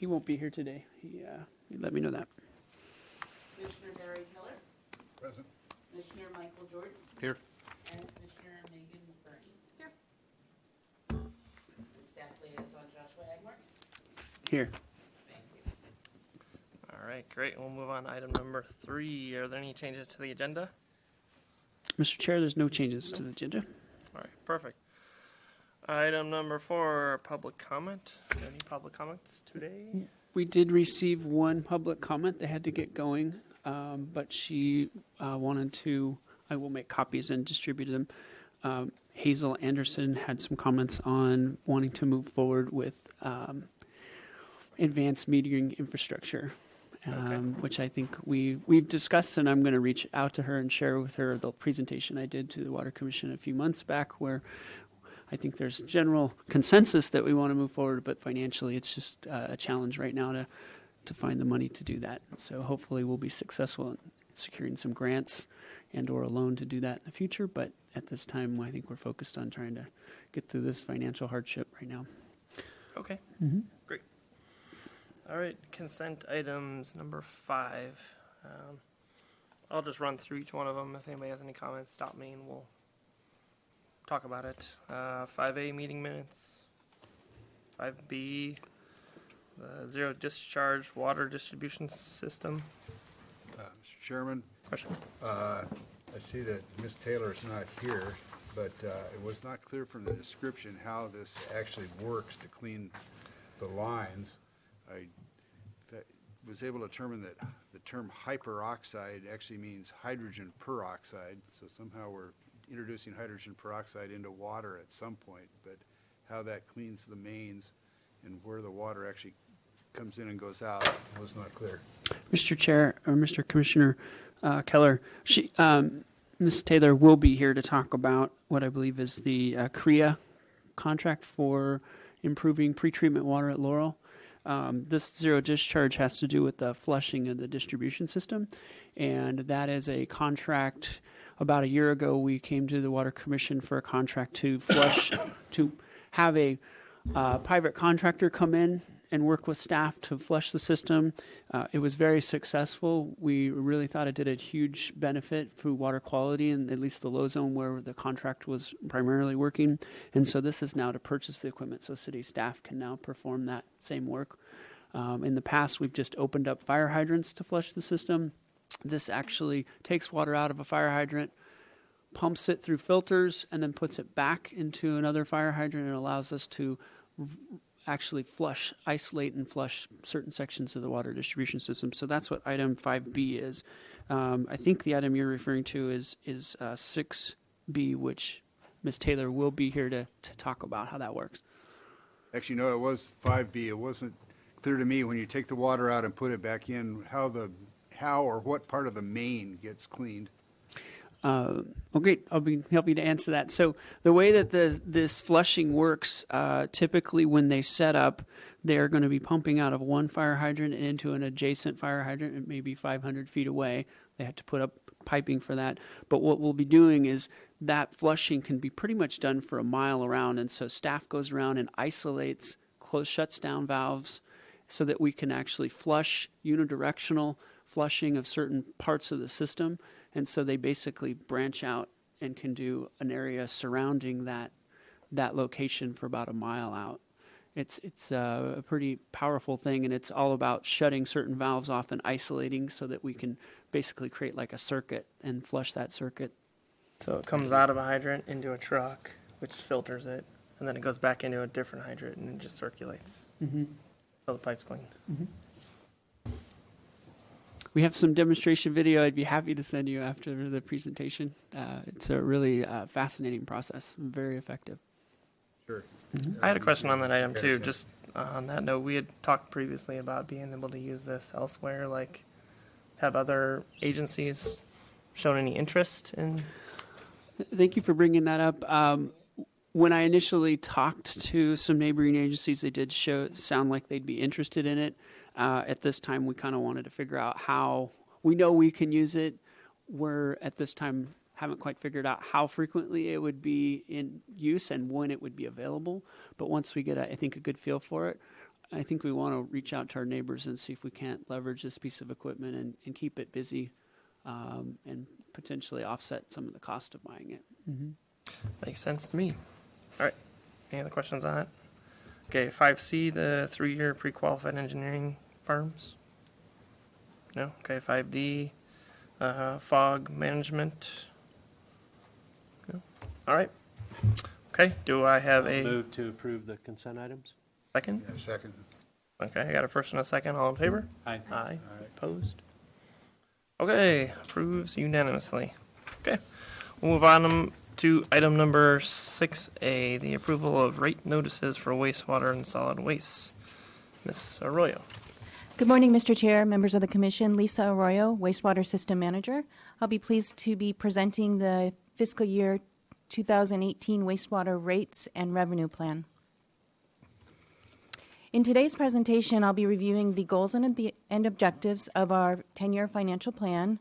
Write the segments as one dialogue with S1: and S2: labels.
S1: he won't be here today. He let me know that.
S2: Commissioner Barry Keller,
S3: Present.
S2: Commissioner Michael Jordan,
S4: Here.
S2: and Commissioner Megan Burney. Here. And Staff Liaison Joshua Agmark.
S1: Here.
S2: Thank you.
S4: All right, great. We'll move on to item number 3. Are there any changes to the agenda?
S1: Mr. Chair, there's no changes to the agenda.
S4: All right, perfect. Item number 4, public comment. Any public comments today?
S1: We did receive one public comment. They had to get going, but she wanted to, I will make copies and distribute them. Hazel Anderson had some comments on wanting to move forward with advanced metering infrastructure,
S4: Okay.
S1: which I think we've discussed, and I'm going to reach out to her and share with her the presentation I did to the Water Commission a few months back, where I think there's general consensus that we want to move forward, but financially it's just a challenge right now to find the money to do that. So hopefully we'll be successful in securing some grants and or a loan to do that in the future, but at this time I think we're focused on trying to get through this financial hardship right now.
S4: Okay,
S1: Mm-hmm.
S4: great. All right, consent items number 5. I'll just run through each one of them. If anybody has any comments, stop me and we'll talk about it. 5A, meeting minutes. 5B, the zero discharge water distribution system.
S3: Mr. Chairman,
S4: Question?
S3: I see that Ms. Taylor is not here, but it was not clear from the description how this actually works to clean the lines. I was able to determine that the term hyperoxide actually means hydrogen peroxide, so somehow we're introducing hydrogen peroxide into water at some point, but how that cleans the mains and where the water actually comes in and goes out was not clear.
S1: Mr. Chair, or Mr. Commissioner Keller, Ms. Taylor will be here to talk about what I believe is the CREA contract for improving pretreatment water at Laurel. This zero discharge has to do with the flushing of the distribution system, and that is a contract. About a year ago, we came to the Water Commission for a contract to flush, to have a private contractor come in and work with staff to flush the system. It was very successful. We really thought it did a huge benefit for water quality in at least the low zone where the contract was primarily working. And so this is now to purchase the equipment so city staff can now perform that same work. In the past, we've just opened up fire hydrants to flush the system. This actually takes water out of a fire hydrant, pumps it through filters, and then puts it back into another fire hydrant, and allows us to actually isolate and flush certain sections of the water distribution system. So that's what item 5B is. I think the item you're referring to is 6B, which Ms. Taylor will be here to talk about how that works.
S3: Actually, no, it was 5B. It wasn't clear to me when you take the water out and put it back in, how or what part of the main gets cleaned.
S1: Well, great. I'll be happy to answer that. So the way that this flushing works, typically when they set up, they're going to be pumping out of one fire hydrant and into an adjacent fire hydrant, and maybe 500 feet away. They have to put up piping for that. But what we'll be doing is that flushing can be pretty much done for a mile around, and so staff goes around and isolates, shuts down valves so that we can actually flush unidirectional flushing of certain parts of the system. And so they basically branch out and can do an area surrounding that location for about a mile out. It's a pretty powerful thing, and it's all about shutting certain valves off and isolating so that we can basically create like a circuit and flush that circuit.
S4: So it comes out of a hydrant into a truck, which filters it, and then it goes back into a different hydrant and it just circulates.
S1: Mm-hmm.
S4: So the pipe's clean.
S1: Mm-hmm. We have some demonstration video I'd be happy to send you after the presentation. It's a really fascinating process, very effective.
S3: Sure.
S4: I had a question on that item too. Just on that note, we had talked previously about being able to use this elsewhere. Like, have other agencies shown any interest in?
S1: Thank you for bringing that up. When I initially talked to some neighboring agencies, they did sound like they'd be interested in it. At this time, we kind of wanted to figure out how we know we can use it. We're at this time haven't quite figured out how frequently it would be in use and when it would be available. But once we get, I think, a good feel for it, I think we want to reach out to our neighbors and see if we can't leverage this piece of equipment and keep it busy, and potentially offset some of the cost of buying it.
S4: Makes sense to me. All right. Any other questions on that? Okay, 5C, the 3-year pre-qualified engineering firms. No? Okay, 5D, fog management. No? All right. Okay, do I have a
S5: Move to approve the consent items?
S4: second?
S3: Yeah, second.
S4: Okay, I got a first and a second. All in favor?
S5: Aye.
S4: Aye. Opposed? Okay, approves unanimously. Okay, we'll move on to item number 6A, the approval of rate notices for wastewater and solid waste. Ms. Arroyo.
S6: Good morning, Mr. Chair, members of the Commission. Lisa Arroyo, Wastewater System Manager. I'll be pleased to be presenting the fiscal year 2018 wastewater rates and revenue plan. In today's presentation, I'll be reviewing the goals and objectives of our 10-year financial plan.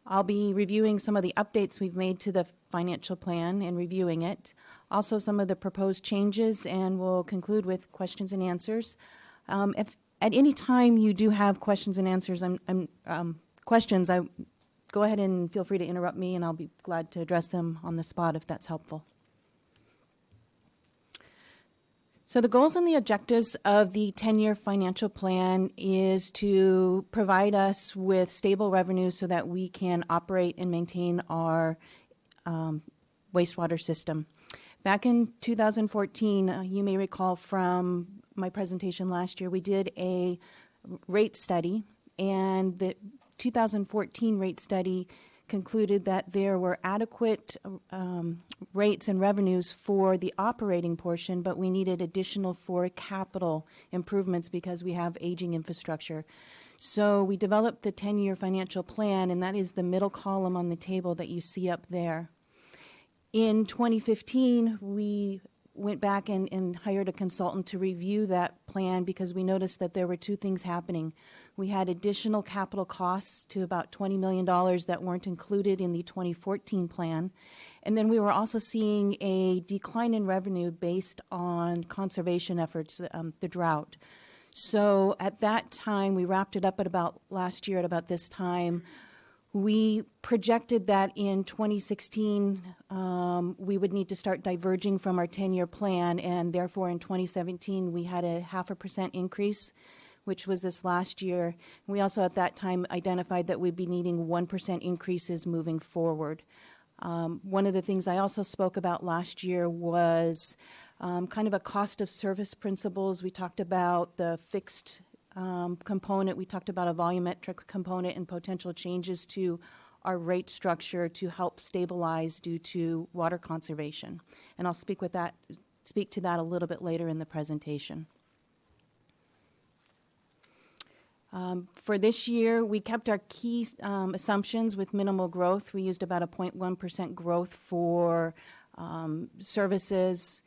S6: I'll be reviewing some of the updates we've made to the financial plan and reviewing it. Also, some of the proposed changes, and we'll conclude with questions and answers. If at any time you do have questions and answers, go ahead and feel free to interrupt me, and I'll be glad to address them on the spot if that's helpful. So the goals and the objectives of the 10-year financial plan is to provide us with stable revenue so that we can operate and maintain our wastewater system. Back in 2014, you may recall from my presentation last year, we did a rate study, and the 2014 rate study concluded that there were adequate rates and revenues for the operating portion, but we needed additional for capital improvements because we have aging infrastructure. So we developed the 10-year financial plan, and that is the middle column on the table that you see up there. In 2015, we went back and hired a consultant to review that plan because we noticed that there were two things happening. We had additional capital costs to about $20 million that weren't included in the 2014 plan. And then we were also seeing a decline in revenue based on conservation efforts, the drought. So at that time, we wrapped it up at about last year at about this time. We projected that in 2016, we would need to start diverging from our 10-year plan, and therefore in 2017, we had a 0.5% increase, which was this last year. We also at that time identified that we'd be needing 1% increases moving forward. One of the things I also spoke about last year was kind of a cost of service principles. We talked about the fixed component. We talked about a volumetric component and potential changes to our rate structure to help stabilize due to water conservation. And I'll speak to that a little bit later in the presentation. For this year, we kept our key assumptions with minimal growth. We used about a 0.1% growth for services,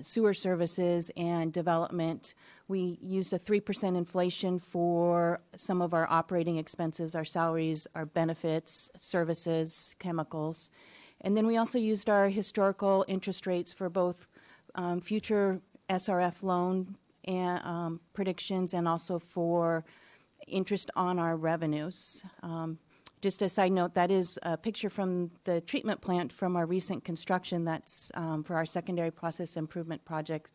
S6: sewer services, and development. We used a 3% inflation for some of our operating expenses, our salaries, our benefits, services, chemicals. And then we also used our historical interest rates for both future SRF loan and, predictions and also for interest on our revenues. Just a side note, that is a picture from the treatment plant from our recent construction. That's for our secondary process improvement project.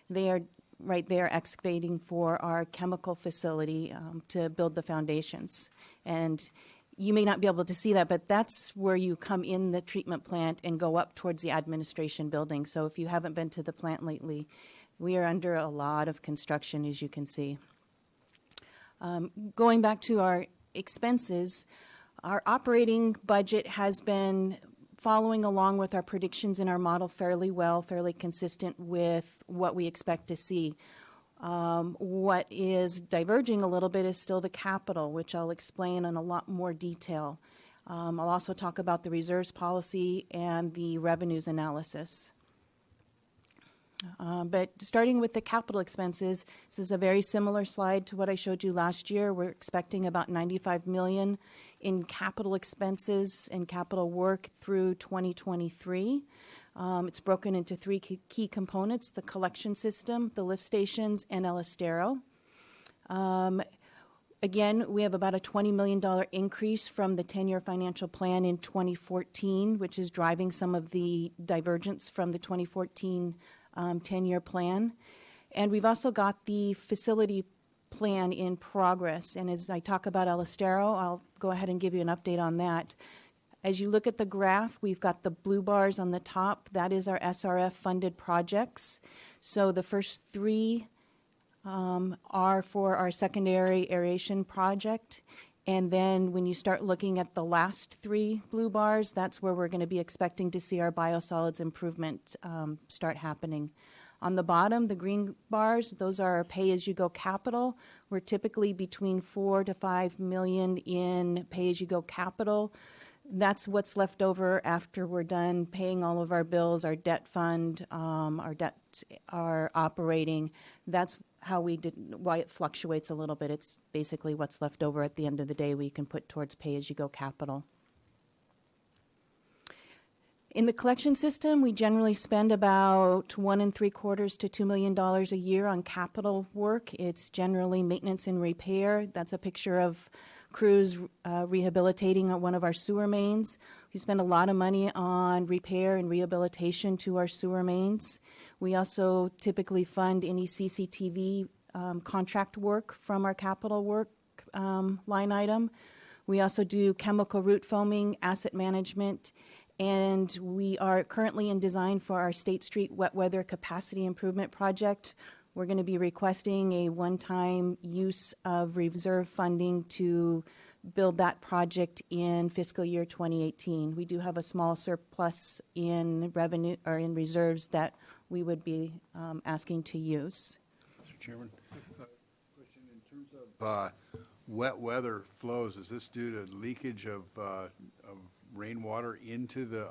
S6: They are right there excavating for our chemical facility to build the foundations. And you may not be able to see that, but that's where you come in the treatment plant and go up towards the administration building. So if you haven't been to the plant lately, we are under a lot of construction, as you can see. Going back to our expenses, our operating budget has been following along with our predictions in our model fairly well, fairly consistent with what we expect to see. What is diverging a little bit is still the capital, which I'll explain in a lot more detail. I'll also talk about the reserves policy and the revenues analysis. But starting with the capital expenses, this is a very similar slide to what I showed you last year. We're expecting about $95 million in capital expenses and capital work through 2023. It's broken into three key components: the collection system, the lift stations, and El Estero. Again, we have about a $20 million increase from the 10-year financial plan in 2014, which is driving some of the divergence from the 2014 10-year plan. And we've also got the facility plan in progress. And as I talk about El Estero, I'll go ahead and give you an update on that. As you look at the graph, we've got the blue bars on the top. That is our SRF funded projects. So the first three are for our secondary aeration project. And then when you start looking at the last three blue bars, that's where we're going to be expecting to see our biosolids improvement start happening. On the bottom, the green bars, those are our pay-as-you-go capital. We're typically between 4 to 5 million in pay-as-you-go capital. That's what's left over after we're done paying all of our bills, our debt fund, our operating. That's why it fluctuates a little bit. It's basically what's left over at the end of the day we can put towards pay-as-you-go capital. In the collection system, we generally spend about $1.75 to $2 million a year on capital work. It's generally maintenance and repair. That's a picture of crews rehabilitating one of our sewer mains. We spend a lot of money on repair and rehabilitation to our sewer mains. We also typically fund any CCTV contract work from our capital work line item. We also do chemical root foaming, asset management, and we are currently in design for our State Street wet weather capacity improvement project. We're going to be requesting a one-time use of reserve funding to build that project in fiscal year 2018. We do have a small surplus in revenue or in reserves that we would be asking to use.
S3: Mr. Chairman, question in terms of wet weather flows, is this due to leakage of rainwater into the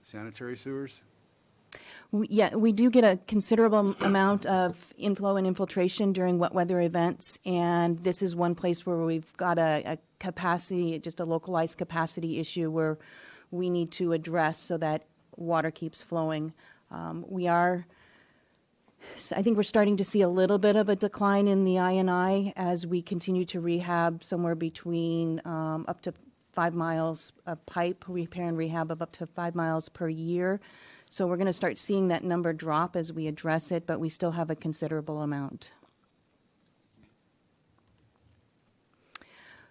S3: sanitary sewers?
S6: We do get a considerable amount of inflow and infiltration during wet weather events, and this is one place where we've got a capacity, just a localized capacity issue where we need to address so that water keeps flowing. I think we're starting to see a little bit of a decline in the I&I as we continue to rehab somewhere between up to 5 miles of pipe, repair and rehab of up to 5 miles per year. So we're going to start seeing that number drop as we address it, but we still have a considerable amount.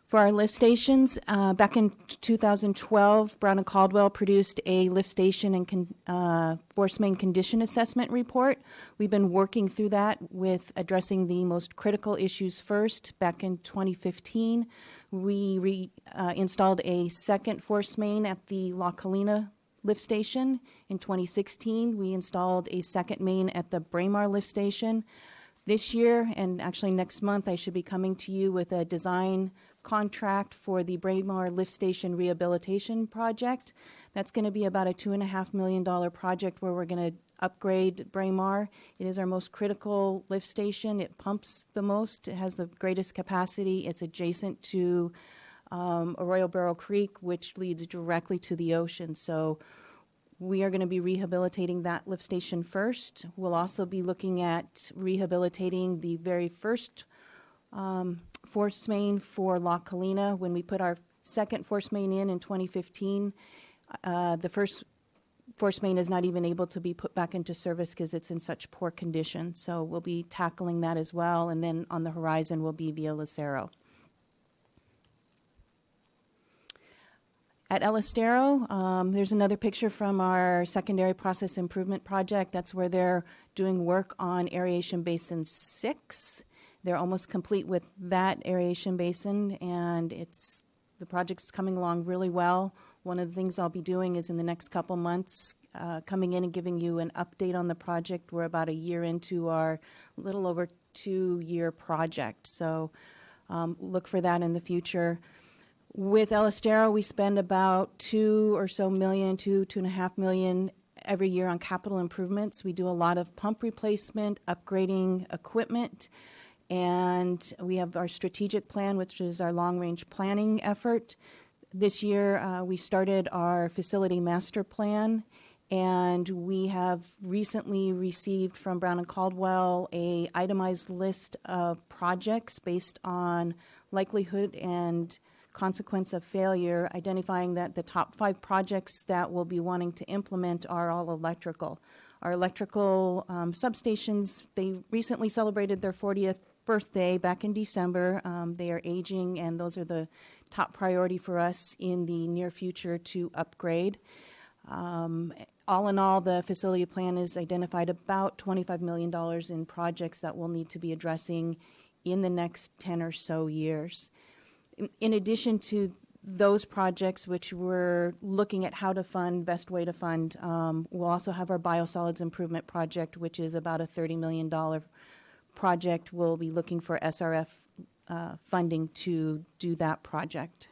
S6: For our lift stations, back in 2012, Brown and Caldwell produced a lift station and force main condition assessment report. We've been working through that with addressing the most critical issues first. Back in 2015, we installed a second force main at the La Colina lift station. In 2016, we installed a second main at the Braemar lift station. This year, and actually next month, I should be coming to you with a design contract for the Braemar lift station rehabilitation project. That's going to be about a $2.5 million project where we're going to upgrade Braemar. It is our most critical lift station. It pumps the most. It has the greatest capacity. It's adjacent to Arroyo Barrel Creek, which leads directly to the ocean. So we are going to be rehabilitating that lift station first. We'll also be looking at rehabilitating the very first force main for La Colina. When we put our second force main in 2015, the first force main is not even able to be put back into service because it's in such poor condition. So we'll be tackling that as well. And then on the horizon will be Villa Lucero. At El Estero, there's another picture from our secondary process improvement project. That's where they're doing work on Aeration Basin 6. They're almost complete with that aeration basin, and the project's coming along really well. One of the things I'll be doing is in the next couple months, coming in and giving you an update on the project. We're about a year into our little over 2-year project, so look for that in the future. With El Estero, we spend about $2.5 million every year on capital improvements. We do a lot of pump replacement, upgrading equipment, and we have our strategic plan, which is our long-range planning effort. This year, we started our facility master plan, And we have recently received from Brown and Caldwell a itemized list of projects based on likelihood and consequence of failure, identifying that the top 5 projects that we'll be wanting to implement are all electrical. Our electrical substations, they recently celebrated their 40th birthday back in December. They are aging, and those are the top priority for us in the near future to upgrade. All in all, the facility plan has identified about $25 million in projects that we'll need to be addressing in the next 10 or so years. In addition to those projects, which we're looking at how to fund, best way to fund, we'll also have our biosolids improvement project, which is about a $30 million project. We'll be looking for SRF funding to do that project.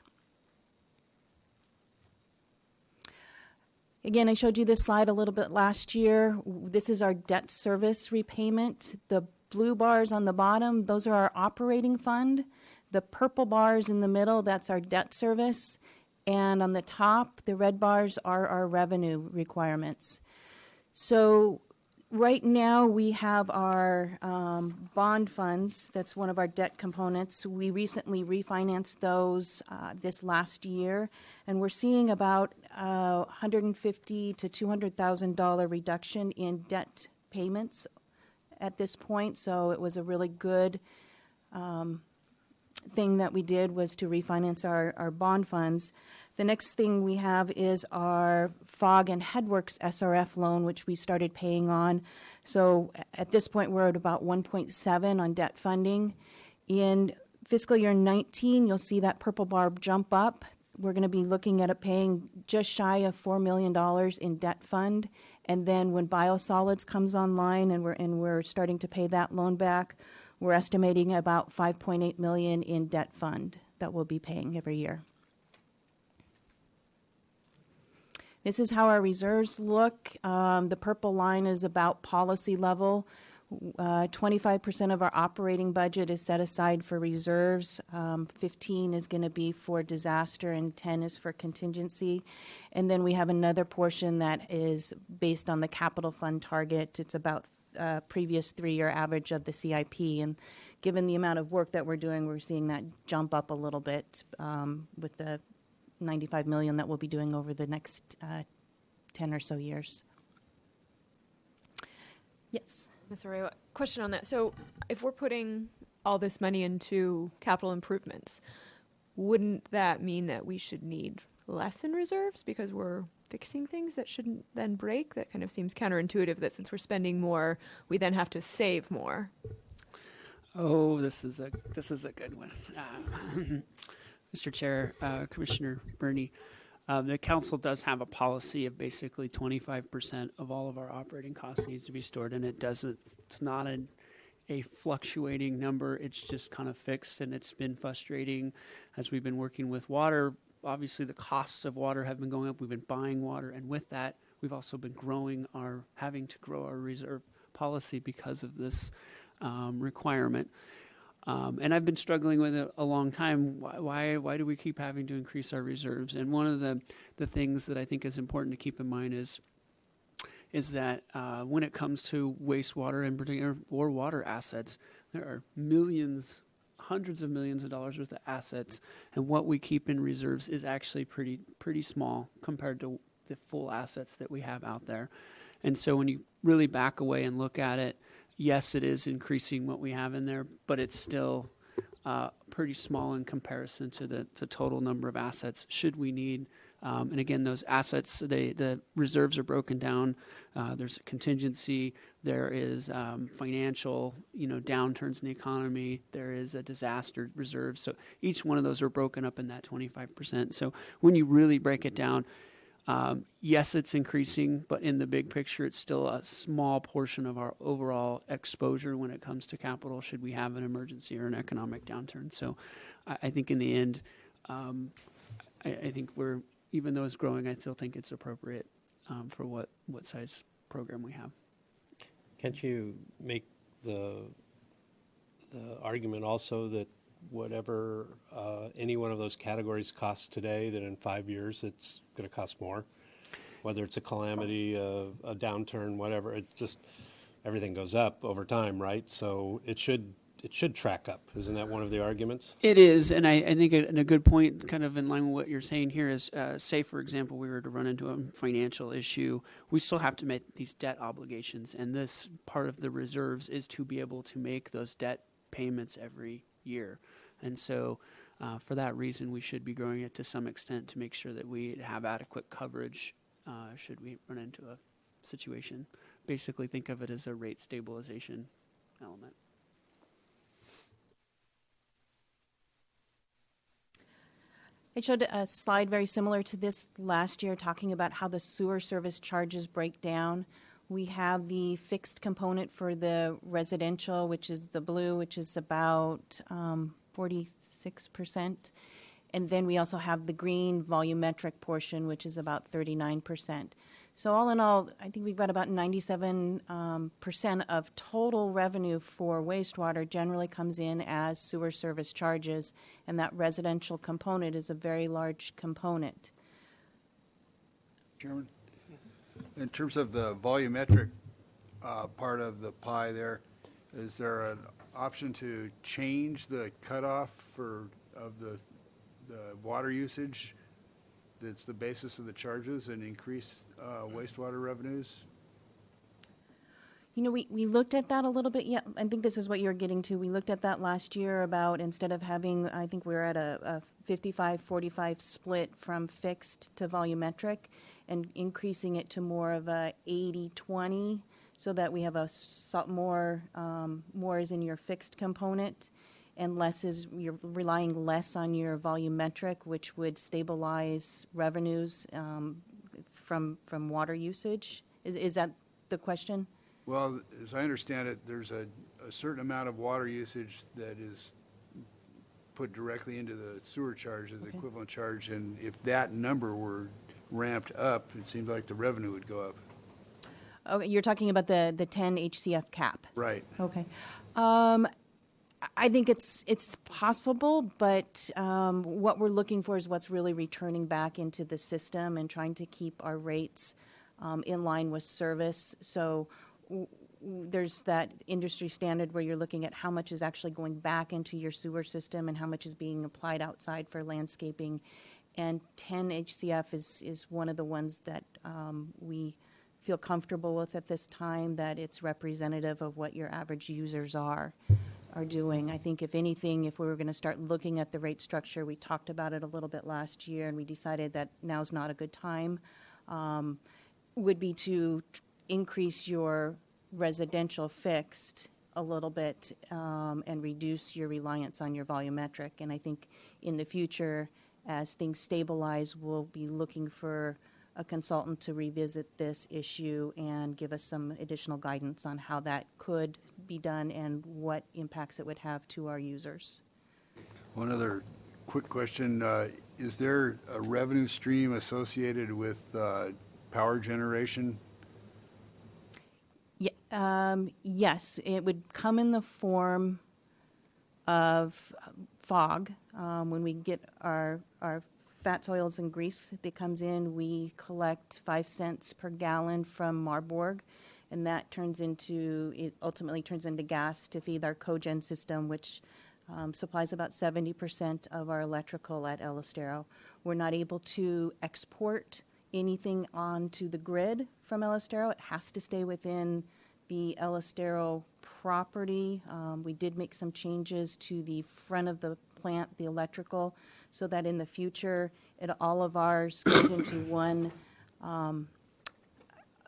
S6: Again, I showed you this slide a little bit last year. This is our debt service repayment. The blue bars on the bottom, those are our operating fund. The purple bars in the middle, that's our debt service. And on the top, the red bars are our revenue requirements. So right now we have our bond funds. That's one of our debt components. We recently refinanced those this last year, and we're seeing about $150,000 to $200,000 reduction in debt payments at this point. So it was a really good thing that we did, was to refinance our bond funds. The next thing we have is our FOG and Headworks SRF loan, which we started paying on. So at this point, we're at about 1.7 on debt funding. In fiscal year 19, you'll see that purple bar jump up. We're going to be looking at it paying just shy of $4 million in debt fund. And then when biosolids comes online and we're starting to pay that loan back, we're estimating about $5.8 million in debt fund that we'll be paying every year. This is how our reserves look. The purple line is about policy level. 25% of our operating budget is set aside for reserves. 15 is going to be for disaster, and 10 is for contingency. And then we have another portion that is based on the capital fund target. It's about previous 3-year average of the CIP. And given the amount of work that we're doing, we're seeing that jump up a little bit with the $95 million that we'll be doing over the next 10 or so years. Yes.
S7: Ms. Arroyo, question on that. So if we're putting all this money into capital improvements, wouldn't that mean that we should need less in reserves because we're fixing things that shouldn't then break? That kind of seems counterintuitive, that since we're spending more, we then have to save more.
S1: Oh, this is a good one. Mr. Chair, Commissioner Burney, the council does have a policy of basically 25% of all of our operating costs needs to be stored, and it's not a fluctuating number. It's just kind of fixed, and it's been frustrating as we've been working with water. Obviously, the costs of water have been going up. We've been buying water, and with that, we've also been having to grow our reserve policy because of this requirement. And I've been struggling with it a long time. Why do we keep having to increase our reserves? And one of the things that I think is important to keep in mind is that when it comes to wastewater in particular or water assets, there are hundreds of millions of dollars worth of assets, and what we keep in reserves is actually pretty small compared to the full assets that we have out there. And so when you really back away and look at it, yes, it is increasing what we have in there, but it's still pretty small in comparison to the total number of assets should we need. And again, those assets, the reserves are broken down. There's a contingency. There is financial, downturns in the economy. There is a disaster reserve. So each one of those are broken up in that 25%. So when you really break it down, yes, it's increasing, but in the big picture, it's still a small portion of our overall exposure when it comes to capital should we have an emergency or an economic downturn. So I think in the end, I think even though it's growing, I still think it's appropriate for what size program we have.
S5: Can't you make the argument also that whatever any one of those categories costs today, that in 5 years it's going to cost more? whether it's a calamity, a downturn, whatever, it just, everything goes up over time, right? So it should track up. Isn't that one of the arguments?
S1: It is, and I think a good point, kind of in line with what you're saying here, is say, for example, we were to run into a financial issue, we still have to make these debt obligations, and this part of the reserves is to be able to make those debt payments every year. And so for that reason, we should be growing it to some extent to make sure that we have adequate coverage should we run into a situation. Basically, think of it as a rate stabilization element.
S6: I showed a slide very similar to this last year, talking about how the sewer service charges break down. We have the fixed component for the residential, which is the blue, which is about 46%. And then we also have the green volumetric portion, which is about 39%. So all in all, I think we've got about 97% of total revenue for wastewater generally comes in as sewer service charges, and that residential component is a very large component.
S3: Chairman, in terms of the volumetric part of the pie there, is there an option to change the cutoff of the water usage that's the basis of the charges and increase wastewater revenues?
S6: You know, we looked at that a little bit. Yeah, I think this is what you're getting to. We looked at that last year about, instead of having, I think we were at a 55-45 split from fixed to volumetric, and increasing it to more of a 80-20, so that we have more is in your fixed component, and less is, you're relying less on your volumetric, which would stabilize revenues from water usage. Is that the question?
S3: Well, as I understand it, there's a certain amount of water usage that is put directly into the sewer charge as
S6: Okay.
S3: equivalent charge, and if that number were ramped up, it seems like the revenue would go up.
S6: Okay, you're talking about the 10 HCF cap.
S3: Right.
S6: Okay. I think it's possible, but what we're looking for is what's really returning back into the system and trying to keep our rates in line with service. So there's that industry standard where you're looking at how much is actually going back into your sewer system and how much is being applied outside for landscaping. And 10 HCF is one of the ones that we feel comfortable with at this time, that it's representative of what your average users are doing. I think if anything, if we were going to start looking at the rate structure, we talked about it a little bit last year, and we decided that now's not a good time, would be to increase your residential fixed a little bit and reduce your reliance on your volumetric. And I think in the future, as things stabilize, we'll be looking for a consultant to revisit this issue and give us some additional guidance on how that could be done and what impacts it would have to our users.
S3: One other quick question. Is there a revenue stream associated with power generation?
S6: Yes, it would come in the form of fog. When we get our fats, oils, and grease that comes in, we collect 5 cents per gallon from Marburg, and that ultimately turns into gas to feed our cogen system, which supplies about 70% of our electrical at El Estero. We're not able to export anything onto the grid from El Estero. It has to stay within the El Estero property. We did make some changes to the front of the plant, the electrical, so that in the future, all of ours goes into one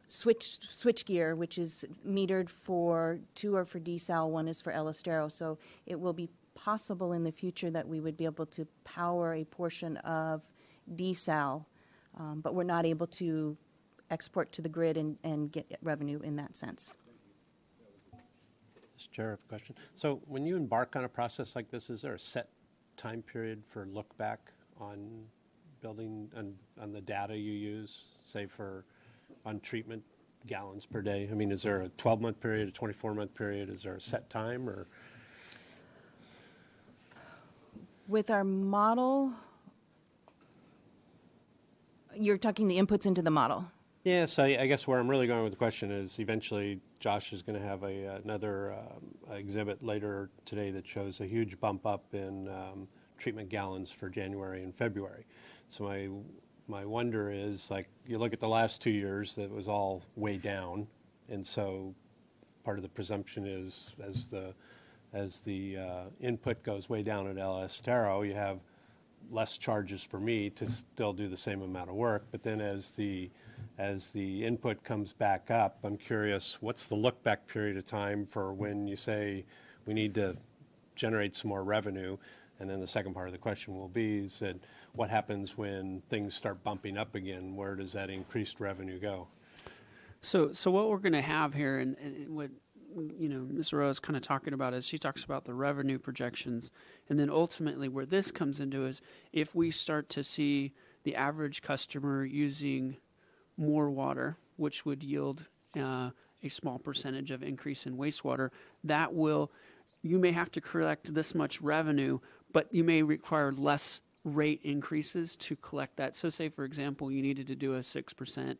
S6: switch gear, which is metered for 2 are for desal, 1 is for El Estero. So it will be possible in the future that we would be able to power a portion of desal, but we're not able to export to the grid and get revenue in that sense.
S5: Mr. Chair, I have a question. So when you embark on a process like this, is there a set time period for look back on building and on the data you use, say on treatment gallons per day? I mean, is there a 12-month period, a 24-month period? Is there a set time, or?
S6: With our model, you're talking the inputs into the model.
S5: Yes, I guess where I'm really going with the question is eventually Josh is going to have another exhibit later today that shows a huge bump up in treatment gallons for January and February. So my wonder is, like, you look at the last 2 years, that was all way down, and so part of the presumption is as the input goes way down at LS Taro, you have less charges for me to still do the same amount of work. But then as the input comes back up, I'm curious, what's the look back period of time for when you say we need to generate some more revenue? And then the second part of the question will be is that what happens when things start bumping up again? Where does that increased revenue go?
S1: So what we're going to have here, and what Ms. Rowe is kind of talking about, is she talks about the revenue projections, and then ultimately where this comes into is if we start to see the average customer using more water, which would yield a small percentage of increase in wastewater, you may have to collect this much revenue, but you may require less rate increases to collect that. So say, for example, you needed to do a 6%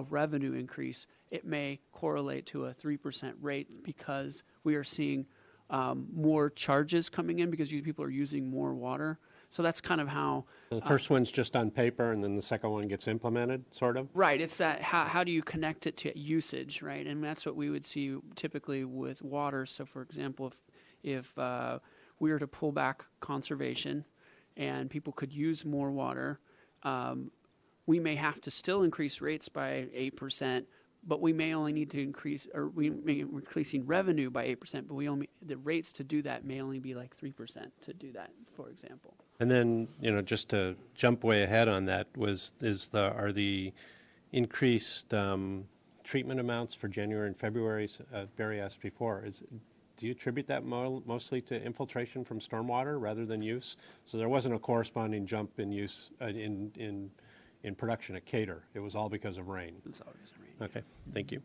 S1: revenue increase. It may correlate to a 3% rate because we are seeing more charges coming in because people are using more water. So that's kind of how...
S5: The first one's just on paper, and then the second one gets implemented, sort of?
S1: Right. It's that how do you connect it to usage, right? And that's what we would see typically with water. So, for example, if we were to pull back conservation and people could use more water, we may have to still increase rates by 8%, but we may only need to increase, or we may be increasing revenue by 8%, but the rates to do that may only be like 3% to do that, for example.
S5: And then, just to jump way ahead on that, are the increased treatment amounts for January and February, Barry asked before, do you attribute that mostly to infiltration from stormwater rather than use? So there wasn't a corresponding jump in use in production at Cater. It was all because of rain.
S1: It's always rain.
S5: Okay, thank you.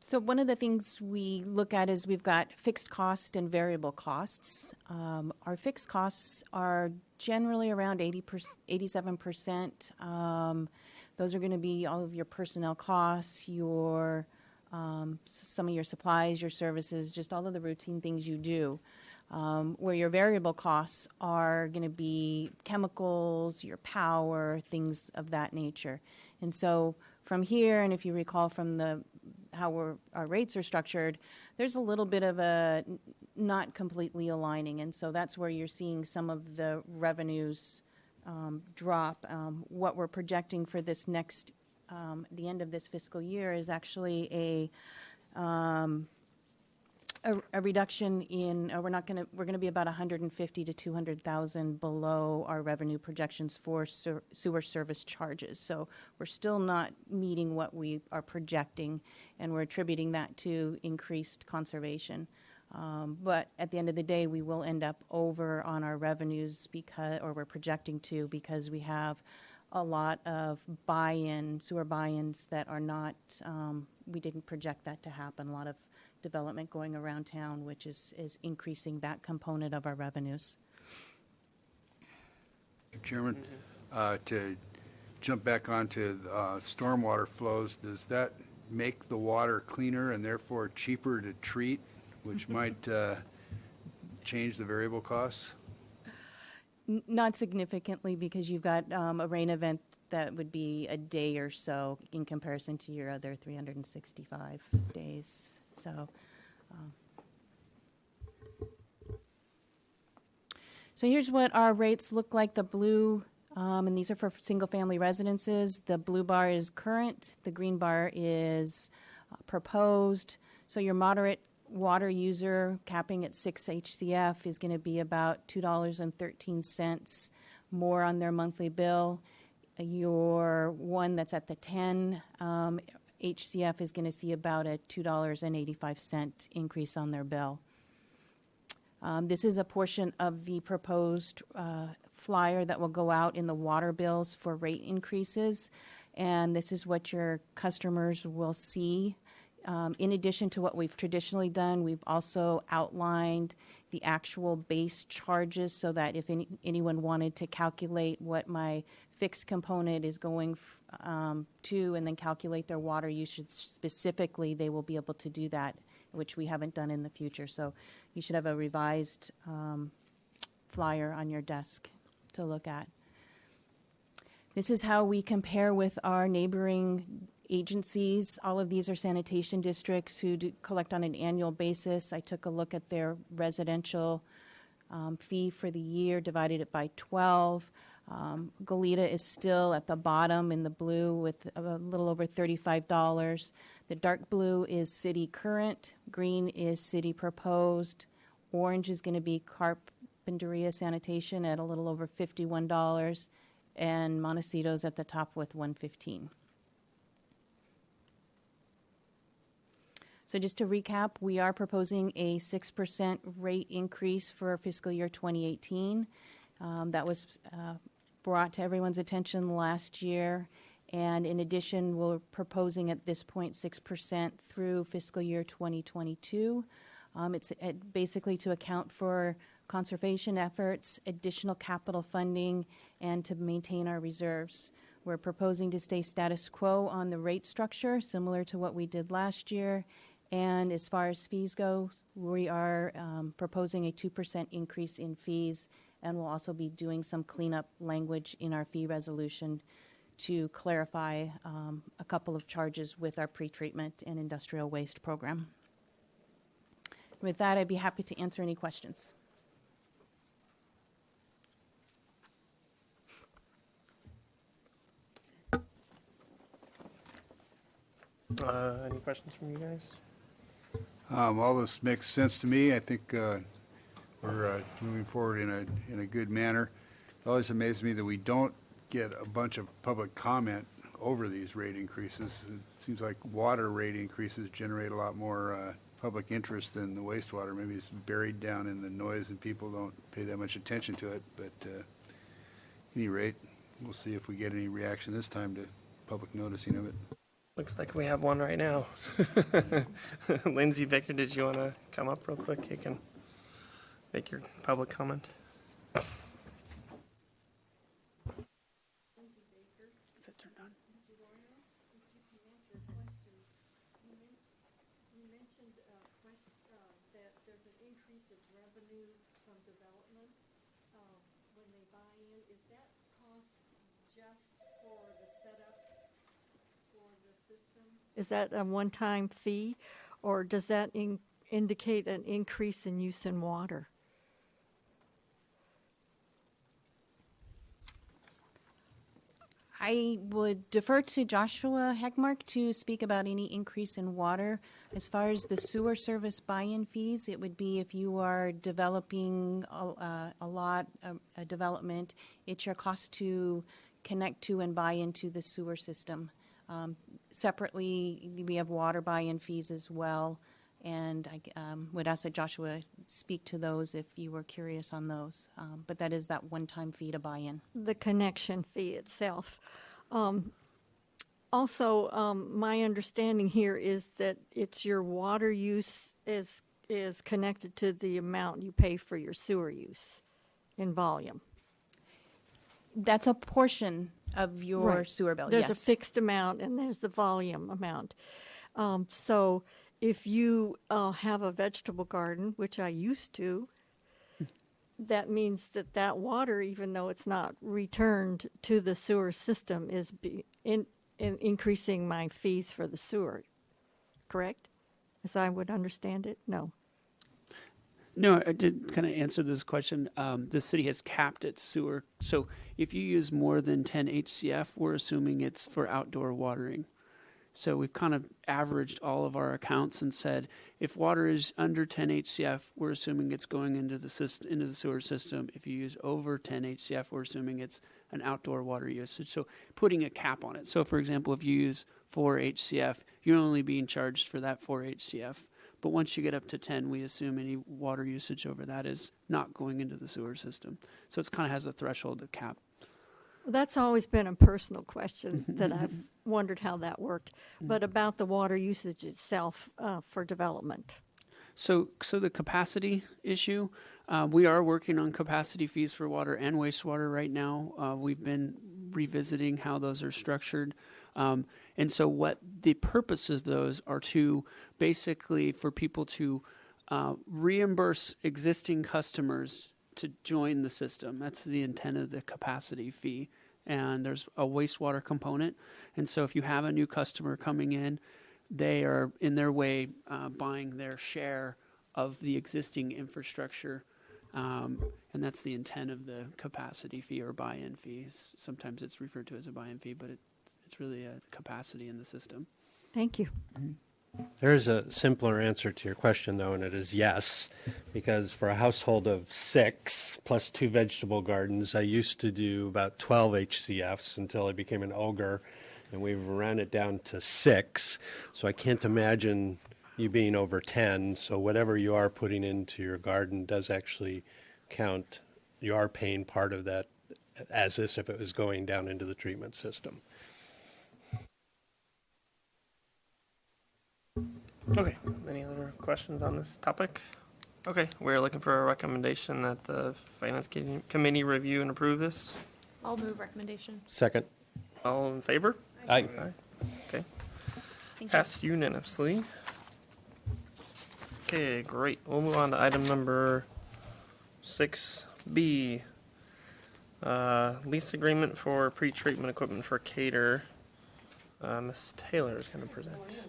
S6: So one of the things we look at is we've got fixed cost and variable costs. Our fixed costs are generally around 87%. Those are going to be all of your personnel costs, some of your supplies, your services, just all of the routine things you do. Where your variable costs are going to be chemicals, your power, things of that nature. And so from here, and if you recall from how our rates are structured, there's a little bit of a not completely aligning. And so that's where you're seeing some of the revenues drop. What we're projecting for this next, the end of this fiscal year is actually a reduction in, we're going to be about 150 to 200,000 below our revenue projections for sewer service charges. So we're still not meeting what we are projecting, and we're attributing that to increased conservation. But at the end of the day, we will end up over on our revenues or we're projecting to, because we have a lot of sewer buy-ins that are not, we didn't project that to happen. A lot of development going around town, which is increasing that component of our revenues.
S3: Mr. Chairman, to jump back onto stormwater flows, does that make the water cleaner and therefore cheaper to treat, which might change the variable costs?
S6: Not significantly, because you've got a rain event that would be a day or so in comparison to your other 365 days. So here's what our rates look like. The blue, and these are for single-family residences. The blue bar is current. The green bar is proposed. So your moderate water user, capping at 6 HCF, is going to be about $2.13 more on their monthly bill. Your one that's at the 10 HCF is going to see about a $2.85 increase on their bill. This is a portion of the proposed flyer that will go out in the water bills for rate increases, and this is what your customers will see In addition to what we've traditionally done, we've also outlined the actual base charges so that if anyone wanted to calculate what my fixed component is going to and then calculate their water usage specifically, they will be able to do that, which we haven't done in the future. So you should have a revised flyer on your desk to look at. This is how we compare with our neighboring agencies. All of these are sanitation districts who collect on an annual basis. I took a look at their residential fee for the year, divided it by 12. Goleta is still at the bottom in the blue with a little over $35. The dark blue is city current. Green is city proposed. Orange is going to be Carpinteria Sanitation at a little over $51. And Montecito's at the top with $115. So just to recap, we are proposing a 6% rate increase for fiscal year 2018. That was brought to everyone's attention last year. And in addition, we're proposing at this point 6% through fiscal year 2022. It's basically to account for conservation efforts, additional capital funding, and to maintain our reserves. We're proposing to stay status quo on the rate structure, similar to what we did last year. And as far as fees go, we are proposing a 2% increase in fees, and we'll also be doing some cleanup language in our fee resolution to clarify a couple of charges with our pretreatment and industrial waste program. With that, I'd be happy to answer any questions.
S4: Any questions from you guys?
S3: All this makes sense to me. I think we're moving forward in a good manner. It always amazes me that we don't get a bunch of public comment over these rate increases. It seems like water rate increases generate a lot more public interest than the wastewater. Maybe it's buried down in the noise and people don't pay that much attention to it. But at any rate, we'll see if we get any reaction this time to public noticing of it.
S4: Looks like we have one right now. Lindsay Baker, did you want to come up real quick? You can make your public comment.
S1: Is it turned on?
S8: You mentioned that there's an increase of revenue from development when they buy in. Is that cost just for the setup for the system? Is that a one-time fee, or does that indicate an increase in use in water?
S6: I would defer to Joshua Heckmark to speak about any increase in water. As far as the sewer service buy-in fees, it would be if you are developing a development, it's your cost to connect to and buy into the sewer system. Separately, we have water buy-in fees as well, and I would ask that Joshua speak to those if you were curious on those. But that is that one-time fee to buy in.
S8: The connection fee itself. Also, my understanding here is that it's your water use is connected to the amount you pay for your sewer use in volume.
S6: That's a portion of your
S8: Right.
S6: sewer bill,
S8: There's
S6: yes.
S8: a fixed amount and there's the volume amount. So if you have a vegetable garden, which I used to, that means that that water, even though it's not returned to the sewer system, is increasing my fees for the sewer, correct? As I would understand it? No.
S1: No, I did kind of answer this question. The city has capped its sewer. So if you use more than 10 HCF, we're assuming it's for outdoor watering. So we've kind of averaged all of our accounts and said, if water is under 10 HCF, we're assuming it's going into the sewer system. If you use over 10 HCF, we're assuming it's an outdoor water usage. So putting a cap on it. So for example, if you use 4 HCF, you're only being charged for that 4 HCF. But once you get up to 10, we assume any water usage over that is not going into the sewer system. So it kind of has a threshold, a cap.
S8: That's always been a personal question that I've wondered how that worked. But about the water usage itself for development.
S1: So the capacity issue, we are working on capacity fees for water and wastewater right now. We've been revisiting how those are structured. And so what the purpose of those are to basically for people to reimburse existing customers to join the system. That's the intent of the capacity fee. And there's a wastewater component. And so if you have a new customer coming in, they are in their way buying their share of the existing infrastructure. And that's the intent of the capacity fee or buy-in fees. Sometimes it's referred to as a buy-in fee, but it's really a capacity in the system.
S8: Thank you.
S5: There is a simpler answer to your question, though, and it is yes, because for a household of 6 plus 2 vegetable gardens, I used to do about 12 HCFs until I became an ogre, and we've ran it down to 6. So I can't imagine you being over 10. So whatever you are putting into your garden does actually count. You are paying part of that as if it was going down into the treatment system.
S4: Okay, any other questions on this topic? Okay, we're looking for a recommendation that the Finance Committee review and approve this.
S7: I'll move recommendation.
S5: Second.
S4: All in favor?
S5: Aye.
S4: Okay,
S7: Thank you.
S4: passed unanimously. Okay, great. We'll move on to item number 6B. Lease agreement for pre-treatment equipment for Cater. Ms. Taylor is going to present.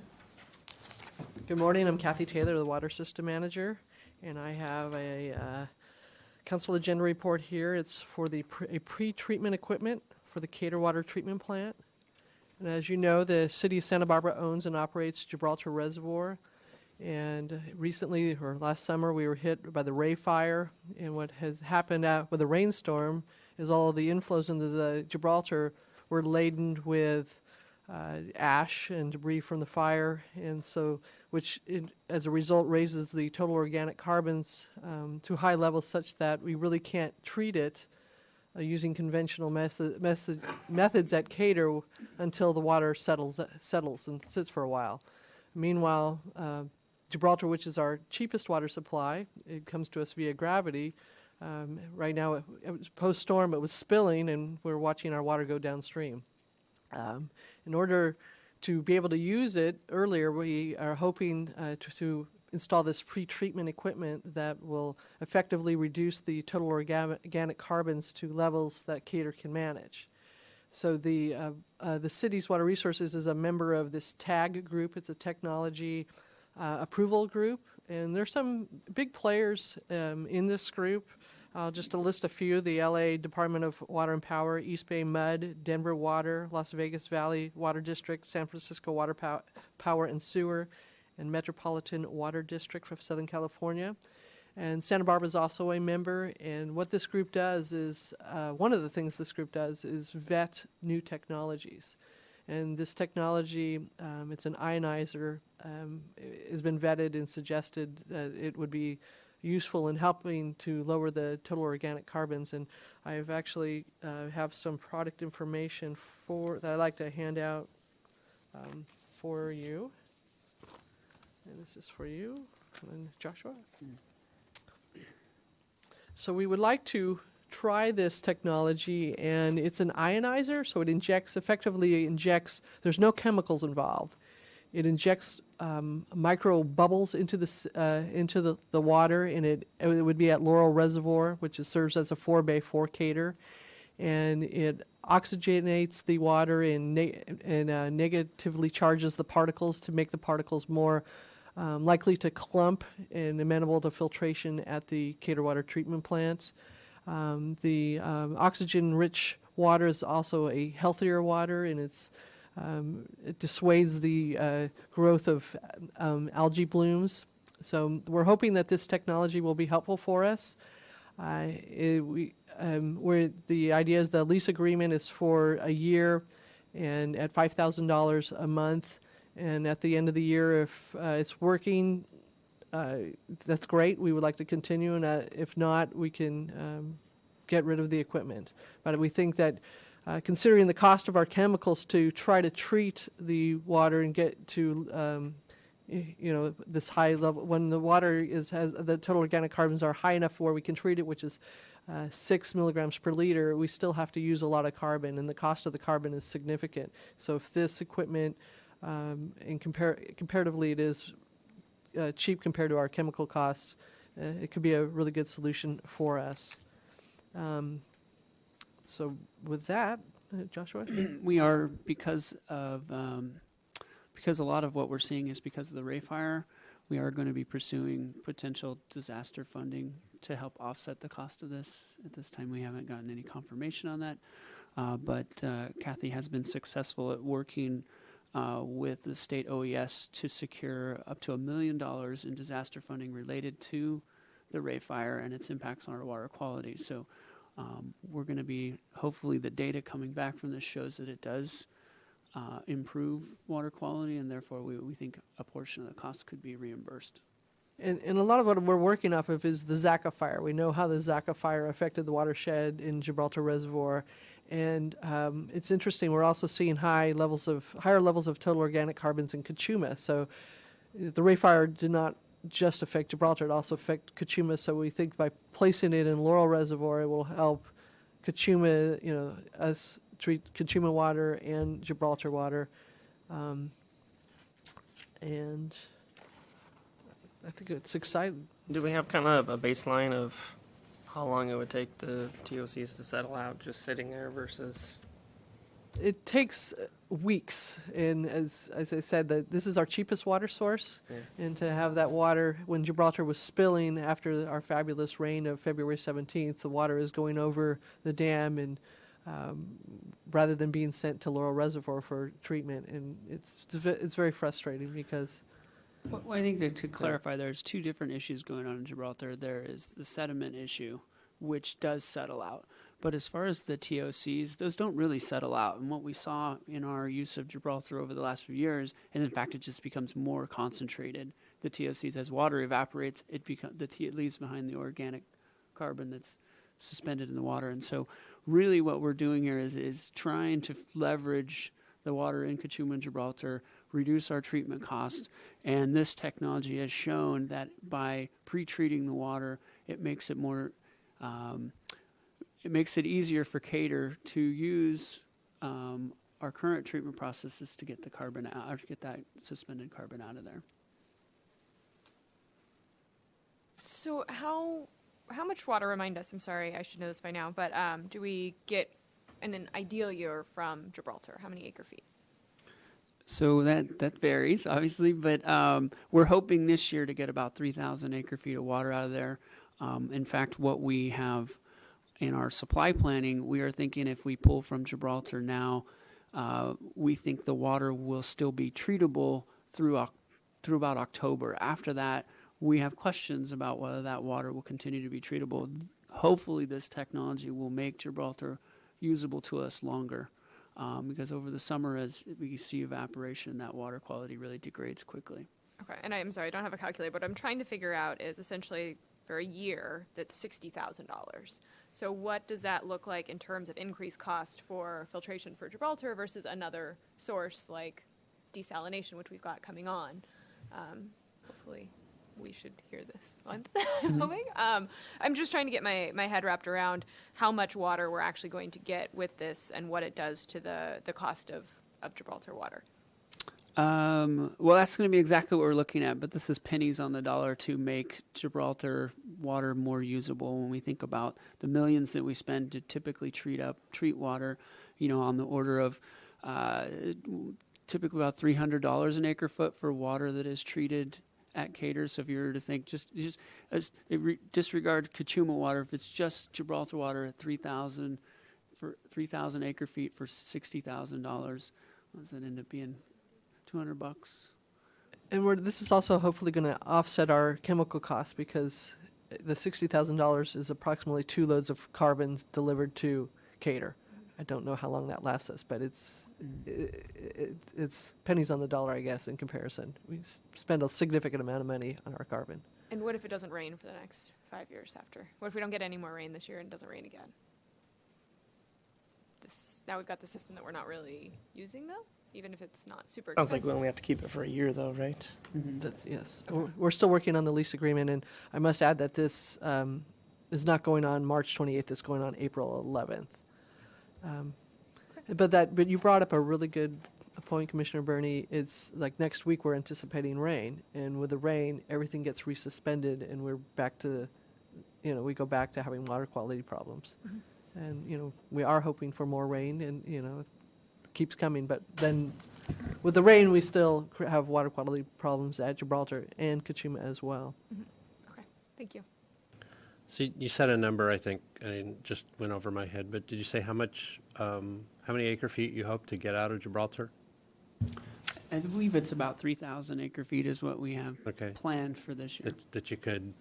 S9: Good morning, I'm Kathy Taylor, the Water System Manager, and I have a council agenda report here. It's for a pre-treatment equipment for the Cater Water Treatment Plant. And as you know, the City of Santa Barbara owns and operates Gibraltar Reservoir, and recently, or last summer, we were hit by the Ray Fire, and what has happened with the rainstorm is all of the inflows into the Gibraltar were laden with ash and debris from the fire, and so as a result raises the total organic carbons to high levels such that we really can't treat it using conventional methods at Cater until the water settles and sits for a while. Meanwhile, Gibraltar, which is our cheapest water supply, it comes to us via gravity. Right now, it was post-storm, it was spilling, and we're watching our water go downstream. In order to be able to use it earlier, we are hoping to install this pre-treatment equipment that will effectively reduce the total organic carbons to levels that Cater can manage. So the city's Water Resources is a member of this TAG group. It's a technology approval group, and there's some big players in this group. Just to list a few: the LA Department of Water and Power, East Bay Mud, Denver Water, Las Vegas Valley Water District, San Francisco Water Power and Sewer, and Metropolitan Water District from Southern California. And Santa Barbara is also a member, and what this group does is, one of the things this group does is vet new technologies. And this technology, it's an ionizer, has been vetted and suggested that it would be useful in helping to lower the total organic carbons. And I've actually have some product information that I'd like to hand out for you. And this is for you, and Joshua. So we would like to try this technology, and it's an ionizer, so it effectively injects, there's no chemicals involved. It injects micro bubbles into the water, and it would be at Laurel Reservoir, which serves as a forebay for Cater, and it oxygenates the water and negatively charges the particles to make the particles more likely to clump and amenable to filtration at the Cater Water Treatment Plant. The oxygen-rich water is also a healthier water, and it dissuades the growth of algae blooms. So we're hoping that this technology will be helpful for us. The idea is the lease agreement is for a year and at $5,000 a month. And at the end of the year, if it's working, that's great. We would like to continue, and if not, we can get rid of the equipment. But we think that considering the cost of our chemicals to try to treat the water and get to this high level, when the water has the total organic carbons are high enough where we can treat it, which is 6 milligrams per liter, we still have to use a lot of carbon, and the cost of the carbon is significant. So if this equipment, and comparatively it is cheap compared to our chemical costs, it could be a really good solution for us. So with that, Joshua?
S1: We are, because a lot of what we're seeing is because of the Ray fire, we are going to be pursuing potential disaster funding to help offset the cost of this. At this time, we haven't gotten any confirmation on that, but Kathy has been successful at working with the state OES to secure up to $1 million in disaster funding related to the Ray fire and its impacts on our water quality. So we're going to be, hopefully the data coming back from this shows that it does improve water quality, and therefore we think a portion of the cost could be reimbursed.
S9: And a lot of what we're working off of is the Zaka fire. We know how the Zaka fire affected the watershed in Gibraltar Reservoir. And it's interesting, we're also seeing higher levels of total organic carbons in Kachuma. So the Ray fire did not just affect Gibraltar, it also affected Kachuma. So we think by placing it in Laurel Reservoir, it will help Kachuma, us treat Kachuma water and Gibraltar water. And I think it's exciting.
S4: Do we have kind of a baseline of how long it would take the TOCs to settle out just sitting there versus?
S9: It takes weeks, and as I said, that this is our cheapest water source, and to have that water, when Gibraltar was spilling after our fabulous rain of February 17th, the water is going over the dam, and rather than being sent to Laurel Reservoir for treatment, and it's very frustrating because.
S1: Well, I think that to clarify, there's two different issues going on in Gibraltar. There is the sediment issue, which does settle out. But as far as the TOCs, those don't really settle out. And what we saw in our use of Gibraltar over the last few years, and in fact, it just becomes more concentrated. The TOCs, as water evaporates, it leaves behind the organic carbon that's suspended in the water. And so really what we're doing here is trying to leverage the water in Kachuma and Gibraltar, reduce our treatment cost, and this technology has shown that by pre-treating the water, it makes it more, it makes it easier for Cater to use our current treatment processes to get the carbon out, or to get that suspended carbon out of there.
S7: So how much water, remind us, I'm sorry, I should know this by now, but do we get in an ideal year from Gibraltar? How many acre feet?
S1: So that varies, obviously, but we're hoping this year to get about 3,000 acre feet of water out of there. In fact, what we have in our supply planning, we are thinking if we pull from Gibraltar now, we think the water will still be treatable through about October. After that, we have questions about whether that water will continue to be treatable. Hopefully, this technology will make Gibraltar usable to us longer. Because over the summer, as we see evaporation, that water quality really degrades quickly.
S7: Okay, and I'm sorry, I don't have a calculator, but I'm trying to figure out is essentially for a year, that's $60,000. So what does that look like in terms of increased cost for filtration for Gibraltar versus another source like desalination, which we've got coming on? Hopefully we should hear this month. I'm hoping. I'm just trying to get my head wrapped around how much water we're actually going to get with this and what it does to the cost of Gibraltar water.
S1: Well, that's going to be exactly what we're looking at, but this is pennies on the dollar to make Gibraltar water more usable. When we think about the millions that we spend to typically treat water, on the order of typically about $300 an acre foot for water that is treated at Cater. So if you were to think disregard Kachuma water, if it's just Gibraltar water at 3,000 acre feet for $60,000, what does that end up being? $200.
S9: And this is also hopefully going to offset our chemical costs because the $60,000 is approximately 2 loads of carbon delivered to Cater. I don't know how long that lasts us, but it's pennies on the dollar, I guess, in comparison. We spend a significant amount of money on our carbon.
S7: And what if it doesn't rain for the next 5 years after? What if we don't get any more rain this year and it doesn't rain again? this, now we've got the system that we're not really using though, even if it's not super
S4: Sounds like
S7: expensive.
S4: we only have to keep it for a year though, right?
S9: Yes. We're still working on the lease agreement, and I must add that this is not going on March 28th. It's going on April 11th. But you brought up a really good point, Commissioner Bernie. It's like next week we're anticipating rain, and with the rain, everything gets resuspended, and we're back to, we go back to having water quality problems. And we are hoping for more rain, and it keeps coming. But then, with the rain, we still have water quality problems at Gibraltar and Kachuma as well.
S7: Okay, thank you.
S5: So you said a number, I think, and it just went over my head, but did you say how many acre feet you hope to get out of Gibraltar?
S1: I believe it's about 3,000 acre feet is what we have
S5: Okay.
S1: planned for this year.
S5: That you could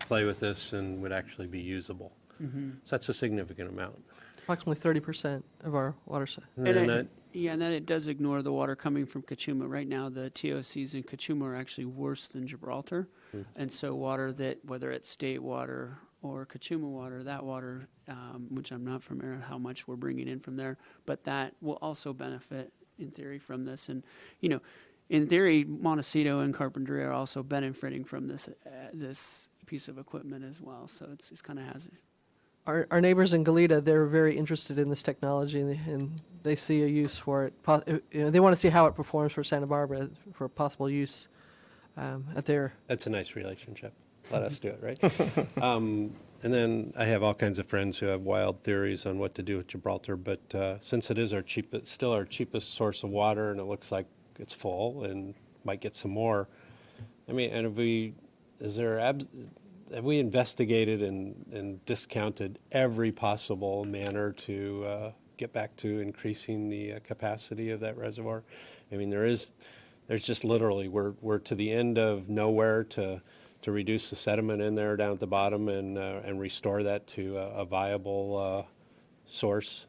S5: play with this and would actually be usable.
S1: Mm-hmm.
S5: So that's a significant amount.
S9: Approximately 30% of our water.
S5: And
S1: And
S5: then
S1: it, yeah, and then it does ignore the water coming from Kachuma. Right now, the TOCs in Kachuma are actually worse than Gibraltar. And so water that, whether it's state water or Kachuma water, that water, which I'm not familiar with how much we're bringing in from there, but that will also benefit, in theory, from this. And, in theory, Montecito and Carpinteria are also benefiting from this piece of equipment as well. So it's kind of has
S9: Our neighbors in Goleta, they're very interested in this technology, and they see a use for it. They want to see how it performs for Santa Barbara for possible use at their.
S5: That's a nice relationship. Let us do it, right? And then I have all kinds of friends who have wild theories on what to do with Gibraltar, but since it is still our cheapest source of water, and it looks like it's full and might get some more. I mean, and have we investigated and discounted every possible manner to get back to increasing the capacity of that reservoir? I mean, there's just literally we're to the end of nowhere to reduce the sediment in there down at the bottom and restore that to a viable source.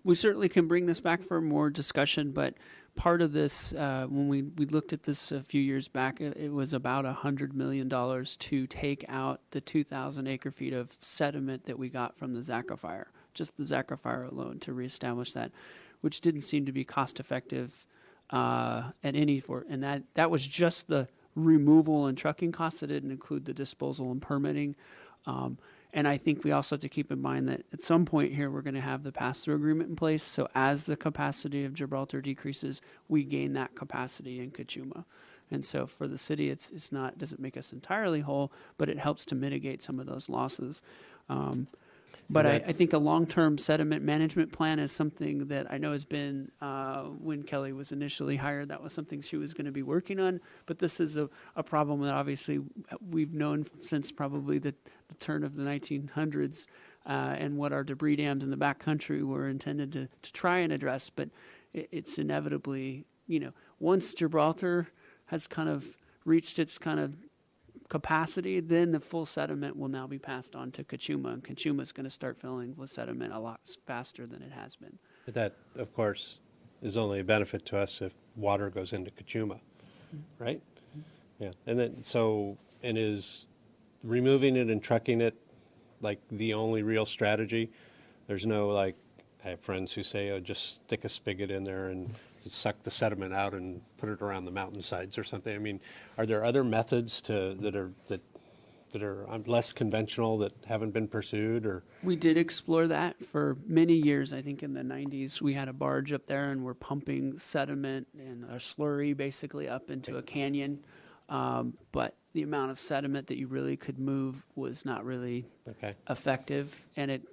S1: We certainly can bring this back for more discussion, but part of this, when we looked at this a few years back, it was about $100 million to take out the 2,000 acre feet of sediment that we got from the Zaca fire, just the Zaca fire alone, to reestablish that, which didn't seem to be cost effective and that was just the removal and trucking costs. That didn't include the disposal and permitting. And I think we also have to keep in mind that at some point here, we're going to have the pass-through agreement in place. So as the capacity of Gibraltar decreases, we gain that capacity in Kachuma. And so for the city, it's not, doesn't make us entirely whole, but it helps to mitigate some of those losses. But I think a long-term sediment management plan is something that I know has been, when Kelly was initially hired, that was something she was going to be working on. But this is a problem that obviously we've known since probably the turn of the 1900s, and what our debris dams in the backcountry were intended to try and address. But it's inevitably, once Gibraltar has kind of reached its kind of capacity, then the full sediment will now be passed on to Kachuma, and Kachuma is going to start filling with sediment a lot faster than it has been.
S5: But that, of course, is only a benefit to us if water goes into Kachuma, right? Yeah, and then is removing it and trucking it like the only real strategy? There's no I have friends who say, oh, just stick a spigot in there and suck the sediment out and put it around the mountainsides or something. I mean, are there other methods that are less conventional that haven't been pursued? Or
S1: We did explore that for many years. I think in the 90s, we had a barge up there and we're pumping sediment and a slurry basically up into a canyon. But the amount of sediment that you really could move was not really effective. And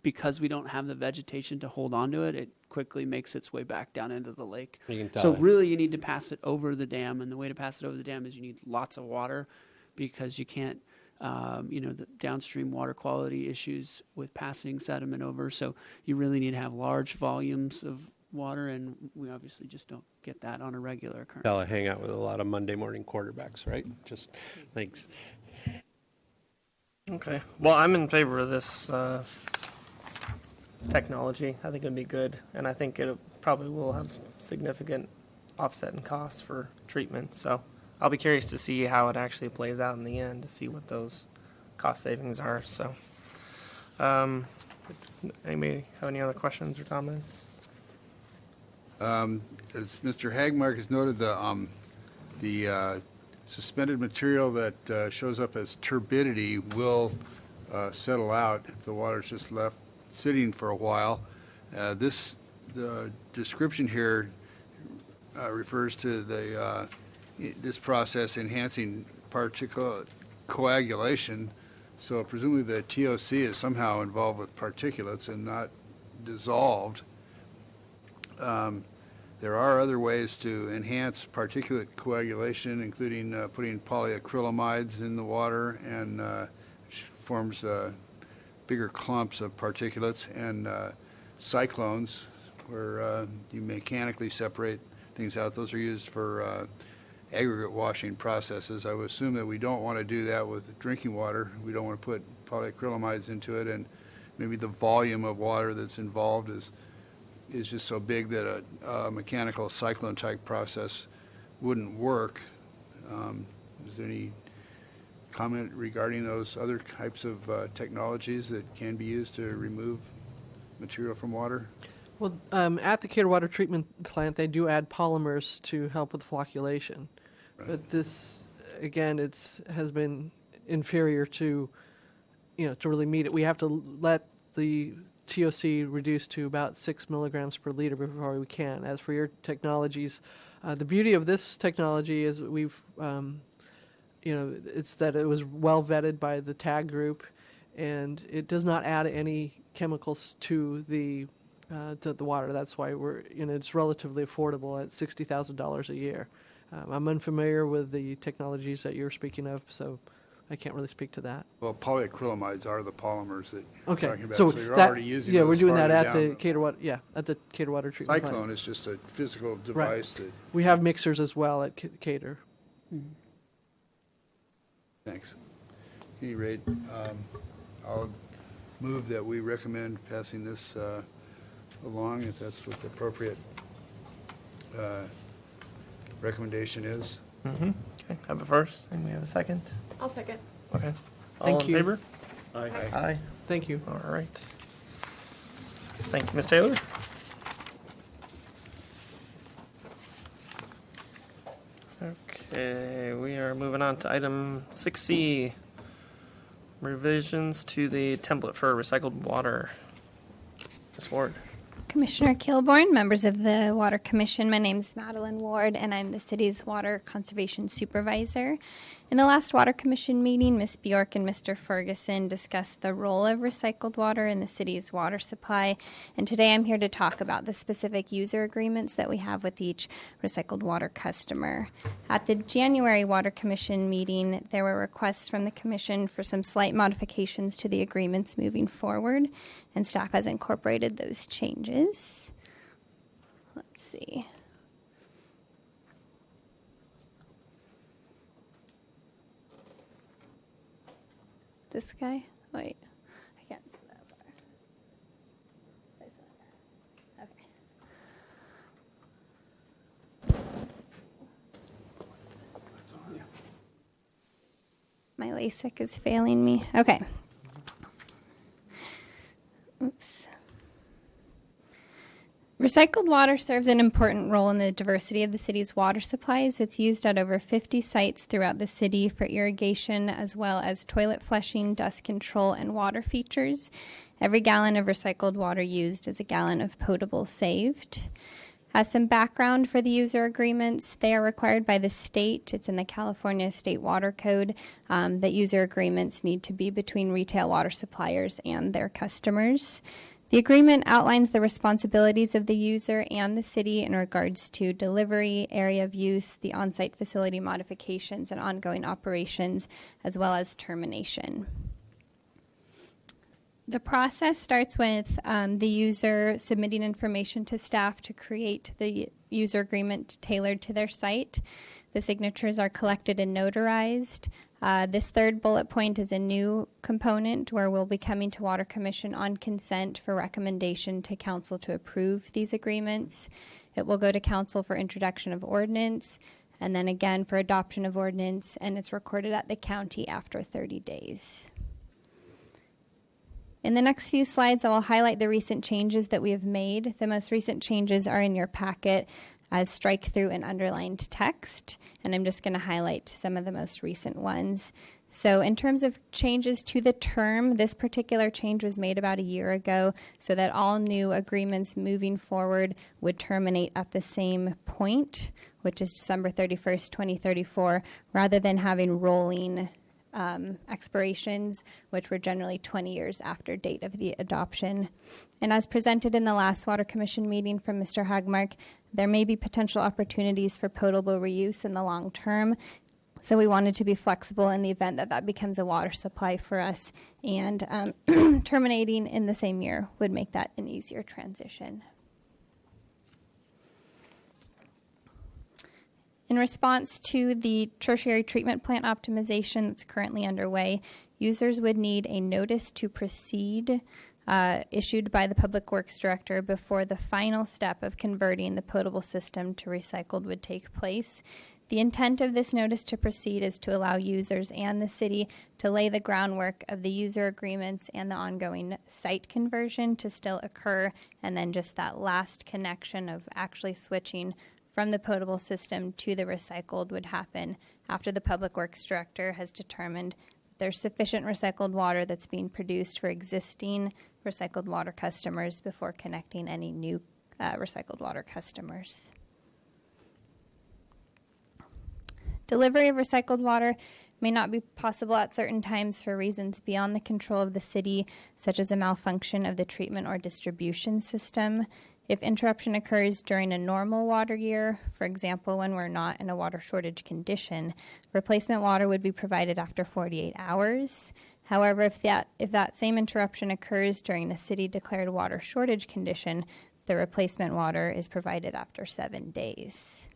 S1: because we don't have the vegetation to hold on to it, it quickly makes its way back down into the lake. So really you need to pass it over the dam, and the way to pass it over the dam is you need lots of water, because you can't, the downstream water quality issues with passing sediment over. So you really need to have large volumes of water, and we obviously just don't get that on a regular occurrence.
S5: I hang out with a lot of Monday morning quarterbacks, right? Just thanks.
S4: Okay. Well, I'm in favor of this technology. I think it'd be good, and I think it probably will have significant offset in costs for treatment. So I'll be curious to see how it actually plays out in the end, to see what those cost savings are. So, all Anybody have any other questions or comments?
S3: As Mr. Hagmark has noted, the suspended material that shows up as turbidity will settle out if the water's just left sitting for a while. The description here refers to this process enhancing particulate coagulation. So presumably the TOC is somehow involved with particulates and not dissolved. There are other ways to enhance particulate coagulation, including putting polyacrylamides in the water, and which forms bigger clumps of particulates, and cyclones, where you mechanically separate things out. Those are used for aggregate washing processes. I would assume that we don't want to do that with drinking water. We don't want to put polyacrylamides into it, and maybe the volume of water that's involved is just so big that a mechanical cyclone type process wouldn't work. Is there any comment regarding those other types of technologies that can be used to remove material from water?
S9: Well, at the Cater Water Treatment Plant, they do add polymers to help with flocculation.
S3: Right.
S9: But this, again, has been inferior to really meet it. We have to let the TOC reduce to about 6 milligrams per liter before we can. As for your technologies, the beauty of this technology is it's that it was well vetted by the TAG group, and it does not add any chemicals to the water. That's why it's relatively affordable at $60,000 a year. I'm unfamiliar with the technologies that you're speaking of, so I can't really speak to that.
S3: Well, polyacrylamides are the polymers that
S9: Okay,
S3: you're talking about.
S9: so
S3: You're
S9: that,
S3: already using
S9: yeah,
S3: those
S9: we're doing that
S3: farther
S9: at
S3: down
S9: the Cater Water, at the Cater Water Treatment Plant.
S3: Cyclone is just a physical device that,
S9: We have mixers as well at Cater.
S3: thanks. At any rate, I'll move that we recommend passing this along, if that's what the appropriate recommendation is.
S4: Okay, have a first, and we have a second.
S7: I'll second.
S4: Okay.
S9: Thank
S4: All
S9: you.
S4: in favor?
S3: Aye.
S4: Aye.
S9: Thank you.
S4: All right. Thank you, Ms. Taylor. Okay, we are moving on to item 6C, revisions to the template for recycled water. Ms. Ward.
S10: Commissioner Kilborn, members of the Water Commission, my name is Madeline Ward, and I'm the city's Water Conservation Supervisor. In the last Water Commission meeting, Ms. Bjork and Mr. Ferguson discussed the role of recycled water in the city's water supply, and today I'm here to talk about the specific user agreements that we have with each recycled water customer. At the January Water Commission meeting, there were requests from the Commission for some slight modifications to the agreements moving forward, and staff has incorporated those changes. Let's see. This guy? Wait, I can't see that far. Okay. My LASIK is failing me. Okay. Oops. Recycled water serves an important role in the diversity of the city's water supplies. It's used at over 50 sites throughout the city for irrigation, as well as toilet flushing, dust control, and water features. Every gallon of recycled water used is a gallon of potable saved. As some background for the user agreements, they are required by the state. It's in the California State Water Code that user agreements need to be between retail water suppliers and their customers. The agreement outlines the responsibilities of the user and the city in regards to delivery, area of use, the on-site facility modifications, and ongoing operations, as well as termination. The process starts with the user submitting information to staff to create the user agreement tailored to their site. The signatures are collected and notarized. This third bullet point is a new component where we'll be coming to Water Commission on consent for recommendation to council to approve these agreements. It will go to council for introduction of ordinance, and then again for adoption of ordinance, and it's recorded at the county after 30 days. In the next few slides, I will highlight the recent changes that we have made. The most recent changes are in your packet as strike through and underlined text, and I'm just going to highlight some of the most recent ones. So in terms of changes to the term, this particular change was made about a year ago so that all new agreements moving forward would terminate at the same point, which is December 31st, 2034, rather than having rolling expirations, which were generally 20 years after date of the adoption. And as presented in the last Water Commission meeting from Mr. Hagmark, there may be potential opportunities for potable reuse in the long term. So we wanted to be flexible in the event that that becomes a water supply for us, and terminating in the same year would make that an easier transition. In response to the tertiary treatment plant optimization that's currently underway, users would need a notice to proceed issued by the Public Works Director before the final step of converting the potable system to recycled would take place. The intent of this notice to proceed is to allow users and the city to lay the groundwork of the user agreements and the ongoing site conversion to still occur, and then just that last connection of actually switching from the potable system to the recycled would happen after the Public Works Director has determined there's sufficient recycled water that's being produced for existing recycled water customers before connecting any new recycled water customers. Delivery of recycled water may not be possible at certain times for reasons beyond the control of the city, such as a malfunction of the treatment or distribution system. If interruption occurs during a normal water year, for example, when we're not in a water shortage condition, replacement water would be provided after 48 hours. However, if that same interruption occurs during a city-declared water shortage condition, the replacement water is provided after 7 days.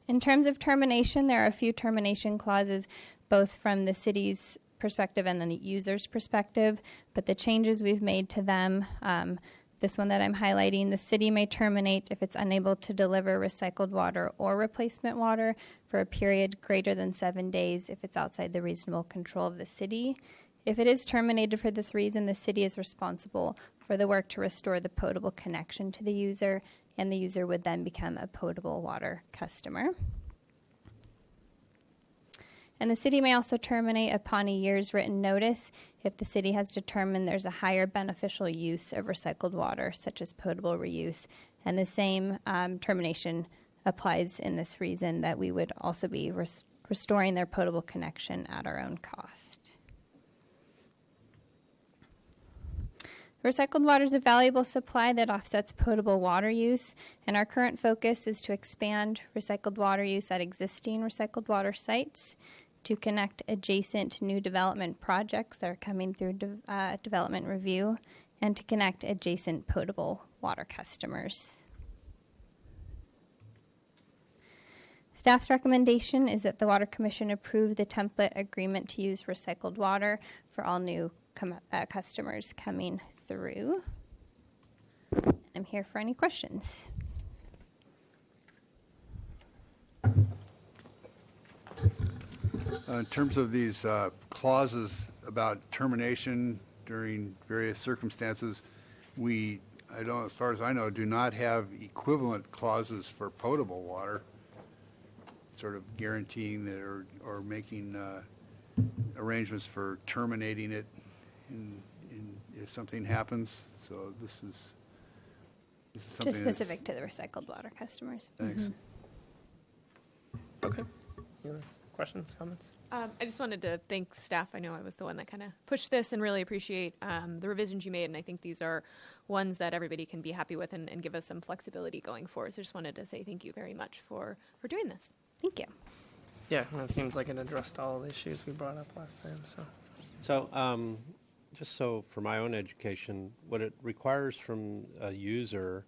S10: In terms of termination, there are a few termination clauses, both from the city's perspective and then the user's perspective, but the changes we've made to them, this one that I'm highlighting, the city may terminate if it's unable to deliver recycled water or replacement water for a period greater than 7 days if it's outside the reasonable control of the city. If it is terminated for this reason, the city is responsible for the work to restore the potable connection to the user, and the user would then become a potable water customer. And the city may also terminate upon a year's written notice if the city has determined there's a higher beneficial use of recycled water, such as potable reuse. And the same termination applies in this reason, that we would also be restoring their potable connection at our own cost. Recycled water is a valuable supply that offsets potable water use, and our current focus is to expand recycled water use at existing recycled water sites, to connect adjacent new development projects that are coming through development review, and to connect adjacent potable water customers. Staff's recommendation is that the Water Commission approve the template agreement to use recycled water for all new customers coming through. I'm here for any questions.
S3: In terms of these clauses about termination during various circumstances, I don't, as far as I know, do not have equivalent clauses for potable water, sort of guaranteeing that or making arrangements for terminating it if something happens. So this is something
S10: Just specific to the recycled water customers.
S3: Thanks.
S4: Okay. Any other questions, comments?
S7: I just wanted to thank staff. I know I was the one that kind of pushed this, and really appreciate the revisions you made. And I think these are ones that everybody can be happy with and give us some flexibility going forward. So just wanted to say thank you very much for doing this.
S10: Thank you.
S4: Yeah, and it seems like it addressed all the issues we brought up last time.
S5: So, just so for my own education, what it requires from a user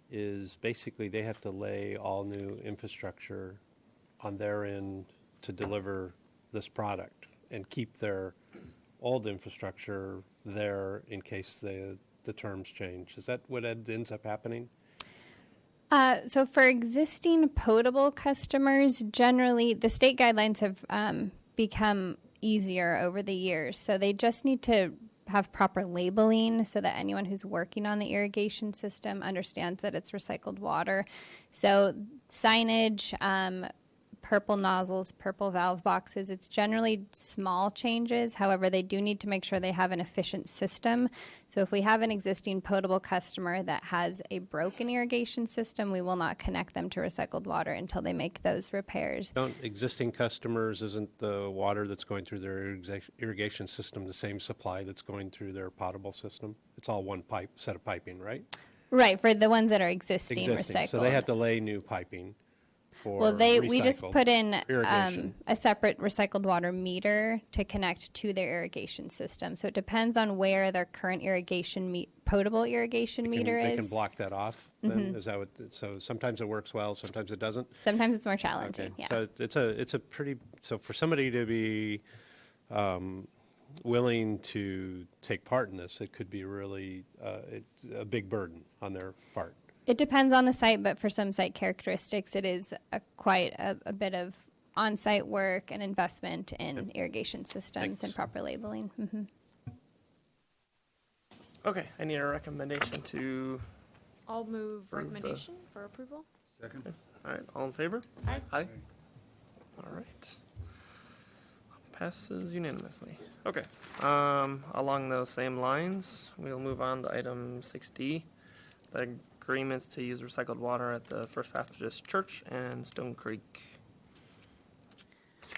S5: is basically they have to lay all new infrastructure on their end to deliver this product and keep their old infrastructure there in case the terms change. Is that what ends up happening?
S10: So for existing potable customers, generally the state guidelines have become easier over the years. So they just need to have proper labeling so that anyone who's working on the irrigation system understands that it's recycled water. So signage, purple nozzles, purple valve boxes, it's generally small changes. However, they do need to make sure they have an efficient system. So if we have an existing potable customer that has a broken irrigation system, we will not connect them to recycled water until they make those repairs.
S5: Don't existing customers, isn't the water that's going through their irrigation system the same supply that's going through their potable system? It's all one pipe, set of piping, right?
S10: Right, for the ones that are existing recycled.
S5: So they have to lay new piping for
S10: Well, we just
S5: recycled
S10: put in
S5: irrigation.
S10: a separate recycled water meter to connect to their irrigation system. So it depends on where their current potable irrigation meter
S5: They
S10: is.
S5: can block that off, then? Is that what, so sometimes it works well, sometimes it doesn't?
S10: Sometimes it's more challenging.
S5: Okay,
S10: Yeah.
S5: so it's a pretty, so for somebody to be willing to take part in this, it could be really it's a big burden on their part.
S10: It depends on the site, but for some site characteristics, it is quite a bit of on-site work and investment in irrigation systems
S5: Thanks.
S10: and proper labeling. Mm-hmm.
S4: Okay, I need a recommendation to,
S7: I'll move
S4: Approve the-
S7: recommendation for approval.
S3: Second?
S4: all right, all in favor?
S7: Aye.
S4: Aye. All right. Passes unanimously. Okay, along those same lines, we'll move on to item 6D, the agreements to use recycled water at the First Baptist Church and Stone Creek.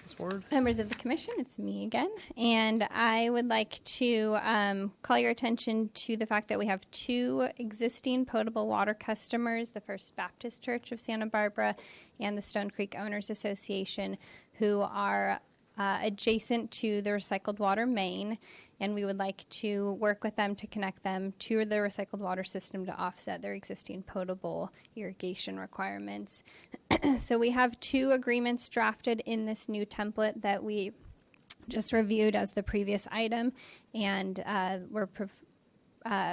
S4: Ms. Ward?
S10: Members of the commission, it's me again, and I would like to call your attention to the fact that we have two existing potable water customers, the First Baptist Church of Santa Barbara and the Stone Creek Owners Association, who are adjacent to the recycled water main, and we would like to work with them to connect them to the recycled water system to offset their existing potable irrigation requirements. So we have two agreements drafted in this new template that we just reviewed as the previous item, and we're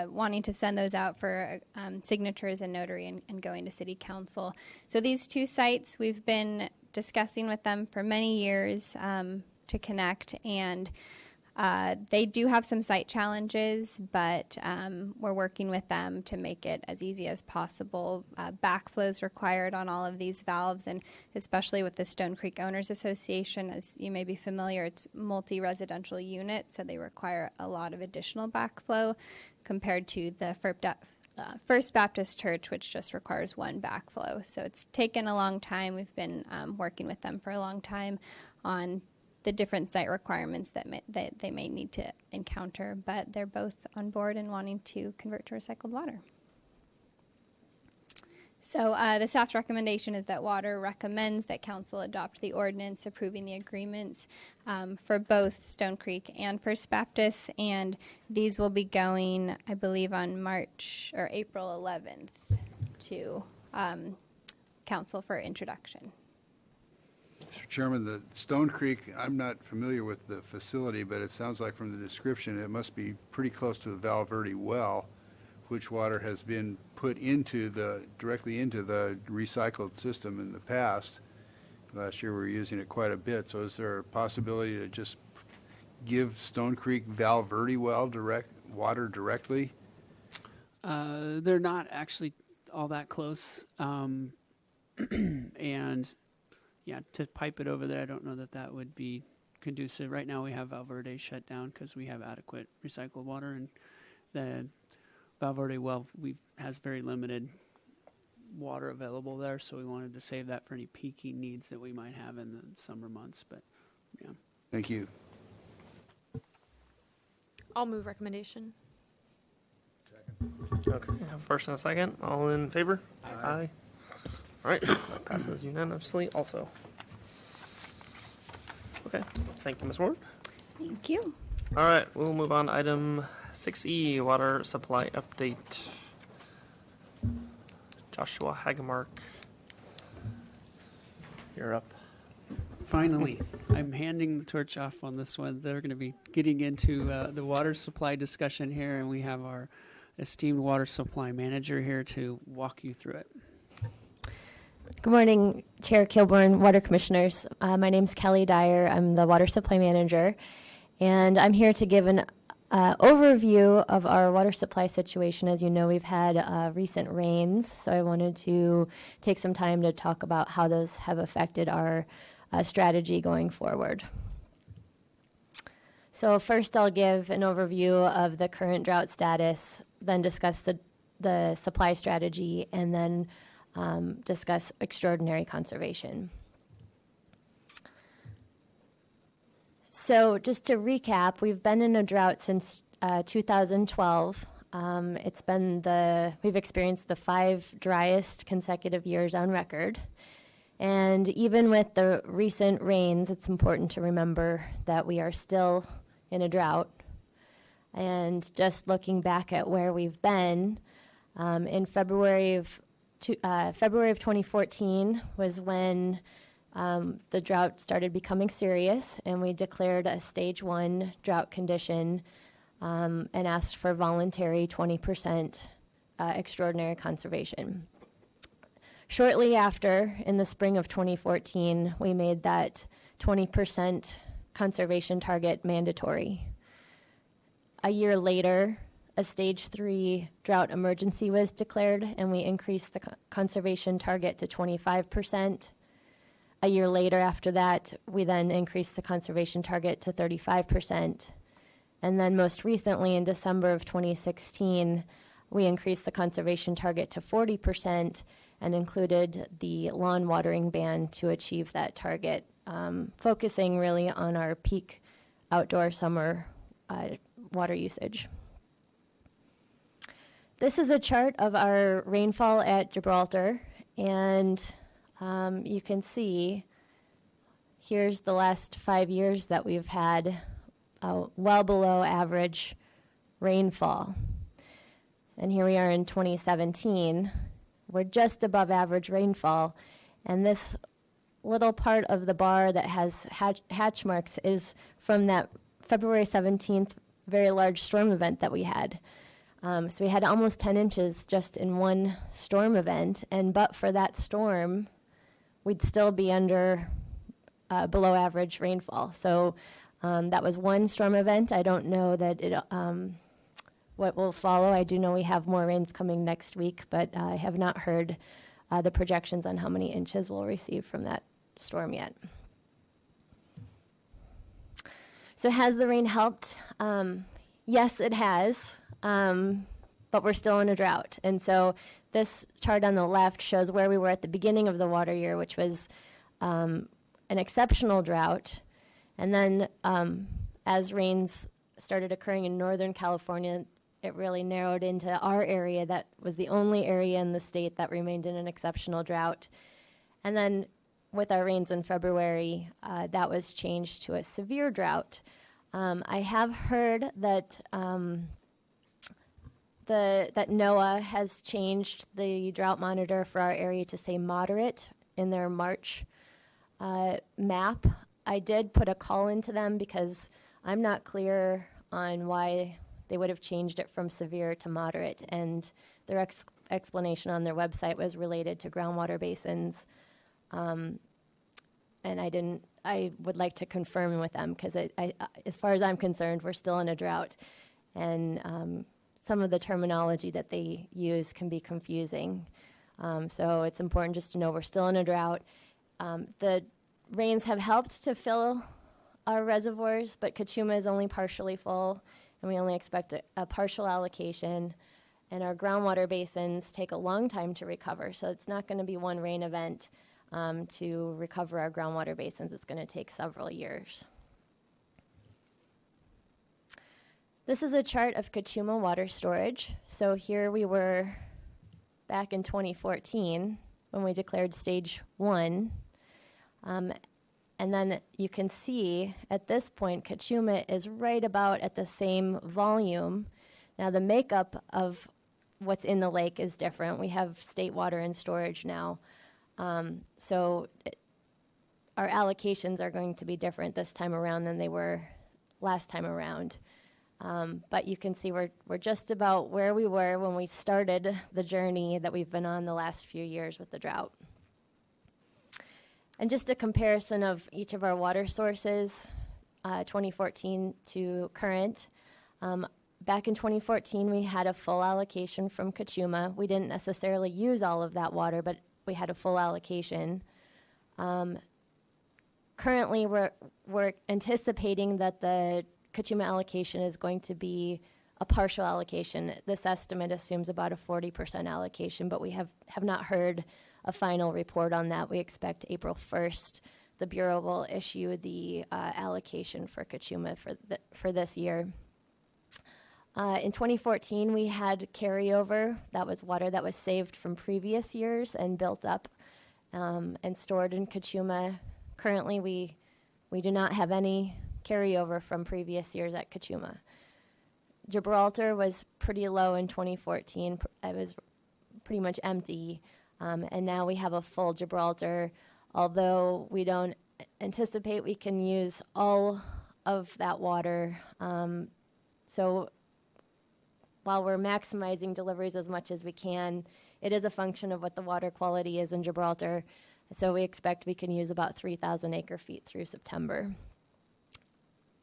S10: wanting to send those out for signatures and notary and going to city council. So these two sites, we've been discussing with them for many years to connect, and they do have some site challenges, but we're working with them to make it as easy as possible. Backflows required on all of these valves, and especially with the Stone Creek Owners Association, as you may be familiar, it's multi-residential units, so they require a lot of additional backflow compared to the First Baptist Church, which just requires one backflow. So it's taken a long time. We've been working with them for a long time on the different site requirements that they may need to encounter, but they're both on board and wanting to convert to recycled water. So the staff's recommendation is that Water recommends that council adopt the ordinance approving the agreements for both Stone Creek and First Baptist, and these will be going, I believe, on March or April 11th to council for introduction.
S3: Mr. Chairman, the Stone Creek, I'm not familiar with the facility, but it sounds like from the description, it must be pretty close to the Val Verde well, which water has been put directly into the recycled system in the past. Last year, we were using it quite a bit, so is there a possibility to just give Stone Creek Val Verde well water directly?
S1: They're not actually all that close. And yeah, to pipe it over there, I don't know that would be conducive. Right now we have Val Verde shut down because we have adequate recycled water, and the Val Verde well has very limited water available there, so we wanted to save that for any peaking needs that we might have in the summer months. But yeah.
S3: Thank you.
S7: I'll move recommendation.
S4: Okay, first and a second, all in favor? Aye. All right, passes unanimously also. Okay, thank you, Ms. Ward.
S10: Thank you.
S4: All right, we'll move on to item 6E, water supply update. Joshua Hagemark, you're up.
S1: Finally, I'm handing the torch off on this one. They're going to be getting into the water supply discussion here, and we have our esteemed water supply manager here to walk you through it.
S11: Good morning, Chair Kilborn, Water Commissioners. My name's Kelly Dyer. I'm the Water Supply Manager, and I'm here to give an overview of our water supply situation. As you know, we've had recent rains, so I wanted to take some time to talk about how those have affected our strategy going forward. So first I'll give an overview of the current drought status, then discuss the supply strategy, and then discuss extraordinary conservation. So just to recap, we've been in a drought since 2012. We've experienced the 5 driest consecutive years on record. And even with the recent rains, it's important to remember that we are still in a drought. And just looking back at where we've been, in February of 2014 was when the drought started becoming serious, and we declared a stage 1 drought condition and asked for voluntary 20% extraordinary conservation. Shortly after, in the spring of 2014, we made that 20% conservation target mandatory. A year later, a stage 3 drought emergency was declared, and we increased the conservation target to 25%. A year later after that, we then increased the conservation target to 35%. And then most recently, in December of 2016, we increased the conservation target to 40% and included the lawn watering ban to achieve that target, focusing really on our peak outdoor summer water usage. This is a chart of our rainfall at Gibraltar, and you can see here's the last 5 years that we've had well below average rainfall. And here we are in 2017. We're just above average rainfall, and this little part of the bar that has hatch marks is from that February 17th very large storm event that we had. So we had almost 10 inches just in one storm event, and but for that storm, we'd still be under below average rainfall. So that was one storm event. I don't know that what will follow. I do know we have more rains coming next week, but I have not heard the projections on how many inches we'll receive from that storm yet. So has the rain helped? Yes, it has, but we're still in a drought. And so this chart on the left shows where we were at the beginning of the water year, which was an exceptional drought. And then as rains started occurring in Northern California, it really narrowed into our area. That was the only area in the state that remained in an exceptional drought. And then with our rains in February, that was changed to a severe drought. I have heard that that NOAA has changed the drought monitor for our area to say moderate in their March map. I did put a call into them because I'm not clear on why they would have changed it from severe to moderate, and their explanation on their website was related to groundwater basins. And I would like to confirm with them because as far as I'm concerned, we're still in a drought, and some of the terminology that they use can be confusing. So it's important just to know we're still in a drought. The rains have helped to fill our reservoirs, but Cachuma is only partially full, and we only expect a partial allocation. And our groundwater basins take a long time to recover, so it's not going to be one rain event to recover our groundwater basins. It's going to take several years. This is a chart of Cachuma water storage. So here we were back in 2014 when we declared stage 1. And then you can see at this point, Cachuma is right about at the same volume. Now the makeup of what's in the lake is different. We have state water in storage now. So our allocations are going to be different this time around than they were last time around. But you can see we're just about where we were when we started the journey that we've been on the last few years with the drought. And just a comparison of each of our water sources, 2014 to current. Back in 2014, we had a full allocation from Kachuma. We didn't necessarily use all of that water, but we had a full allocation. Currently, we're anticipating that the Kachuma allocation is going to be a partial allocation. This estimate assumes about a 40% allocation, but we have not heard a final report on that. We expect April 1st, the Bureau will issue the allocation for Kachuma for this year. In 2014, we had carryover. That was water that was saved from previous years and built up and stored in Kachuma. Currently, we do not have any carryover from previous years at Kachuma. Gibraltar was pretty low in 2014. It was pretty much empty. And now we have a full Gibraltar, although we don't anticipate we can use all of that water. So while we're maximizing deliveries as much as we can, it is a function of what the water quality is in Gibraltar. So we expect we can use about 3,000 acre feet through September.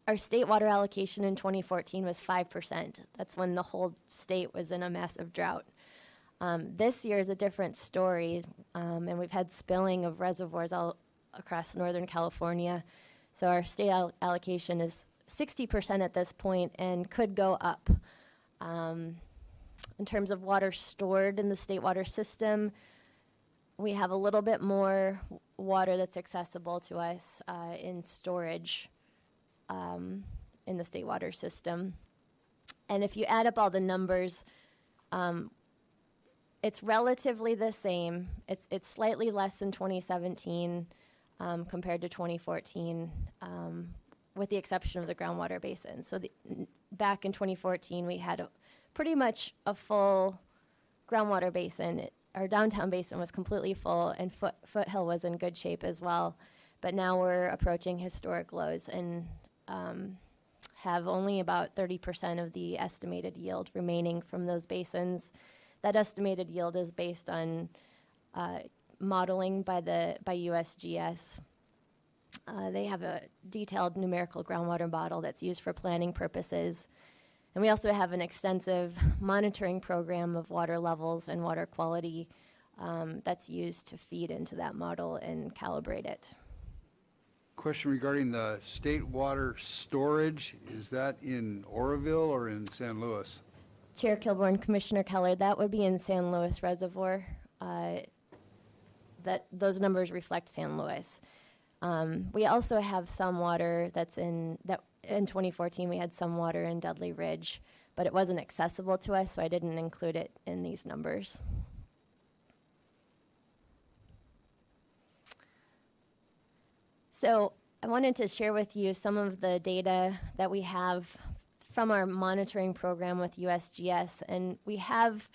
S11: Our state water allocation in 2014 was 5%. That's when the whole state was in a massive drought. This year is a different story, and we've had spilling of reservoirs all across Northern California. So our state allocation is 60% at this point and could go up. In terms of water stored in the state water system, we have a little bit more water that's accessible to us in storage in the state water system. And if you add up all the numbers, it's relatively the same. It's slightly less in 2017 compared to 2014, with the exception of the groundwater basin. So back in 2014, we had pretty much a full groundwater basin. Our downtown basin was completely full, and Foothill was in good shape as well. But now we're approaching historic lows and have only about 30% of the estimated yield remaining from those basins. That estimated yield is based on modeling by USGS. They have a detailed numerical groundwater model that's used for planning purposes. And we also have an extensive monitoring program of water levels and water quality that's used to feed into that model and calibrate it.
S3: Question regarding the state water storage, is that in Oroville or in San Luis?
S11: Chair Kilborn, Commissioner Keller, that would be in San Luis Reservoir. Those numbers reflect San Luis. We also have some water that's in 2014 we had some water in Dudley Ridge, but it wasn't accessible to us, so I didn't include it in these numbers. So I wanted to share with you some of the data that we have from our monitoring program with USGS, and we have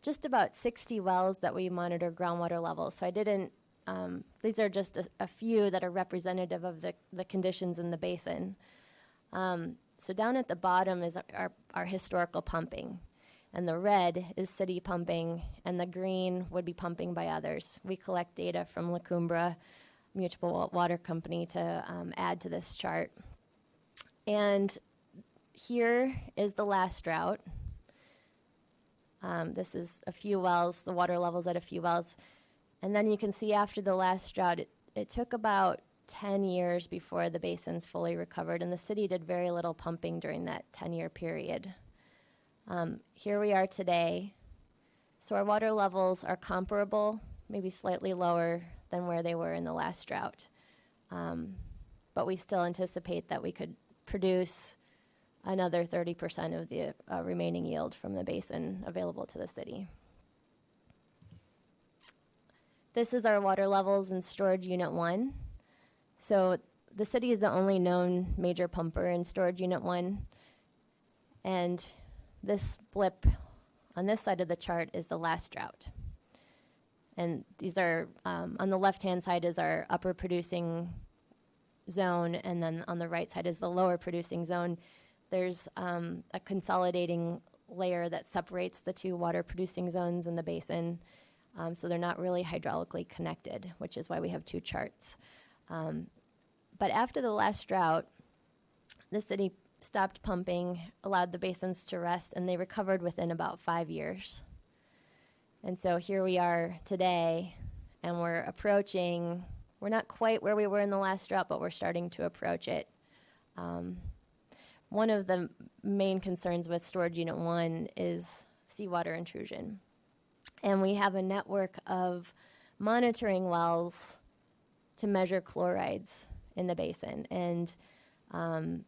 S11: just about 60 wells that we monitor groundwater levels. So I didn't, these are just a few that are representative of the conditions in the basin. So down at the bottom is our historical pumping, and the red is city pumping, and the green would be pumping by others. We collect data from La Cumbra Municipal Water Company to add to this chart. And here is the last drought. This is a few wells, the water levels at a few wells. And then you can see after the last drought, it took about 10 years before the basins fully recovered, and the city did very little pumping during that 10-year period. Here we are today. So our water levels are comparable, maybe slightly lower than where they were in the last drought. But we still anticipate that we could produce another 30% of the remaining yield from the basin available to the city. This is our water levels in Storage Unit 1. So the city is the only known major pumper in Storage Unit 1. And this blip on this side of the chart is the last drought. And these are, on the left-hand side is our upper producing zone, and then on the right side is the lower producing zone. There's a consolidating layer that separates the two water producing zones in the basin. So they're not really hydraulically connected, which is why we have two charts. But after the last drought, the city stopped pumping, allowed the basins to rest, and they recovered within about 5 years. And so here we are today, and we're not quite where we were in the last drought, but we're starting to approach it. One of the main concerns with Storage Unit 1 is seawater intrusion. And we have a network of monitoring wells to measure chlorides in the basin. And I'm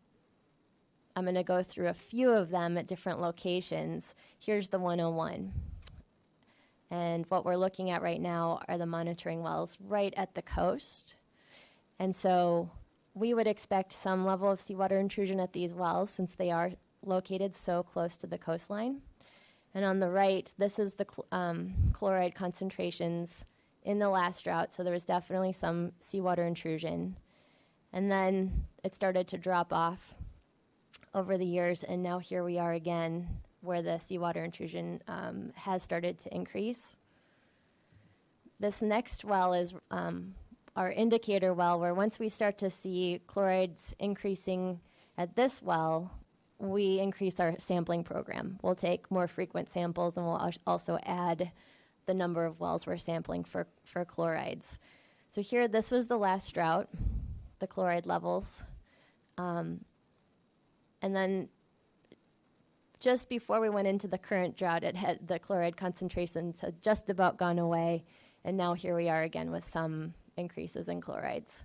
S11: going to go through a few of them at different locations. Here's the 101. And what we're looking at right now are the monitoring wells right at the coast. And so we would expect some level of seawater intrusion at these wells since they are located so close to the coastline. And on the right, this is the chloride concentrations in the last drought, so there was definitely some seawater intrusion. And then it started to drop off over the years, and now here we are again where the seawater intrusion has started to increase. This next well is our indicator well, where once we start to see chlorides increasing at this well, we increase our sampling program. We'll take more frequent samples, and we'll also add the number of wells we're sampling for chlorides. So here, this was the last drought, the chloride levels. And then just before we went into the current drought, the chloride concentrations had just about gone away, and now here we are again with some increases in chlorides.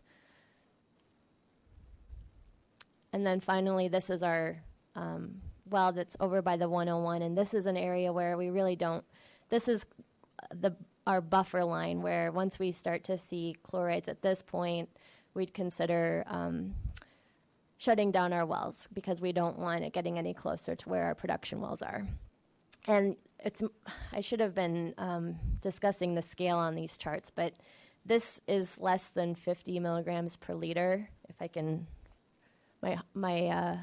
S11: And then finally, this is our well that's over by the 101, and this is an area where we really don't, this is our buffer line where once we start to see chlorides at this point, we'd consider shutting down our wells because we don't want it getting any closer to where our production wells are. And I should have been discussing the scale on these charts, but this is less than 50 milligrams per liter. If I can, my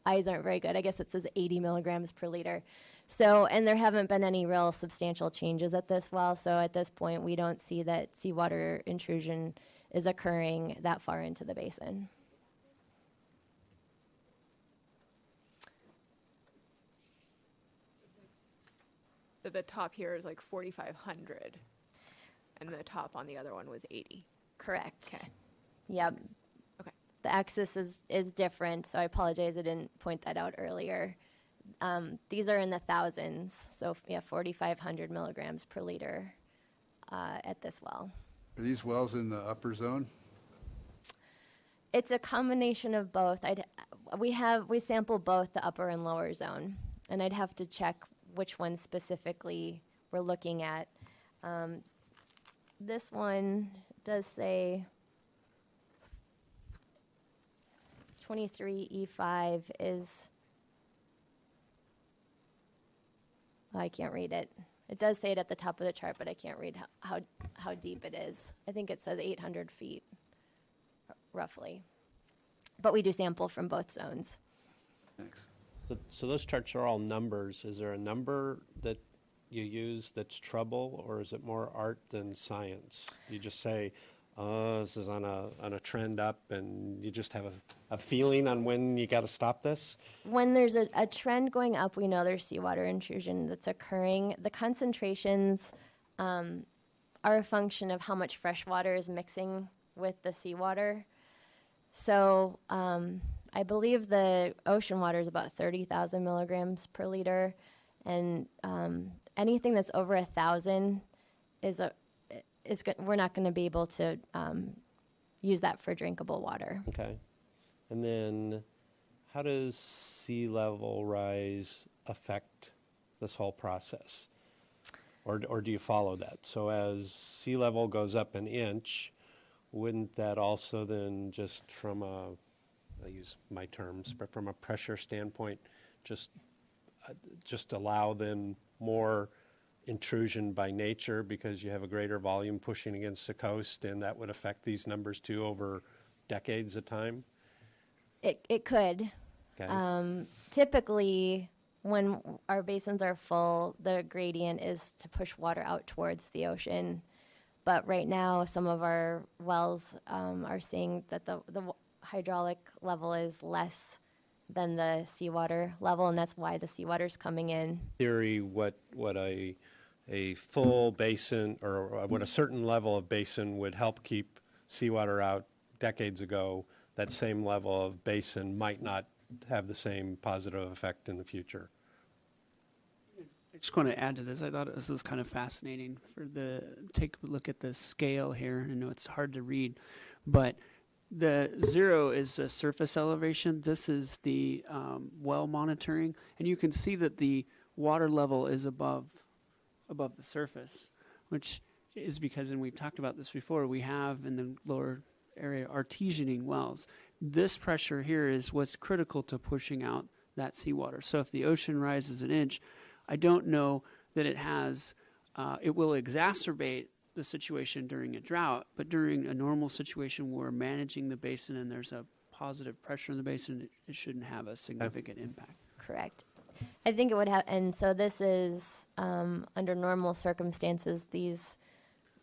S11: eyes aren't very good. I guess it says 80 milligrams per liter. So, and there haven't been any real substantial changes at this well. So at this point, we don't see that seawater intrusion is occurring that far into the basin.
S7: The top here is like 4,500, and the top on the other one was 80.
S11: Correct.
S7: Okay.
S11: Yep.
S7: Okay.
S11: The axis is different, so I apologize I didn't point that out earlier. These are in the thousands, so 4,500 milligrams per liter at this well.
S3: Are these wells in the upper zone?
S11: It's a combination of both. We sample both the upper and lower zone, and I'd have to check which one specifically we're looking at. This one does say 23E5 is, I can't read it. It does say it at the top of the chart, but I can't read how deep it is. I think it says 800 feet, roughly. But we do sample from both zones.
S3: Thanks.
S5: So those charts are all numbers. Is there a number that you use that's trouble, or is it more art than science? You just say, oh, this is on a trend up, and you just have a feeling on when you got to stop this?
S11: When there's a trend going up, we know there's seawater intrusion that's occurring. The concentrations are a function of how much fresh water is mixing with the seawater. So I believe the ocean water is about 30,000 milligrams per liter, and anything that's over 1,000 we're not going to be able to use that for drinkable water.
S5: Okay. And then how does sea level rise affect this whole process? Or do you follow that? So as sea level goes up an inch, wouldn't that also then just from I use my terms, but from a pressure standpoint, just allow then more intrusion by nature because you have a greater volume pushing against the coast, and that would affect these numbers too over decades of time?
S11: It could.
S5: Okay.
S11: Typically, when our basins are full, the gradient is to push water out towards the ocean. But right now, some of our wells are seeing that the hydraulic level is less than the seawater level, and that's why the seawater's coming in.
S5: Theory, what a full basin or what a certain level of basin would help keep seawater out decades ago, that same level of basin might not have the same positive effect in the future.
S1: I just want to add to this. I thought this was kind of fascinating take a look at the scale here. I know it's hard to read, but the 0 is the surface elevation. This is the well monitoring, and you can see that the water level is above the surface, which is because, and we've talked about this before, we have in the lower area artesianing wells. This pressure here is what's critical to pushing out that seawater. So if the ocean rises an inch, I don't know that it will exacerbate the situation during a drought, but during a normal situation where we're managing the basin and there's a positive pressure in the basin, it shouldn't have a significant impact.
S11: Correct. I think it would have, and so this is, under normal circumstances, these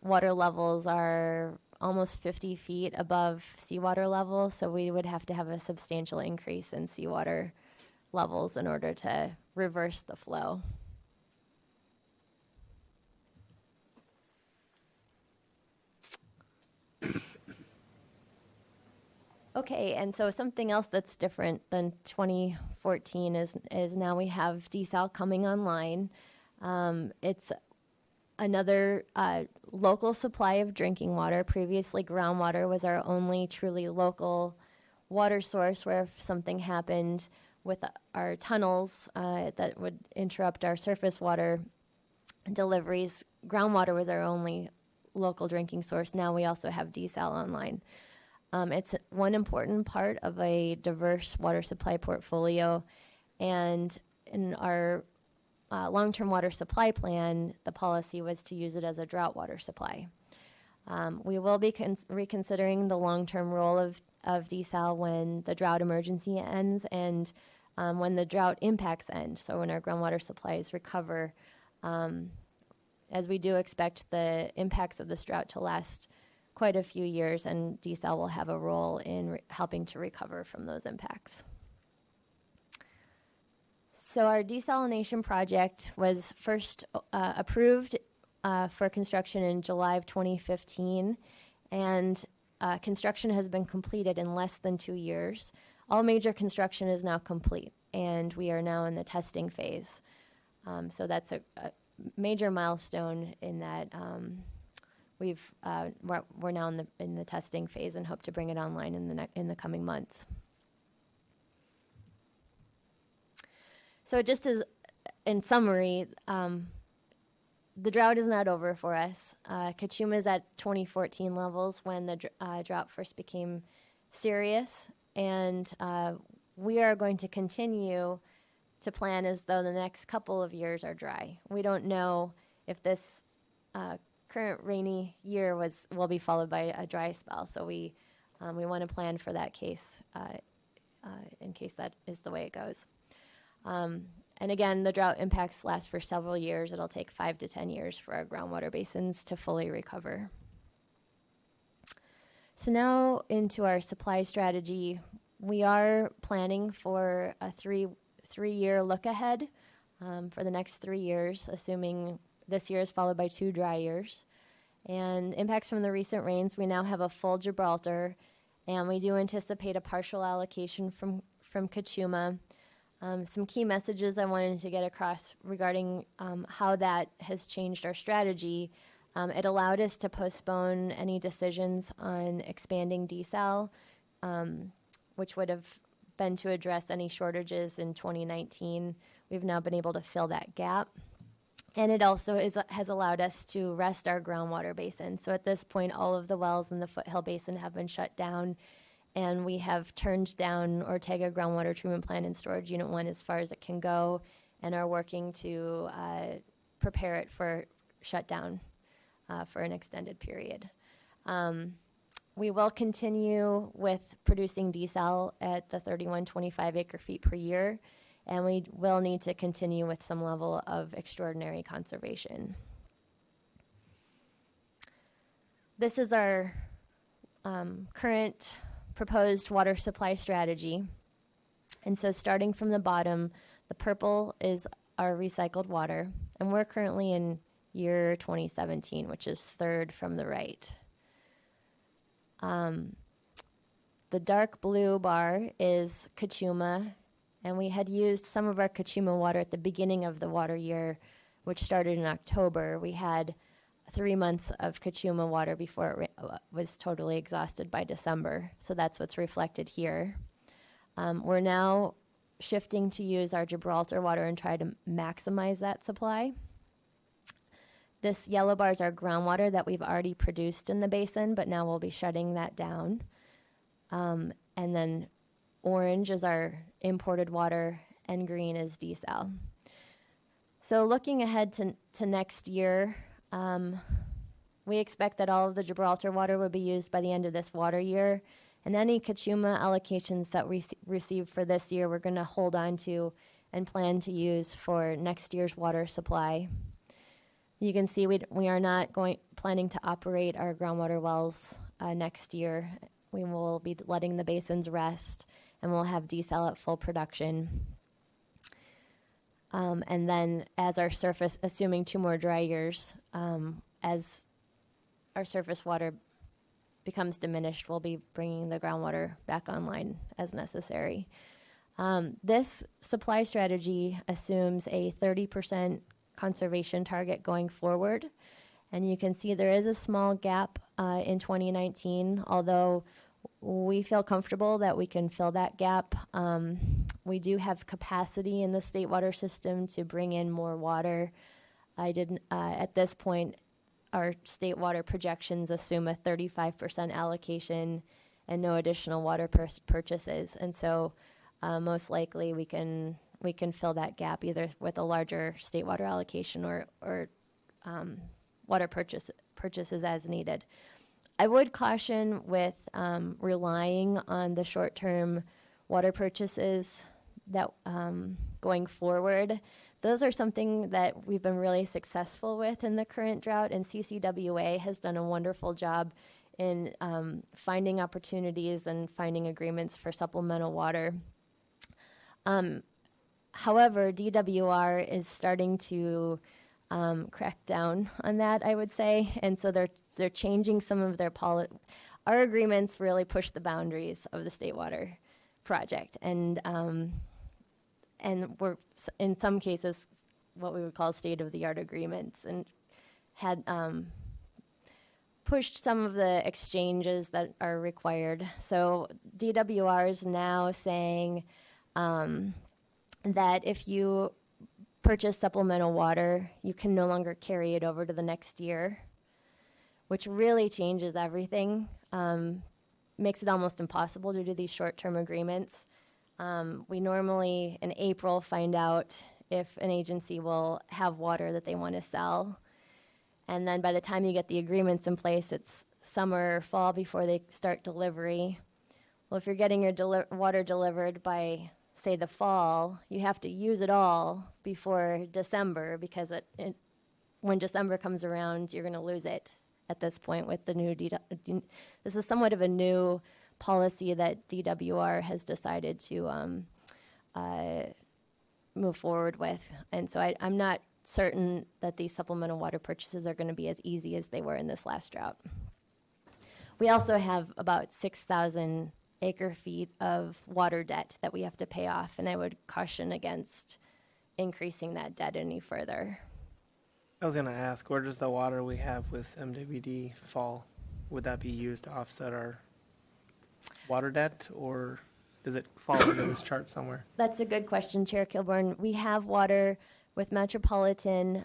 S11: water levels are almost 50 feet above seawater level, so we would have to have a substantial increase in seawater levels in order to reverse the flow. Okay, and so something else that's different than 2014 is now we have desal coming online. It's another local supply of drinking water. Previously, groundwater was our only truly local water source where if something happened with our tunnels that would interrupt our surface water deliveries, groundwater was our only local drinking source. Now we also have desal online. It's one important part of a diverse water supply portfolio, and in our long-term water supply plan, the policy was to use it as a drought water supply. We will be reconsidering the long-term role of desal when the drought emergency ends and when the drought impacts end, so when our groundwater supplies recover, as we do expect the impacts of this drought to last quite a few years, and desal will have a role in helping to recover from those impacts. So our desalination project was first approved for construction in July of 2015, and construction has been completed in less than 2 years. All major construction is now complete, and we are now in the testing phase. So that's a major milestone in that we're now in the testing phase and hope to bring it online in the coming months. So just as in summary, the drought is not over for us. Kachuma is at 2014 levels when the drought first became serious, and we are going to continue to plan as though the next couple of years are dry. We don't know if this current rainy year will be followed by a dry spell, so we want to plan for that case in case that is the way it goes. And again, the drought impacts last for several years. It'll take 5 to 10 years for our groundwater basins to fully recover. So now into our supply strategy. We are planning for a three-year look ahead for the next 3 years, assuming this year is followed by 2 dry years. And impacts from the recent rains, we now have a full Gibraltar, and we do anticipate a partial allocation from Kachuma. Some key messages I wanted to get across regarding how that has changed our strategy. It allowed us to postpone any decisions on expanding desal, which would have been to address any shortages in 2019. We've now been able to fill that gap. And it also has allowed us to rest our groundwater basin. So at this point, all of the wells in the Foothill Basin have been shut down, and we have turned down Ortega Groundwater Treatment Plant and Storage Unit 1 as far as it can go, and are working to prepare it for shutdown for an extended period. We will continue with producing desal at the 3125 acre feet per year, and we will need to continue with some level of extraordinary conservation. This is our current proposed water supply strategy. And so starting from the bottom, the purple is our recycled water, and we're currently in year 2017, which is third from the right. The dark blue bar is Kachuma, and we had used some of our Kachuma water at the beginning of the water year, which started in October. We had 3 months of Kachuma water before it was totally exhausted by December, so that's what's reflected here. We're now shifting to use our Gibraltar water and try to maximize that supply. This yellow bar is our groundwater that we've already produced in the basin, but now we'll be shutting that down. And then orange is our imported water, and green is desal. So looking ahead to next year, we expect that all of the Gibraltar water will be used by the end of this water year, and any Kachuma allocations that we receive for this year, we're going to hold on to and plan to use for next year's water supply. You can see we are not planning to operate our groundwater wells next year. We will be letting the basins rest, and we'll have desal at full production. And then as our surface, assuming 2 more dry years, as our surface water becomes diminished, we'll be bringing the groundwater back online as necessary. This supply strategy assumes a 30% conservation target going forward. And you can see there is a small gap in 2019, although we feel comfortable that we can fill that gap. We do have capacity in the state water system to bring in more water. At this point, our state water projections assume a 35% allocation and no additional water purchases. And so most likely we can fill that gap either with a larger state water allocation or water purchases as needed. I would caution with relying on the short-term water purchases that going forward. Those are something that we've been really successful with in the current drought, and CCWA has done a wonderful job in finding opportunities and finding agreements for supplemental water. However, DWR is starting to crack down on that, I would say, and so they're changing some of their policy. Our agreements really push the boundaries of the state water project, and we're in some cases what we would call state-of-the-art agreements, and had pushed some of the exchanges that are required. So DWR is now saying that if you purchase supplemental water, you can no longer carry it over to the next year, which really changes everything. Makes it almost impossible to do these short-term agreements. We normally, in April, find out if an agency will have water that they want to sell. And then by the time you get the agreements in place, it's summer or fall before they start delivery. Well, if you're getting your water delivered by, say, the fall, you have to use it all before December, because when December comes around, you're going to lose it at this point with the new this is somewhat of a new policy that DWR has decided to move forward with. And so I'm not certain that these supplemental water purchases are going to be as easy as they were in this last drought. We also have about 6,000 acre-feet of water debt that we have to pay off, and I would caution against increasing that debt any further.
S4: I was going to ask, where does the water we have with MWD fall? Would that be used to offset our water debt, or does it fall into this chart somewhere?
S11: That's a good question, Chair Kilburn. We have water with Metropolitan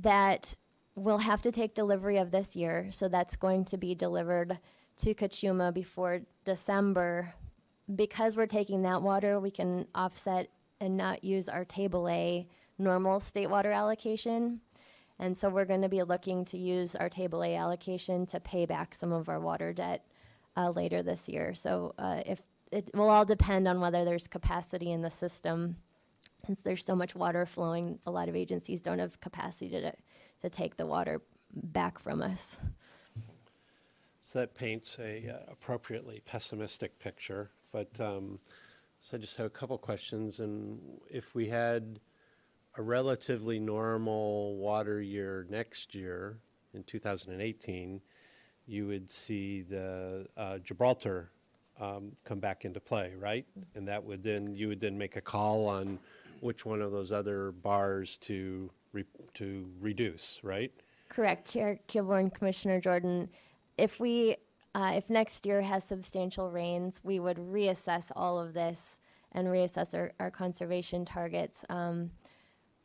S11: that we'll have to take delivery of this year, so that's going to be delivered to Kachuma before December. Because we're taking that water, we can offset and not use our Table A normal state water allocation. And so we're going to be looking to use our Table A allocation to pay back some of our water debt later this year. So it will all depend on whether there's capacity in the system. Since there's so much water flowing, a lot of agencies don't have capacity to take the water back from us.
S5: So that paints a appropriately pessimistic picture, but so I just have a couple questions. And if we had a relatively normal water year next year, in 2018, you would see the Gibraltar come back into play, right? And that would then, you would then make a call on which one of those other bars to reduce, right?
S11: Correct, Chair Kilborn, Commissioner Jordan. If if next year has substantial rains, we would reassess all of this and reassess our conservation targets,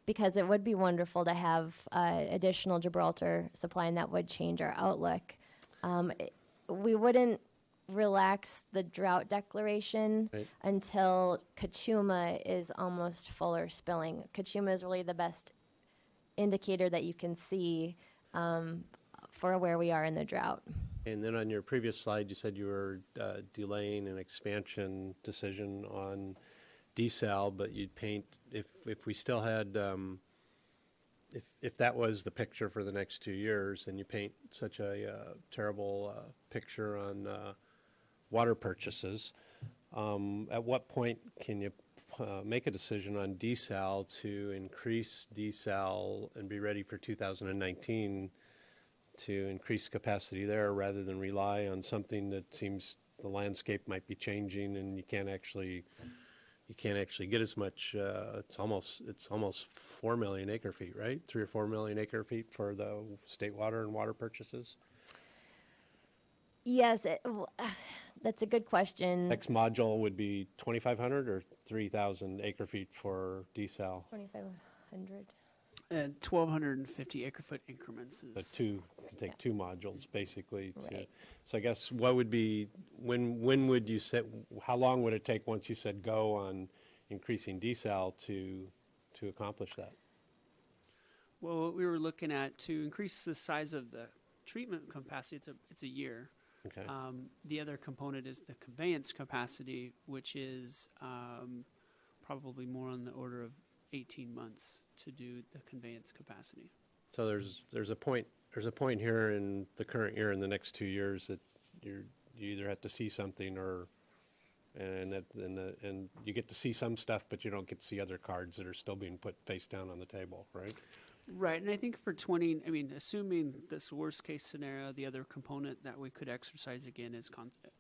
S11: because it would be wonderful to have additional Gibraltar supply, and that would change our outlook. We wouldn't relax the drought declaration
S5: Right.
S11: until Kachuma is almost full or spilling. Kachuma is really the best indicator that you can see for where we are in the drought.
S5: And then on your previous slide, you said you were delaying an expansion decision on desal, but you'd paint, if we still had, if that was the picture for the next 2 years, and you paint such a terrible picture on water purchases, at what point can you make a decision on desal to increase desal and be ready for 2019 to increase capacity there, rather than rely on something that seems the landscape might be changing and you can't actually get as much? It's almost 4 million acre feet, right? 3 or 4 million acre feet for the state water and water purchases.
S11: Yes, that's a good question.
S5: Next module would be 2,500 or 3,000 acre feet for desal.
S11: 2,500.
S1: 1,250 acre foot increments
S5: The
S1: is
S5: two, to take 2 modules, basically.
S11: Right.
S5: So I guess what would be, when would you set, how long would it take once you said go on increasing desal to accomplish that?
S1: well, what we were looking at to increase the size of the treatment capacity. It's a year.
S5: Okay.
S1: The other component is the conveyance capacity, which is probably more on the order of 18 months to do the conveyance capacity.
S5: So there's a point here in the current year, in the next 2 years, that you either have to see something and you get to see some stuff, but you don't get to see other cards that are still being put face down on the table, right?
S1: Right, and I think for assuming this worst case scenario, the other component that we could exercise again is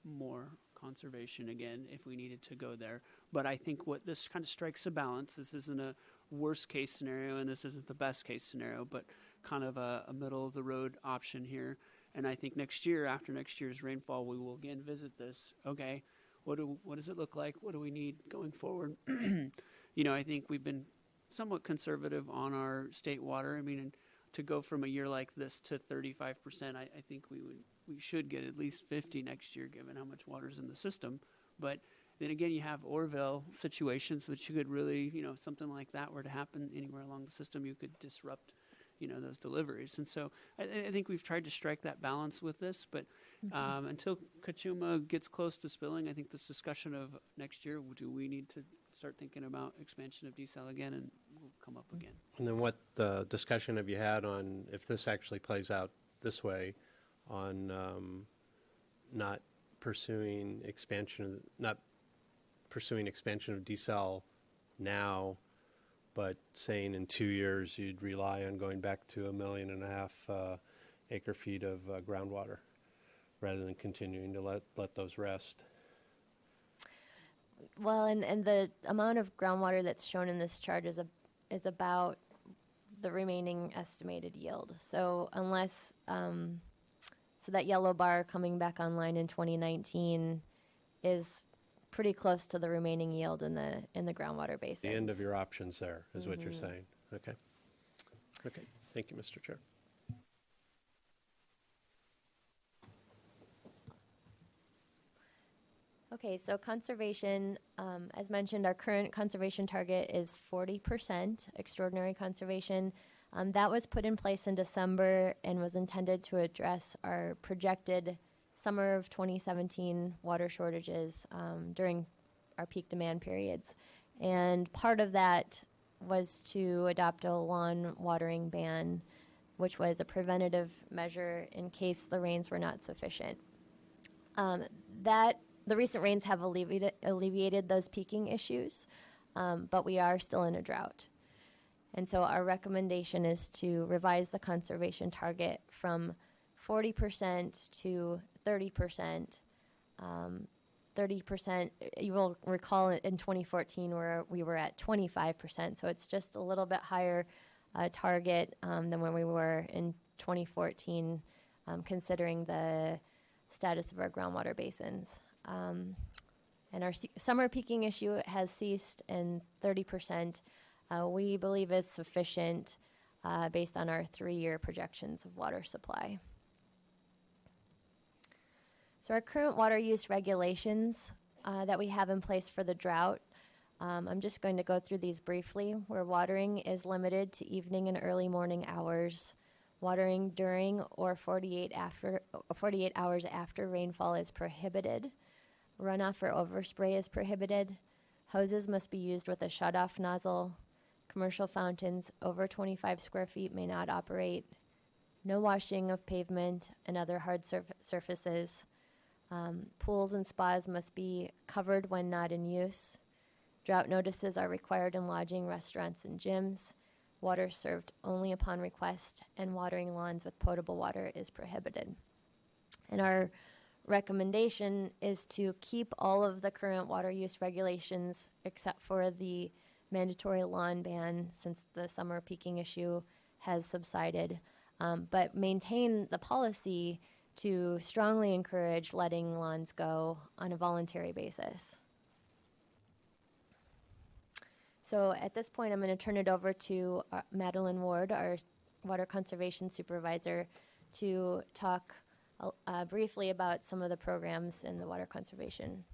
S1: more conservation again if we needed to go there. But I think what this kind of strikes a balance. This isn't a worst case scenario, and this isn't the best case scenario, but kind of a middle of the road option here. And I think next year, after next year's rainfall, we will again visit this. Okay, what does it look like? What do we need going forward? I think we've been somewhat conservative on our state water. And to go from a year like this to 35%, I think we should get at least 50 next year, given how much water's in the system. But then again, you have Orville situations, which you could really, if something like that were to happen anywhere along the system, you could disrupt, those deliveries. And so I think we've tried to strike that balance with this. But until Kachuma gets close to spilling, I think this discussion of next year, do we need to start thinking about expansion of desal again, and we'll come up again.
S5: And then what discussion have you had on, if this actually plays out this way, on not pursuing expansion of desal now, but saying in 2 years you'd rely on going back to 1.5 million acre feet of groundwater, rather than continuing to let those rest?
S11: Well, and the amount of groundwater that's shown in this chart is about the remaining estimated yield. So unless so that yellow bar coming back online in 2019 is pretty close to the remaining yield in the groundwater basins.
S5: The end of your options there is what you're saying. Okay. Okay. Thank you, Mr. Chair.
S11: Okay, so conservation, as mentioned, our current conservation target is 40%, extraordinary conservation. That was put in place in December and was intended to address our projected summer of 2017 water shortages during our peak demand periods. And part of that was to adopt a lawn watering ban, which was a preventative measure in case the rains were not sufficient. The recent rains have alleviated those peaking issues, but we are still in a drought. And so our recommendation is to revise the conservation target from 40% to 30%. 30%, you will recall in 2014 where we were at 25%, so it's just a little bit higher target than when we were in 2014, considering the status of our groundwater basins. And our summer peaking issue has ceased, and 30% we believe is sufficient based on our 3-year projections of water supply. So our current water use regulations that we have in place for the drought, I'm just going to go through these briefly, where watering is limited to evening and early morning hours. Watering during or 48 hours after rainfall is prohibited. Runoff or overspray is prohibited. Hoses must be used with a shutoff nozzle. Commercial fountains over 25 square feet may not operate. No washing of pavement and other hard surfaces. Pools and spas must be covered when not in use. Drought notices are required in lodging, restaurants, and gyms. Water served only upon request, and watering lawns with potable water is prohibited. And our recommendation is to keep all of the current water use regulations except for the mandatory lawn ban, since the summer peaking issue has subsided, but maintain the policy to strongly encourage letting lawns go on a voluntary basis. So at this point, I'm going to turn it over to Madeline Ward, our Water Conservation Supervisor, to talk briefly about some of the programs in the water conservation.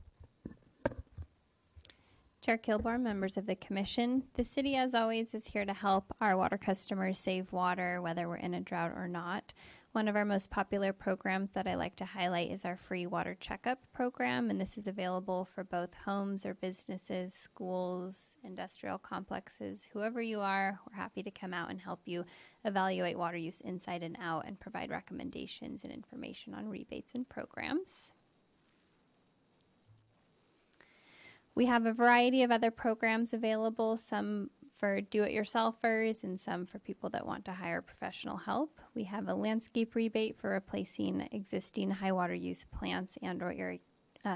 S10: Chair Kilborn, members of the Commission, the city, as always, is here to help our water customers save water, whether we're in a drought or not. One of our most popular programs that I like to highlight is our free water checkup program, and this is available for both homes or businesses, schools, industrial complexes. Whoever you are, we're happy to come out and help you evaluate water use inside and out and provide recommendations and information on rebates and programs. We have a variety of other programs available, some for do-it-yourselfers and some for people that want to hire professional help. We have a landscape rebate for replacing existing high water use plants and or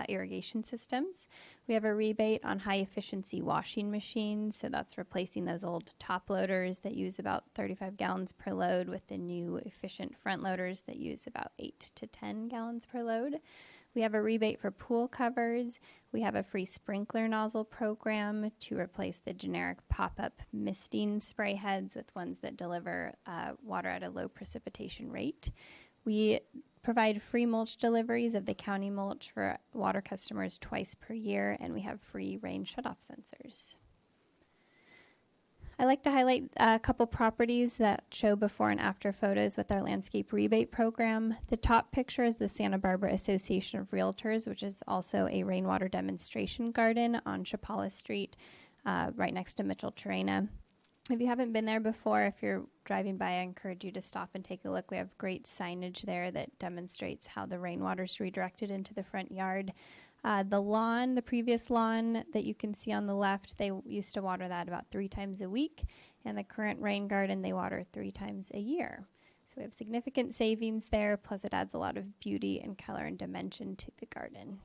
S10: irrigation systems. We have a rebate on high efficiency washing machines, so that's replacing those old top loaders that use about 35 gallons per load with the new efficient front loaders that use about 8 to 10 gallons per load. We have a rebate for pool covers. We have a free sprinkler nozzle program to replace the generic pop-up misting spray heads with ones that deliver water at a low precipitation rate. We provide free mulch deliveries of the county mulch for water customers twice per year, and we have free rain shutoff sensors. I like to highlight a couple properties that show before and after photos with our landscape rebate program. The top picture is the Santa Barbara Association of Realtors, which is also a rainwater demonstration garden on Chapala Street, right next to Mitchell Terrena. If you haven't been there before, if you're driving by, I encourage you to stop and take a look. We have great signage there that demonstrates how the rainwater is redirected into the front yard. The previous lawn that you can see on the left, they used to water that about 3 times a week. And the current rain garden, they water 3 times a year. So we have significant savings there, plus it adds a lot of beauty and color and dimension to the garden.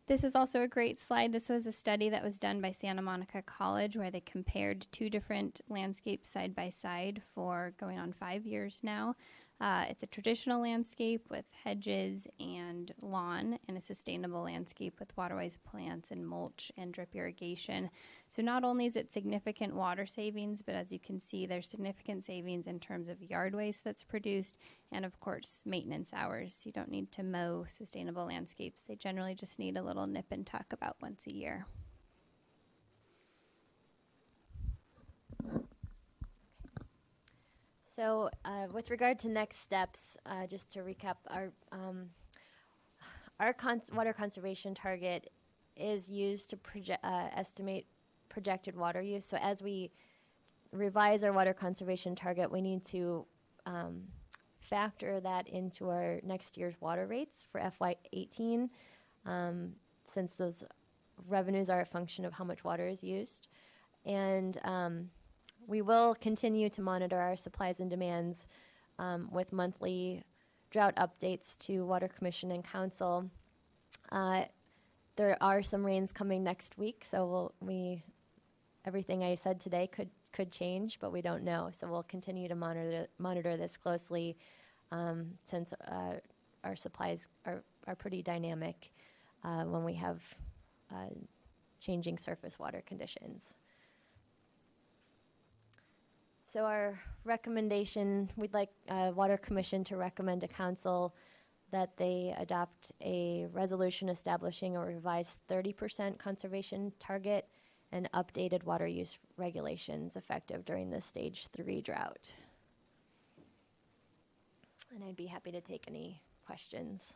S10: This is also a great slide. This was a study that was done by Santa Monica College where they compared 2 different landscapes side by side for going on 5 years now. It's a traditional landscape with hedges and lawn, and a sustainable landscape with waterways, plants, and mulch and drip irrigation. So not only is it significant water savings, but as you can see, there's significant savings in terms of yard waste that's produced and, of course, maintenance hours. You don't need to mow sustainable landscapes. They generally just need a little nip and tuck about once a year.
S11: So, with regard to next steps, just to recap, our water conservation target is used to estimate projected water use. So, as we revise our water conservation target, we need to factor that into our next year's water rates for FY18, since those revenues are a function of how much water is used. And we will continue to monitor our supplies and demands with monthly drought updates to Water Commission and Council. There are some rains coming next week, so everything I said today could change, but we don't know. So we'll continue to monitor this closely, since our supplies are pretty dynamic when we have changing surface water conditions. So our recommendation, we'd like Water Commission to recommend to Council that they adopt a resolution establishing a revised 30% conservation target and updated water use regulations effective during the Stage 3 drought. And I'd be happy to take any questions.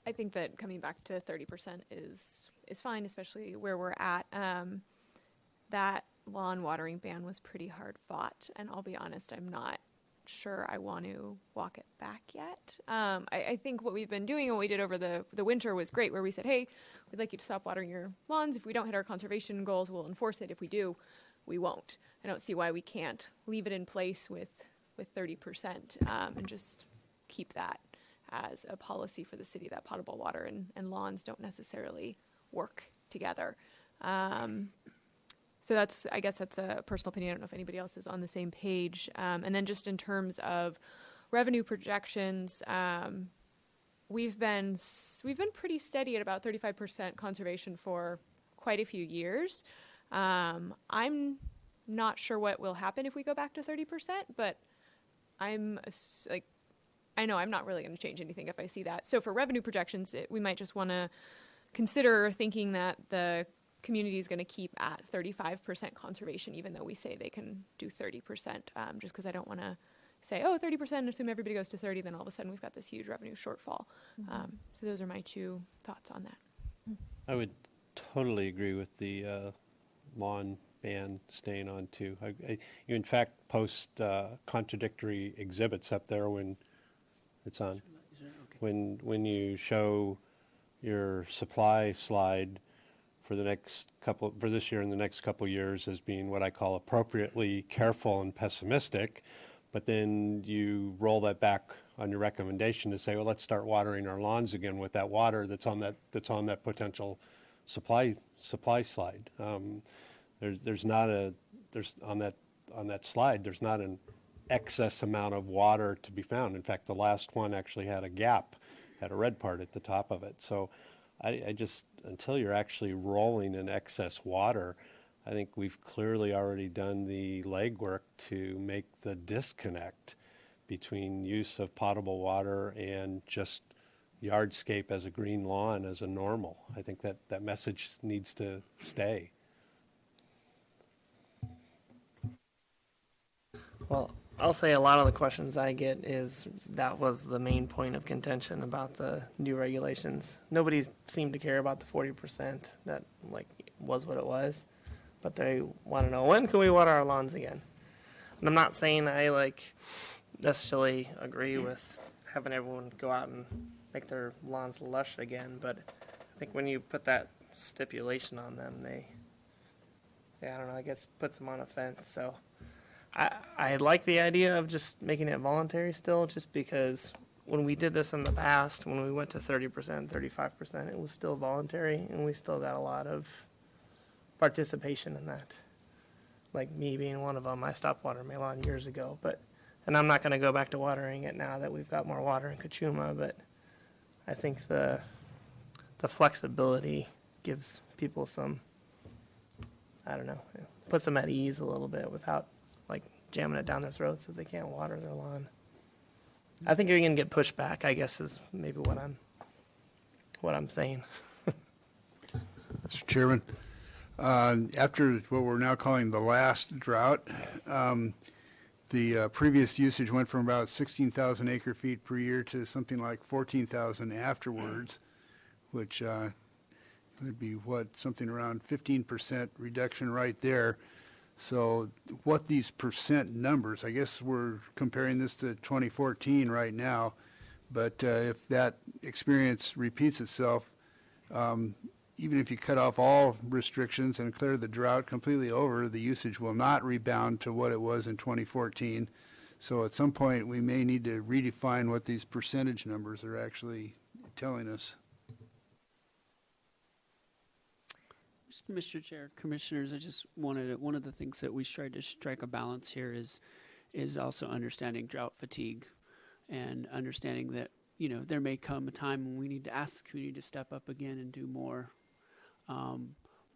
S7: I think that coming back to 30% is fine, especially where we're at. That lawn watering ban was pretty hard fought, and I'll be honest, I'm not sure I want to walk it back yet. I think what we've been doing and what we did over the winter was great, where we said, hey, we'd like you to stop watering your lawns. If we don't hit our conservation goals, we'll enforce it. If we do, we won't. I don't see why we can't leave it in place with 30% and just keep that as a policy for the city, that potable water and lawns don't necessarily work together. So I guess that's a personal opinion. I don't know if anybody else is on the same page. And then just in terms of revenue projections, we've been pretty steady at about 35% conservation for quite a few years. I'm not sure what will happen if we go back to 30%, but I know I'm not really going to change anything if I see that. So for revenue projections, we might just want to consider thinking that the community is going to keep at 35% conservation, even though we say they can do 30%, just because I don't want to say, 30%, assume everybody goes to 30, then all of a sudden we've got this huge revenue shortfall. So those are my two thoughts on that.
S5: I would totally agree with the lawn ban staying on too. You in fact post contradictory exhibits up there when it's on. When you show your supply slide for this year and the next couple years as being what I call appropriately careful and pessimistic, but then you roll that back on your recommendation to say, well, let's start watering our lawns again with that water that's on that potential supply slide. On that slide there's not an excess amount of water to be found. In fact, the last one actually had a gap, had a red part at the top of it. So I just, until you're actually rolling in excess water, I think we've clearly already done the legwork to make the disconnect between use of potable water and just yardscape as a green lawn as a normal. I think that message needs to stay.
S4: Well, I'll say a lot of the questions I get is that was the main point of contention about the new regulations. Nobody seemed to care about the 40%. That was what it was, but they want to know, when can we water our lawns again? And I'm not saying I necessarily agree with having everyone go out and make their lawns lush again, but I think when you put that stipulation on them, I don't know, I guess puts them on a fence. So I like the idea of just making it voluntary still, just because when we did this in the past, when we went to 30%, 35%, it was still voluntary, and we still got a lot of participation in that. Like me being one of them, I stopped watering my lawn years ago, and I'm not going to go back to watering it now that we've got more water in Kachuma, but I think the flexibility gives people some, I don't know, puts them at ease a little bit without jamming it down their throats so they can't water their lawn. I think you're going to get pushback, I guess, is maybe what I'm saying.
S3: Mr. Chairman. After what we're now calling the last drought, the previous usage went from about 16,000 acre feet per year to something like 14,000 afterwards, which would be something around 15% reduction right there. So what these percent numbers, I guess we're comparing this to 2014 right now, but if that experience repeats itself, even if you cut off all restrictions and clear the drought completely over, the usage will not rebound to what it was in 2014. So at some point, we may need to redefine what these percentage numbers are actually telling us.
S1: Mr. Chair, Commissioners, I just wanted one of the things that we tried to strike a balance here is also understanding drought fatigue and understanding that, you know, there may come a time when we need to ask the community to step up again and do more.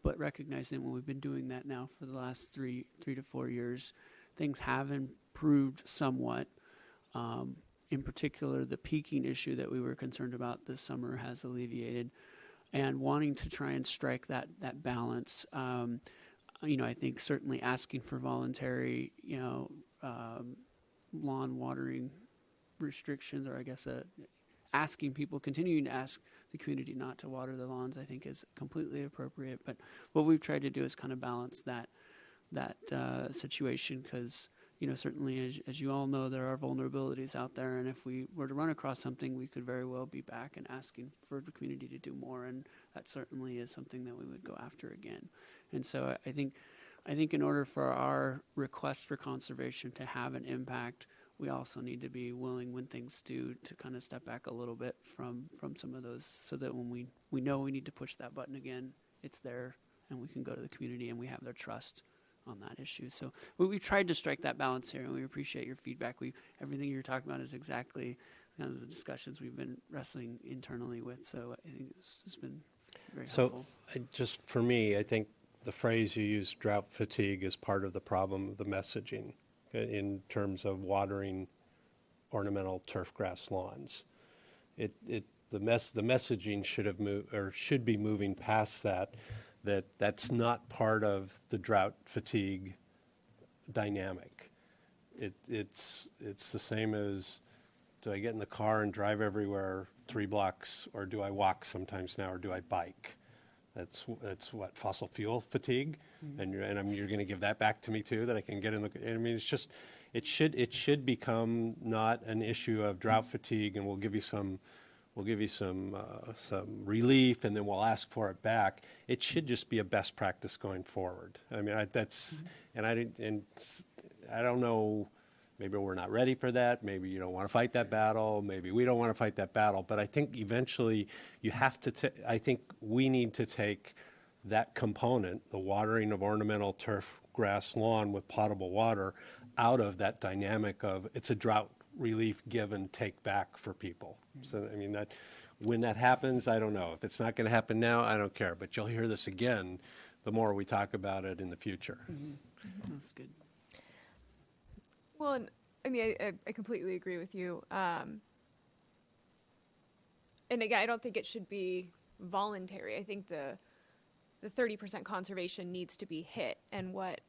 S1: But recognizing when we've been doing that now for the last three to 4 years, things have improved somewhat. In particular, the peaking issue that we were concerned about this summer has alleviated. And wanting to try and strike that balance, you know, I think certainly asking for voluntary, you know, lawn watering restrictions, or I guess asking people, continuing to ask the community not to water the lawns, I think is completely appropriate. But what we've tried to do is kind of balance that situation, because, you know, certainly as you all know, there are vulnerabilities out there, and if we were to run across something, we could very well be back and asking for the community to do more, and that certainly is something that we would go after again. And so I think in order for our request for conservation to have an impact, we also need to be willing, when things do, to kind of step back a little bit from some of those, so that when we know we need to push that button again, it's there, and we can go to the community and we have their trust on that issue. So we've tried to strike that balance here, and we appreciate your feedback. Everything you're talking about is exactly kind of the discussions we've been wrestling internally with. So I think this has been very helpful.
S5: Just for me, I think the phrase you use, drought fatigue, is part of the problem of the messaging in terms of watering ornamental turf grass lawns. The messaging should have moved, or should be moving past that's not part of the drought fatigue dynamic. It's the same as, do I get in the car and drive everywhere 3 blocks, or do I walk sometimes now, or do I bike? That's what, fossil fuel fatigue, and you're going to give that back to me too, that I can get in the. I mean, it's just, it should become not an issue of drought fatigue, and we'll give you some relief, and then we'll ask for it back. It should just be a best practice going forward. I mean, and I don't know. Maybe we're not ready for that. Maybe you don't want to fight that battle. Maybe we don't want to fight that battle. But I think eventually you have to. I think we need to take that component, the watering of ornamental turf grass lawn with potable water, out of that dynamic of it's a drought relief give and take back for people. So I mean, that when that happens, I don't know. If it's not going to happen now, I don't care. But you'll hear this again the more we talk about it in the future.
S1: That's good.
S7: Well, and I mean, I completely agree with you. And again, I don't think it should be voluntary. I think the 30% conservation needs to be hit. And what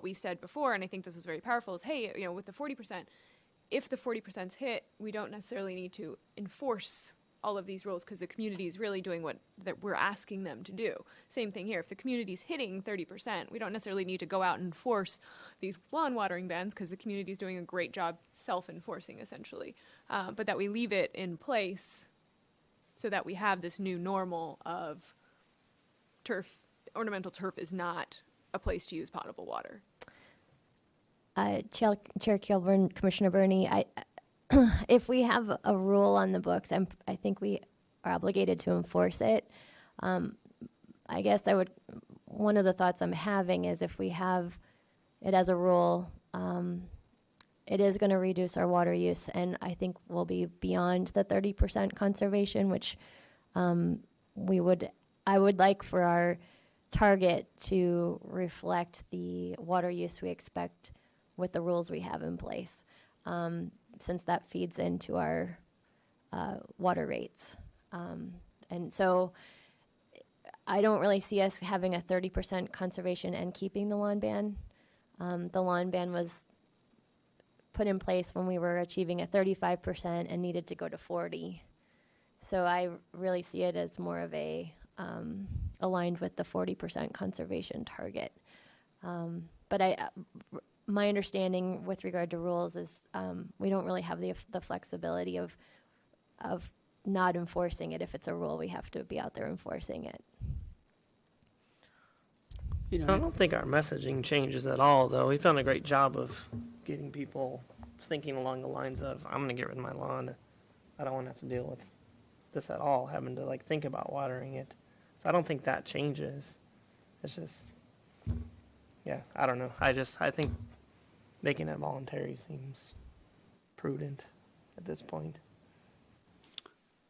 S7: we said before, and I think this was very powerful, is, hey, you know, with the 40%, if the 40% is hit, we don't necessarily need to enforce all of these rules, because the community is really doing what that we're asking them to do. Same thing here. If the community's hitting 30%, we don't necessarily need to go out and enforce these lawn watering bans, because the community is doing a great job self-enforcing, essentially. But that we leave it in place so that we have this new normal of ornamental turf is not a place to use potable water.
S11: Chair Kilburn, Commissioner Burney, if we have a rule on the books, I think we are obligated to enforce it. I guess one of the thoughts I'm having is, if we have it as a rule, it is going to reduce our water use, and I think we'll be beyond the 30% conservation, which I would like for our target to reflect the water use we expect with the rules we have in place, since that feeds into our water rates. And so I don't really see us having a 30% conservation and keeping the lawn ban. The lawn ban was put in place when we were achieving a 35% and needed to go to 40. So I really see it as more of a aligned with the 40% conservation target. But my understanding with regard to rules is we don't really have the flexibility of not enforcing it. If it's a rule, we have to be out there enforcing it.
S1: You
S4: I
S1: know,
S4: don't think our messaging changes at all, though. We've done a great job of getting people thinking along the lines of, I'm going to get rid of my lawn. I don't want to have to deal with this at all, having to like think about watering it. So I don't think that changes. It's just, yeah, I don't know. I think making it voluntary seems prudent at this point.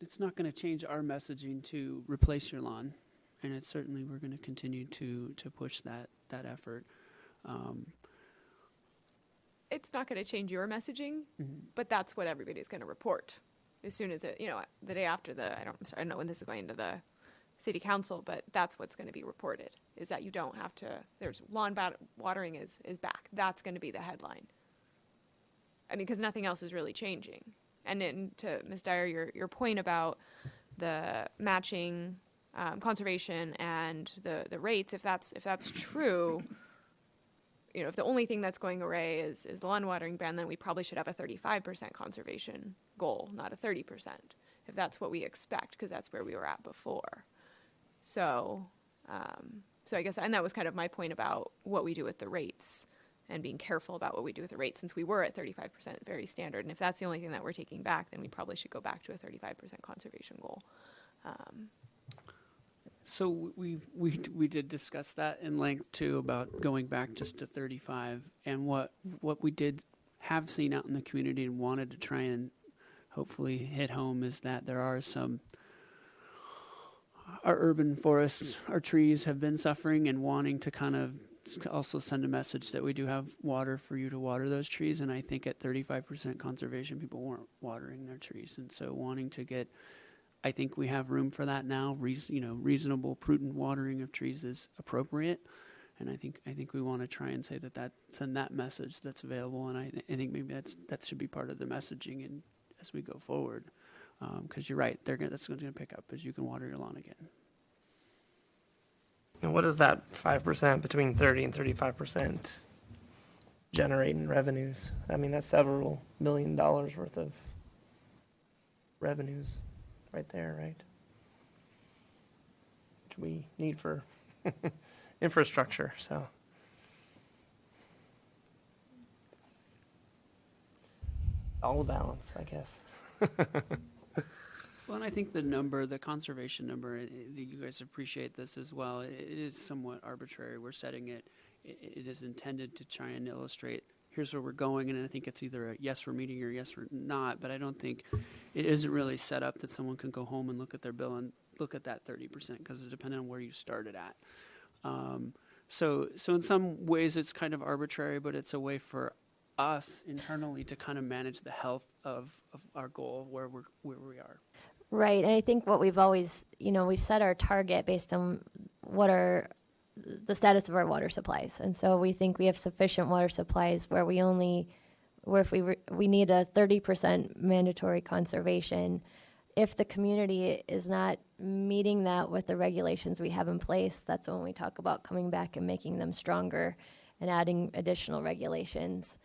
S1: it's not going to change our messaging to replace your lawn, and it's certainly we're going to continue to push that effort.
S7: It's not going to change your messaging, but that's what everybody's going to report as soon as it, the day after I don't know when this is going to the city council, but that's what's going to be reported, is that you don't have to, there's lawn watering is back. That's going to be the headline. I mean, because nothing else is really changing. And then to Ms. Dyer, your point about the matching conservation and the rates, if that's true, if the only thing that's going away is the lawn watering ban, then we probably should have a 35% conservation goal, not a 30%, if that's what we expect, because that's where we were at before. So I guess, and that was kind of my point about what we do with the rates and being careful about what we do with the rates, since we were at 35% very standard. And if that's the only thing that we're taking back, then we probably should go back to a 35% conservation goal.
S1: So we did discuss that in length too, about going back just to 35, and what we did have seen out in the community and wanted to try and hopefully hit home is that there are our urban forests, our trees have been suffering, and wanting to kind of also send a message that we do have water for you to water those trees. And I think at 35% conservation, people weren't watering their trees, and so wanting to get, I think we have room for that now. Reasonable, prudent watering of trees is appropriate, and I think we want to try and say that send that message that's available. And I think maybe that should be part of the messaging and as we go forward, because you're right, that's going to pick up as you can water your lawn again.
S4: And what does that 5% between 30 and 35% generate in revenues? I mean, that's several $1 million worth of revenues right there, right? Which we need for infrastructure, so. All a balance, I guess.
S1: Well, and I think the conservation number, you guys appreciate this as well. It is somewhat arbitrary. We're setting it. It is intended to try and illustrate here's where we're going, and I think it's either a yes, we're meeting, or yes, we're not. But I don't think it isn't really set up that someone can go home and look at their bill and look at that 30%, because it depends on where you started at. So in some ways it's kind of arbitrary, but it's a way for us internally to kind of manage the health of our goal where we are.
S11: Right, and I think what we've always, we've set our target based on what are the status of our water supplies. And so we think we have sufficient water supplies where we need a 30% mandatory conservation. If the community is not meeting that with the regulations we have in place, that's when we talk about coming back and making them stronger and adding additional regulations.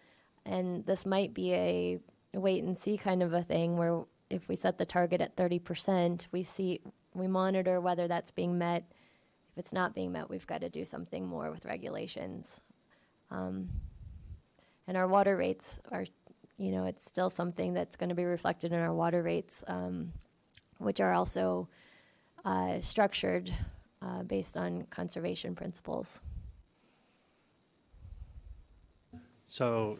S11: And this might be a wait and see kind of a thing where if we set the target at 30%, we monitor whether that's being met. If it's not being met, we've got to do something more with regulations. And our water rates are, it's still something that's going to be reflected in our water rates, which are also structured based on conservation principles.
S5: So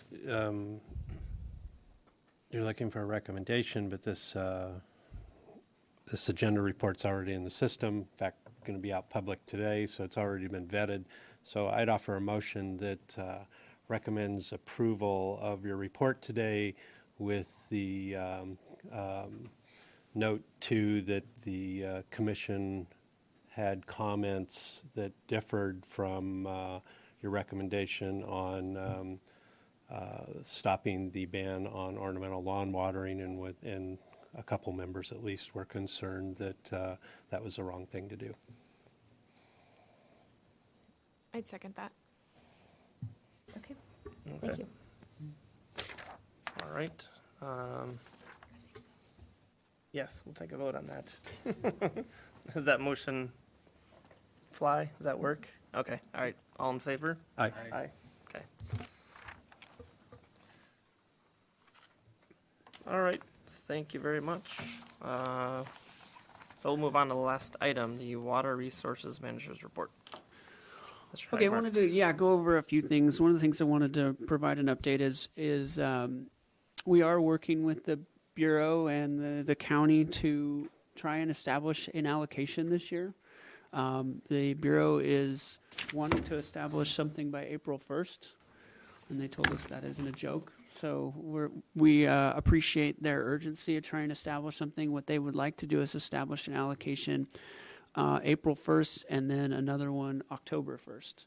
S5: you're looking for a recommendation, but this agenda report's already in the system. In fact, going to be out public today, so it's already been vetted. So I'd offer a motion that recommends approval of your report today with the note 2 that the commission had comments that differed from your recommendation on stopping the ban on ornamental lawn watering, and a couple members at least were concerned that that was the wrong thing to do.
S7: I'd second that.
S11: Okay,
S4: Okay.
S11: thank you.
S4: All right. Yes, we'll take a vote on that. Does that motion fly? Does that work? Okay, all right. All in favor?
S5: Aye.
S4: Aye. Okay. All right, thank you very much. So we'll move on to the last item, the Water Resources Manager's Report. Mr.
S1: Okay, I
S4: Hagmark.
S1: wanted to go over a few things. One of the things I wanted to provide an update is we are working with the Bureau and the county to try and establish an allocation this year. The Bureau is wanting to establish something by April 1st, and they told us that isn't a joke. So we appreciate their urgency of trying to establish something. What they would like to do is establish an allocation April 1st, and then another one October 1st.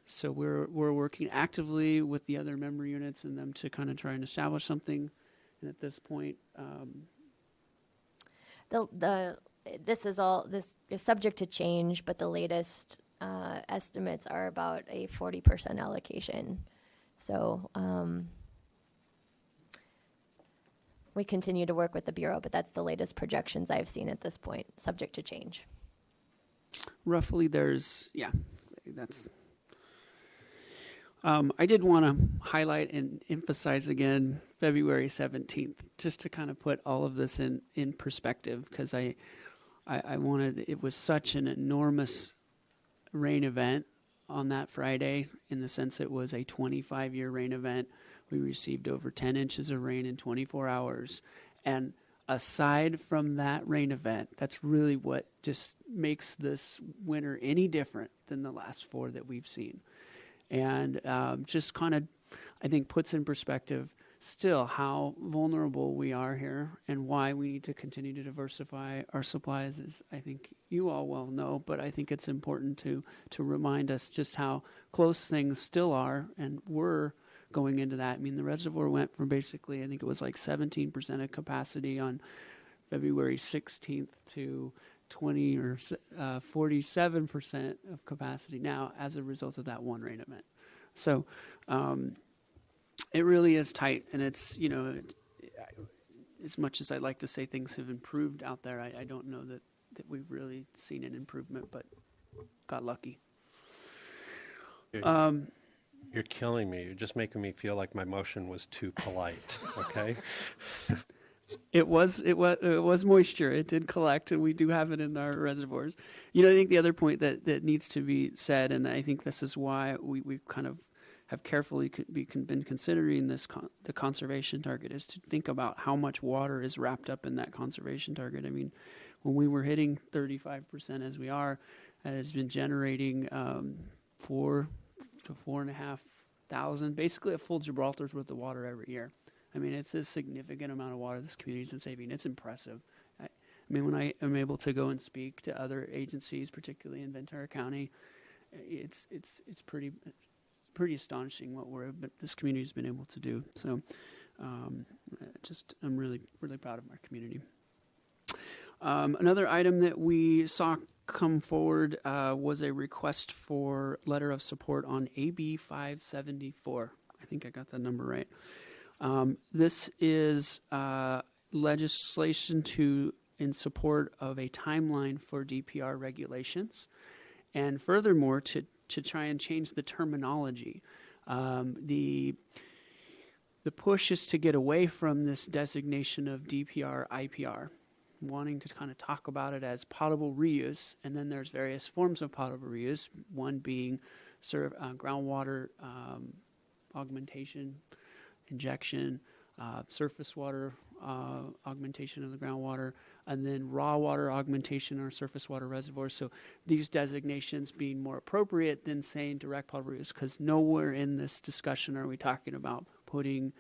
S1: So we're working actively with the other member units and them to kind of try and establish something. And at this point,
S11: This is subject to change, but the latest estimates are about a 40% allocation. So we continue to work with the Bureau, but that's the latest projections I've seen at this point, subject to change.
S1: roughly that's. I did want to highlight and emphasize again February 17th, just to kind of put all of this in perspective, because I wanted, it was such an enormous rain event on that Friday, in the sense it was a 25-year rain event. We received over 10 inches of rain in 24 hours. And aside from that rain event, that's really what just makes this winter any different than the last 4 that we've seen. And just kind of, I think, puts in perspective still how vulnerable we are here and why we need to continue to diversify our supplies, as I think you all well know, but I think it's important to remind us just how close things still are and were going into that. I mean, the reservoir went from basically, I think it was like 17% of capacity on February 16th to 20 or 47% of capacity now as a result of that one rain event. So it really is tight, and it's, as much as I'd like to say things have improved out there, I don't know that we've really seen an improvement, but got lucky.
S5: You're killing me. You're just making me feel like my motion was too polite, okay?
S1: It was moisture. It did collect, and we do have it in our reservoirs. I think the other point that needs to be said, and I think this is why we kind of have carefully been considering this the conservation target, is to think about how much water is wrapped up in that conservation target. I mean, when we were hitting 35% as we are, that has been generating 4 to 4.5 thousand, basically a full Gibraltar's worth of water every year. I mean, it's a significant amount of water this community's been saving. It's impressive. I mean, when I am able to go and speak to other agencies, particularly in Ventura County, it's pretty astonishing what this community's been able to do. So, I'm really, really proud of our community. Another item that we saw come forward was a request for letter of support on AB 574. I think I got that number right. This is legislation in support of a timeline for DPR regulations, and furthermore to try and change the terminology. The push is to get away from this designation of DPR, IPR, wanting to kind of talk about it as potable reuse, and then there's various forms of potable reuse, one being groundwater augmentation, injection, surface water augmentation of the groundwater, and then raw water augmentation or surface water reservoirs. So these designations being more appropriate than saying direct potable reuse, because nowhere in this discussion are we talking about putting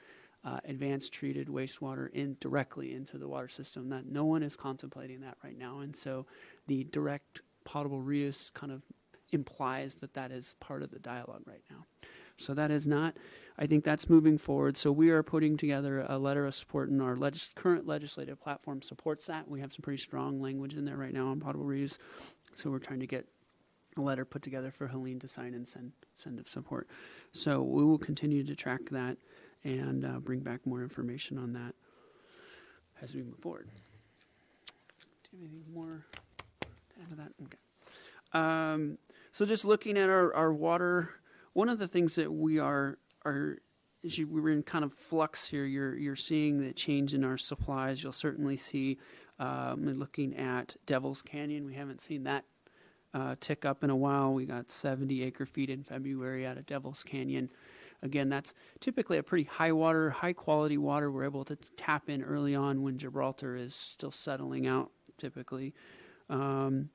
S1: advanced treated wastewater directly into the water system. That no one is contemplating that right now, and so the direct potable reuse kind of implies that that is part of the dialogue right now. So that is not, I think that's moving forward. So we are putting together a letter of support, and our current legislative platform supports that. We have some pretty strong language in there right now on potable reuse. So we're trying to get a letter put together for Helene to sign and send of support. So we will continue to track that and bring back more information on that as we move forward. Do you have anything more to add to that? Okay. So just looking at our water, one of the things that we are we're in kind of flux here. You're seeing the change in our supplies. You'll certainly see, looking at Devil's Canyon, we haven't seen that tick up in a while. We got 70 acre feet in February out of Devil's Canyon. Again, that's typically a pretty high quality water we're able to tap in early on when Gibraltar is still settling out typically. But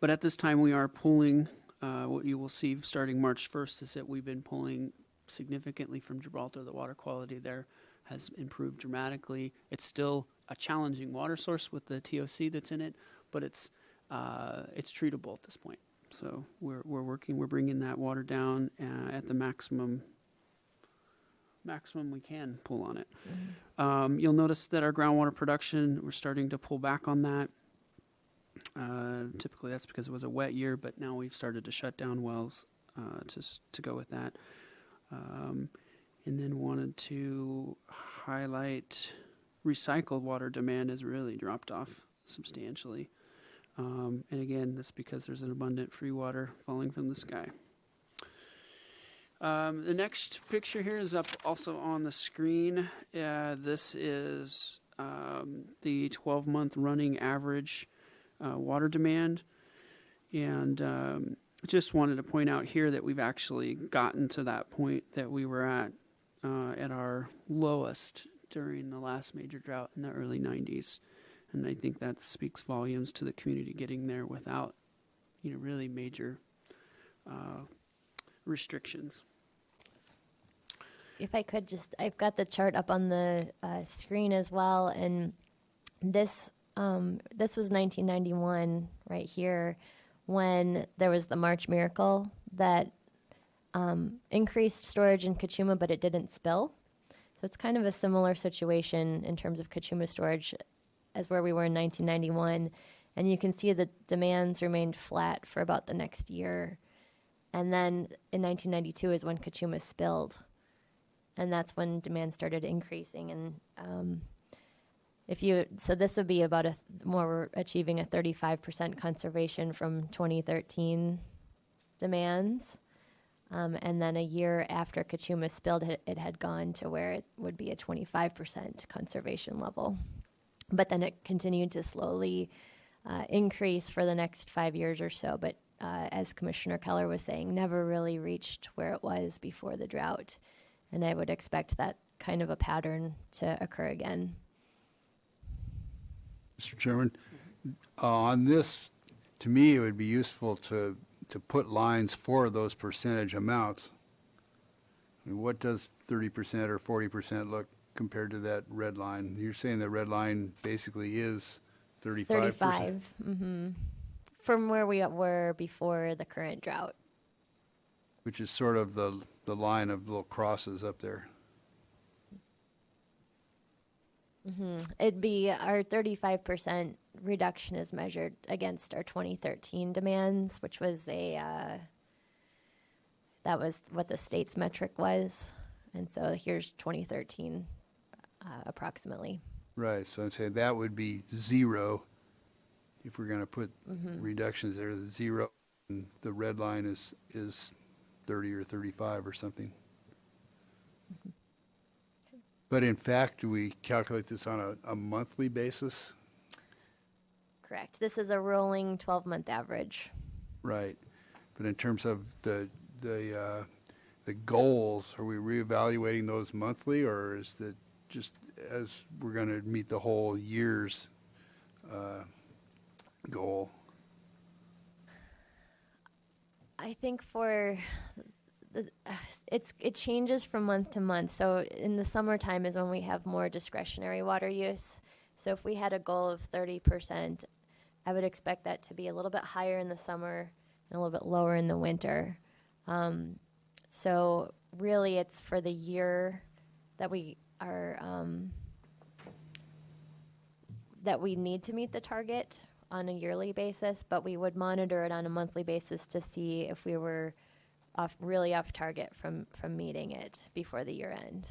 S1: at this time we are pulling, what you will see starting March 1st is that we've been pulling significantly from Gibraltar. The water quality there has improved dramatically. It's still a challenging water source with the TOC that's in it, but it's treatable at this point. So we're bringing that water down at the maximum we can pull on it. You'll notice that our groundwater production, we're starting to pull back on that. Typically that's because it was a wet year, but now we've started to shut down wells to go with that. And then wanted to highlight recycled water demand has really dropped off substantially. And again, that's because there's an abundant free water falling from the sky. The next picture here is up also on the screen. This is the 12-month running average water demand. And just wanted to point out here that we've actually gotten to that point that we were at our lowest during the last major drought in the early 90s. And I think that speaks volumes to the community getting there without, really major restrictions.
S11: If I could I've got the chart up on the screen as well, and this was 1991 right here when there was the March miracle that increased storage in Kachuma, but it didn't spill. So it's kind of a similar situation in terms of Kachuma storage as where we were in 1991. And you can see the demands remained flat for about the next year. And then in 1992 is when Kachuma spilled. And that's when demand started increasing. And so this would be about we're achieving a 35% conservation from 2013 demands. And then a year after Kachuma spilled, it had gone to where it would be a 25% conservation level. But then it continued to slowly increase for the next 5 years or so. But as Commissioner Keller was saying, never really reached where it was before the drought. And I would expect that kind of a pattern to occur again.
S3: Mr. Chairman, on this, to me, it would be useful to put lines for those percentage amounts. I mean, what does 30% or 40% look compared to that red line? You're saying the red line basically is 35%?
S11: 35, from where we were before the current drought.
S3: Which is sort of the line of little crosses up there.
S11: It'd be our 35% reduction is measured against our 2013 demands, which was that was what the state's metric was. And so here's 2013 approximately.
S3: Right, so I'd say that would be zero if we're going to put reductions there. The zero, and the red line is 30 or 35 or something. But in fact, do we calculate this on a monthly basis?
S11: Correct. This is a rolling 12-month average.
S3: Right. But in terms of the goals, are we reevaluating those monthly, or is that just as we're going to meet the whole year's goal?
S11: I think it changes from month to month. So in the summertime is when we have more discretionary water use. So if we had a goal of 30%, I would expect that to be a little bit higher in the summer and a little bit lower in the winter. So really, it's for the year that we are that we need to meet the target on a yearly basis, but we would monitor it on a monthly basis to see if we were really off target from meeting it before the year end.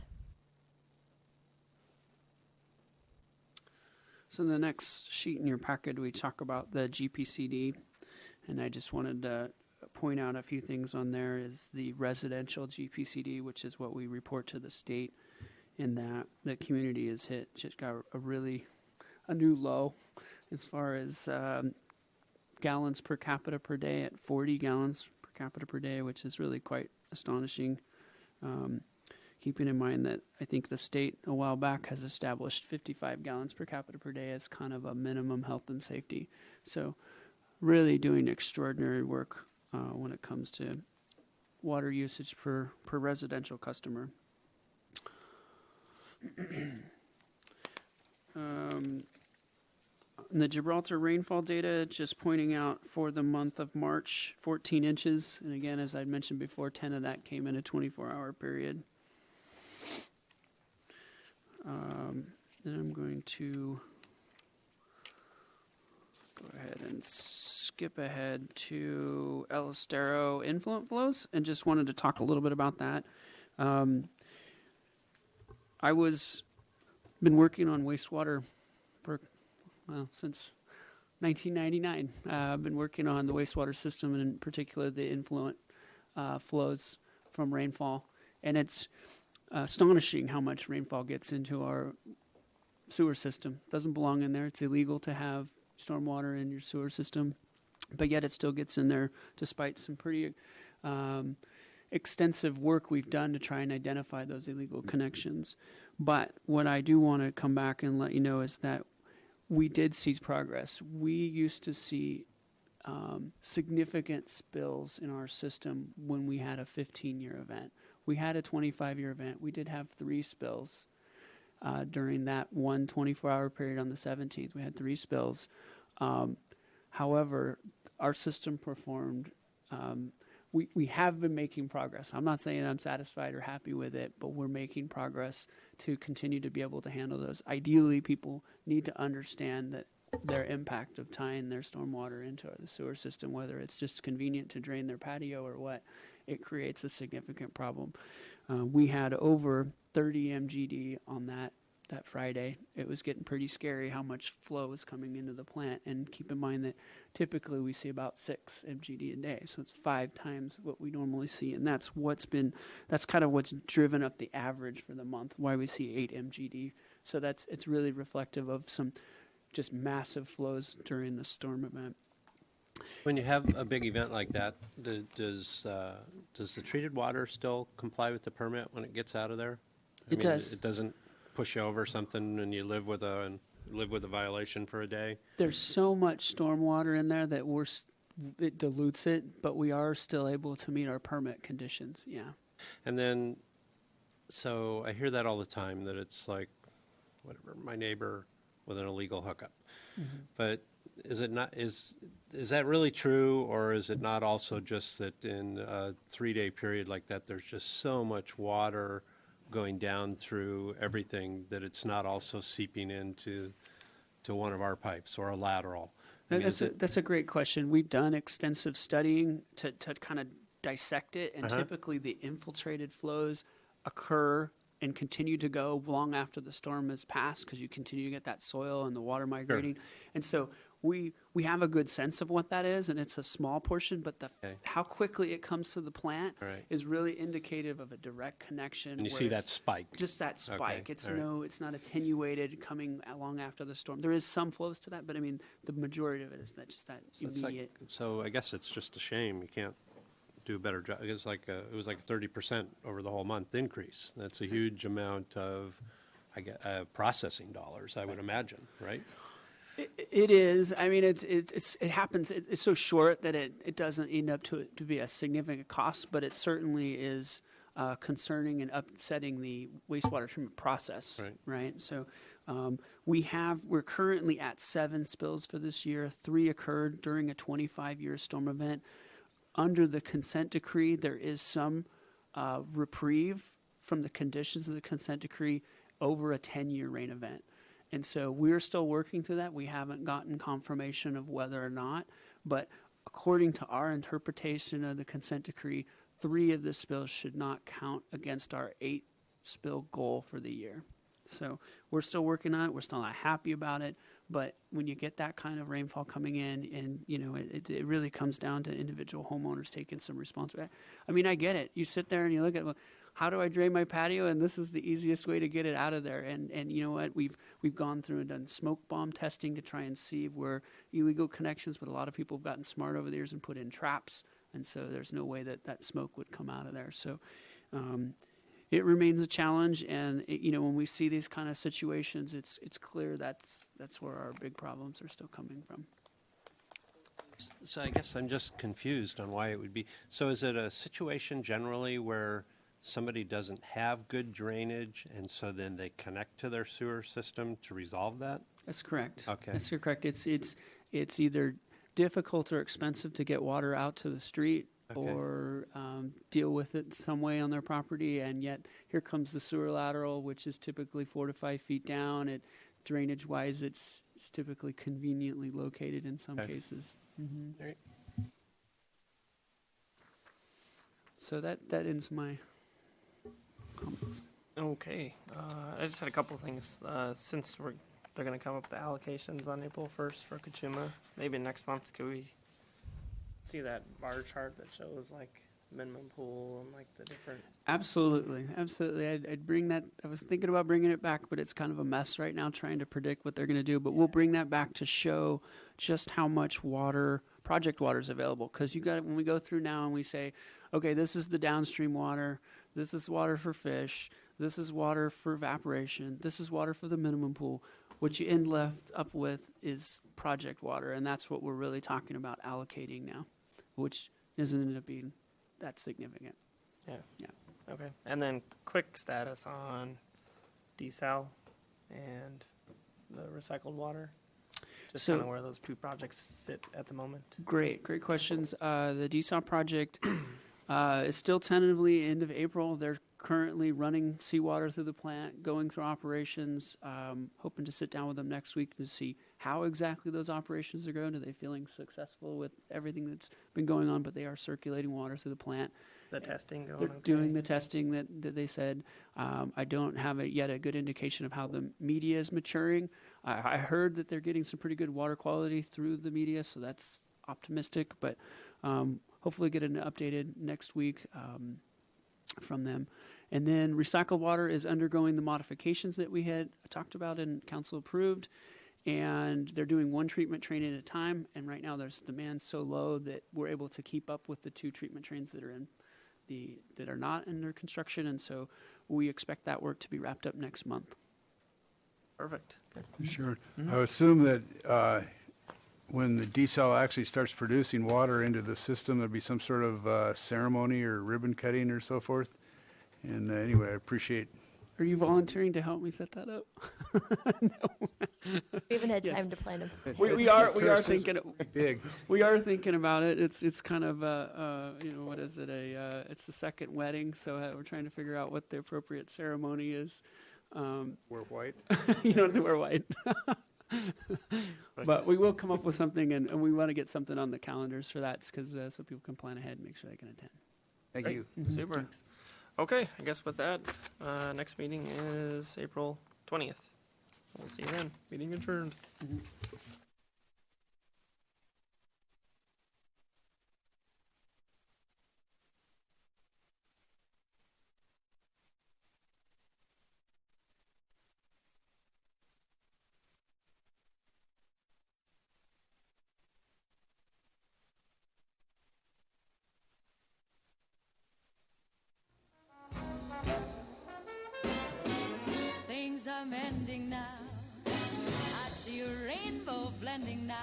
S1: So the next sheet in your packet, we talk about the GPCD, and I just wanted to point out a few things on there. Is the residential GPCD, which is what we report to the state, in that the community has just got a new low as far as gallons per capita per day at 40 gallons per capita per day, which is really quite astonishing. Keeping in mind that I think the state a while back has established 55 gallons per capita per day as kind of a minimum health and safety. So really doing extraordinary work when it comes to water usage per residential customer. The Gibraltar rainfall data, just pointing out for the month of March, 14 inches. And again, as I mentioned before, 10 of that came in a 24-hour period. Then I'm going to go ahead and skip ahead to El Estero influent flows, and just wanted to talk a little bit about that. Been working on wastewater since 1999. I've been working on the wastewater system, and in particular the influent flows from rainfall, and it's astonishing how much rainfall gets into our sewer system. Doesn't belong in there. It's illegal to have stormwater in your sewer system, but yet it still gets in there despite some pretty extensive work we've done to try and identify those illegal connections. But what I do want to come back and let you know is that we did see progress. We used to see significant spills in our system when we had a 15-year event. We had a 25-year event. We did have 3 spills during that one 24-hour period on the 17th. We had 3 spills. However, our system performed. We have been making progress. I'm not saying I'm satisfied or happy with it, but we're making progress to continue to be able to handle those. Ideally, people need to understand that their impact of tying their stormwater into the sewer system, whether it's just convenient to drain their patio or what, it creates a significant problem. We had over 30 MGD on that Friday. It was getting pretty scary how much flow was coming into the plant. And keep in mind that typically we see about 6 MGD a day. So it's 5 times what we normally see. And that's kind of what's driven up the average for the month, why we see 8 MGD. So it's really reflective of some just massive flows during the storm event.
S5: When you have a big event like that, does the treated water still comply with the permit when it gets out of there?
S1: It does.
S5: It doesn't push you over something and you live with a violation for a day?
S1: There's so much stormwater in there that it dilutes it, but we are still able to meet our permit conditions. Yeah.
S5: And then, so I hear that all the time, that it's like, whatever, my neighbor with an illegal hookup. Mm-hmm. But is that really true, or is it not also just that in a 3-day period like that, there's just so much water going down through everything that it's not also seeping into one of our pipes or a lateral?
S1: That's a great question. We've done extensive studying to kind of dissect it, and typically the infiltrated flows occur and continue to go long after the storm has passed, because you continue to get that soil and the water migrating. Sure. And so we have a good sense of what that is, and it's a small portion, but how quickly it comes to the plant is really indicative of a direct connection.
S5: And you see that spike.
S1: Just that spike. Okay. It's not attenuated coming along after the storm. There is some flows to that, but I mean, the majority of it is that immediate.
S5: So I guess it's just a shame you can't do a better job. It was like 30% over the whole month increase. That's a huge amount of processing dollars, I would imagine, right?
S1: It is. I mean, it happens. It's so short that it doesn't end up to be a significant cost, but it certainly is concerning and upsetting the wastewater treatment process. Right. So We're currently at 7 spills for this year. 3 occurred during a 25-year storm event. Under the consent decree, there is some reprieve from the conditions of the consent decree over a 10-year rain event. And so we're still working through that. We haven't gotten confirmation of whether or not, but according to our interpretation of the consent decree, 3 of the spills should not count against our 8 spill goal for the year. So we're still working on it. We're still not happy about it. But when you get that kind of rainfall coming in, and it really comes down to individual homeowners taking some responsibility. I mean, I get it. You sit there and you look at, well, how do I drain my patio? And this is the easiest way to get it out of there. And you know what? We've gone through and done smoke bomb testing to try and see where illegal connections. But a lot of people have gotten smart over the years and put in traps, and so there's no way that smoke would come out of there. So. It remains a challenge, and when we see these kind of situations, it's clear that's where our big problems are still coming from.
S5: So I guess I'm just confused on why it would be. So is it a situation generally where somebody doesn't have good drainage, and so then they connect to their sewer system to resolve that?
S1: That's correct.
S5: Okay.
S1: That's correct. It's either difficult or expensive to get water out to the street. Okay. Or deal with it some way on their property, and yet here comes the sewer lateral, which is typically 4 to 5 feet down. Drainage-wise, it's typically conveniently located in some cases. Mm-hmm.
S5: All right.
S1: So that ends my comments.
S4: Okay. I just had a couple of things. Since they're going to come up with the allocations on April 1st for Kachuma, maybe next month could we see that bar chart that shows like minimum pool and like the different.
S1: Absolutely. I'd bring that. I was thinking about bringing it back, but it's kind of a mess right now trying to predict what they're going to do. But we'll bring that back to show just how much project water is available. Because when we go through now and we say, okay, this is the downstream water, this is water for fish, this is water for evaporation, this is water for the minimum pool. What you end up with is project water, and that's what we're really talking about allocating now, which doesn't end up being that significant.
S4: Yeah.
S1: Yeah.
S4: Okay. And then quick status on desal and the recycled water. Just
S1: So-
S4: kind of where those 2 projects sit at the moment.
S1: Great questions. The desal project is still tentatively end of April. They're currently running seawater through the plant, going through operations, hoping to sit down with them next week to see how exactly those operations are going. Are they feeling successful with everything that's been going on? But they are circulating water through the plant.
S4: The testing going
S1: They're
S4: okay?
S1: doing the testing that they said. I don't have yet a good indication of how the media is maturing. I heard that they're getting some pretty good water quality through the media, so that's optimistic. But hopefully get an updated next week from them. And then recycled water is undergoing the modifications that we had talked about and council approved. And they're doing 1 treatment train at a time. And right now there's demand so low that we're able to keep up with the 2 treatment trains that are not under construction. And so we expect that work to be wrapped up next month.
S4: Perfect.
S3: Sure. I assume that when the desal actually starts producing water into the system, there'll be some sort of ceremony or ribbon cutting or so forth. And anyway, I appreciate.
S1: Are you volunteering to help me set that up?
S11: We haven't had
S1: Yes.
S11: time to plan them.
S1: We are thinking.
S3: Big.
S1: We are thinking about it. It's kind of what is it? It's the second wedding, so we're trying to figure out what the appropriate ceremony is.
S3: We're white.
S1: You don't have to wear white. But we will come up with something, and we want to get something on the calendars for that, because so people can plan ahead and make sure they can attend.
S3: Thank
S4: Great.
S3: you.
S4: Super.
S1: Thanks.
S4: Okay, I guess with that, next meeting is April 20th. We'll see you then. Meeting adjourned.
S12: Things are mending now. I see a rainbow blending now.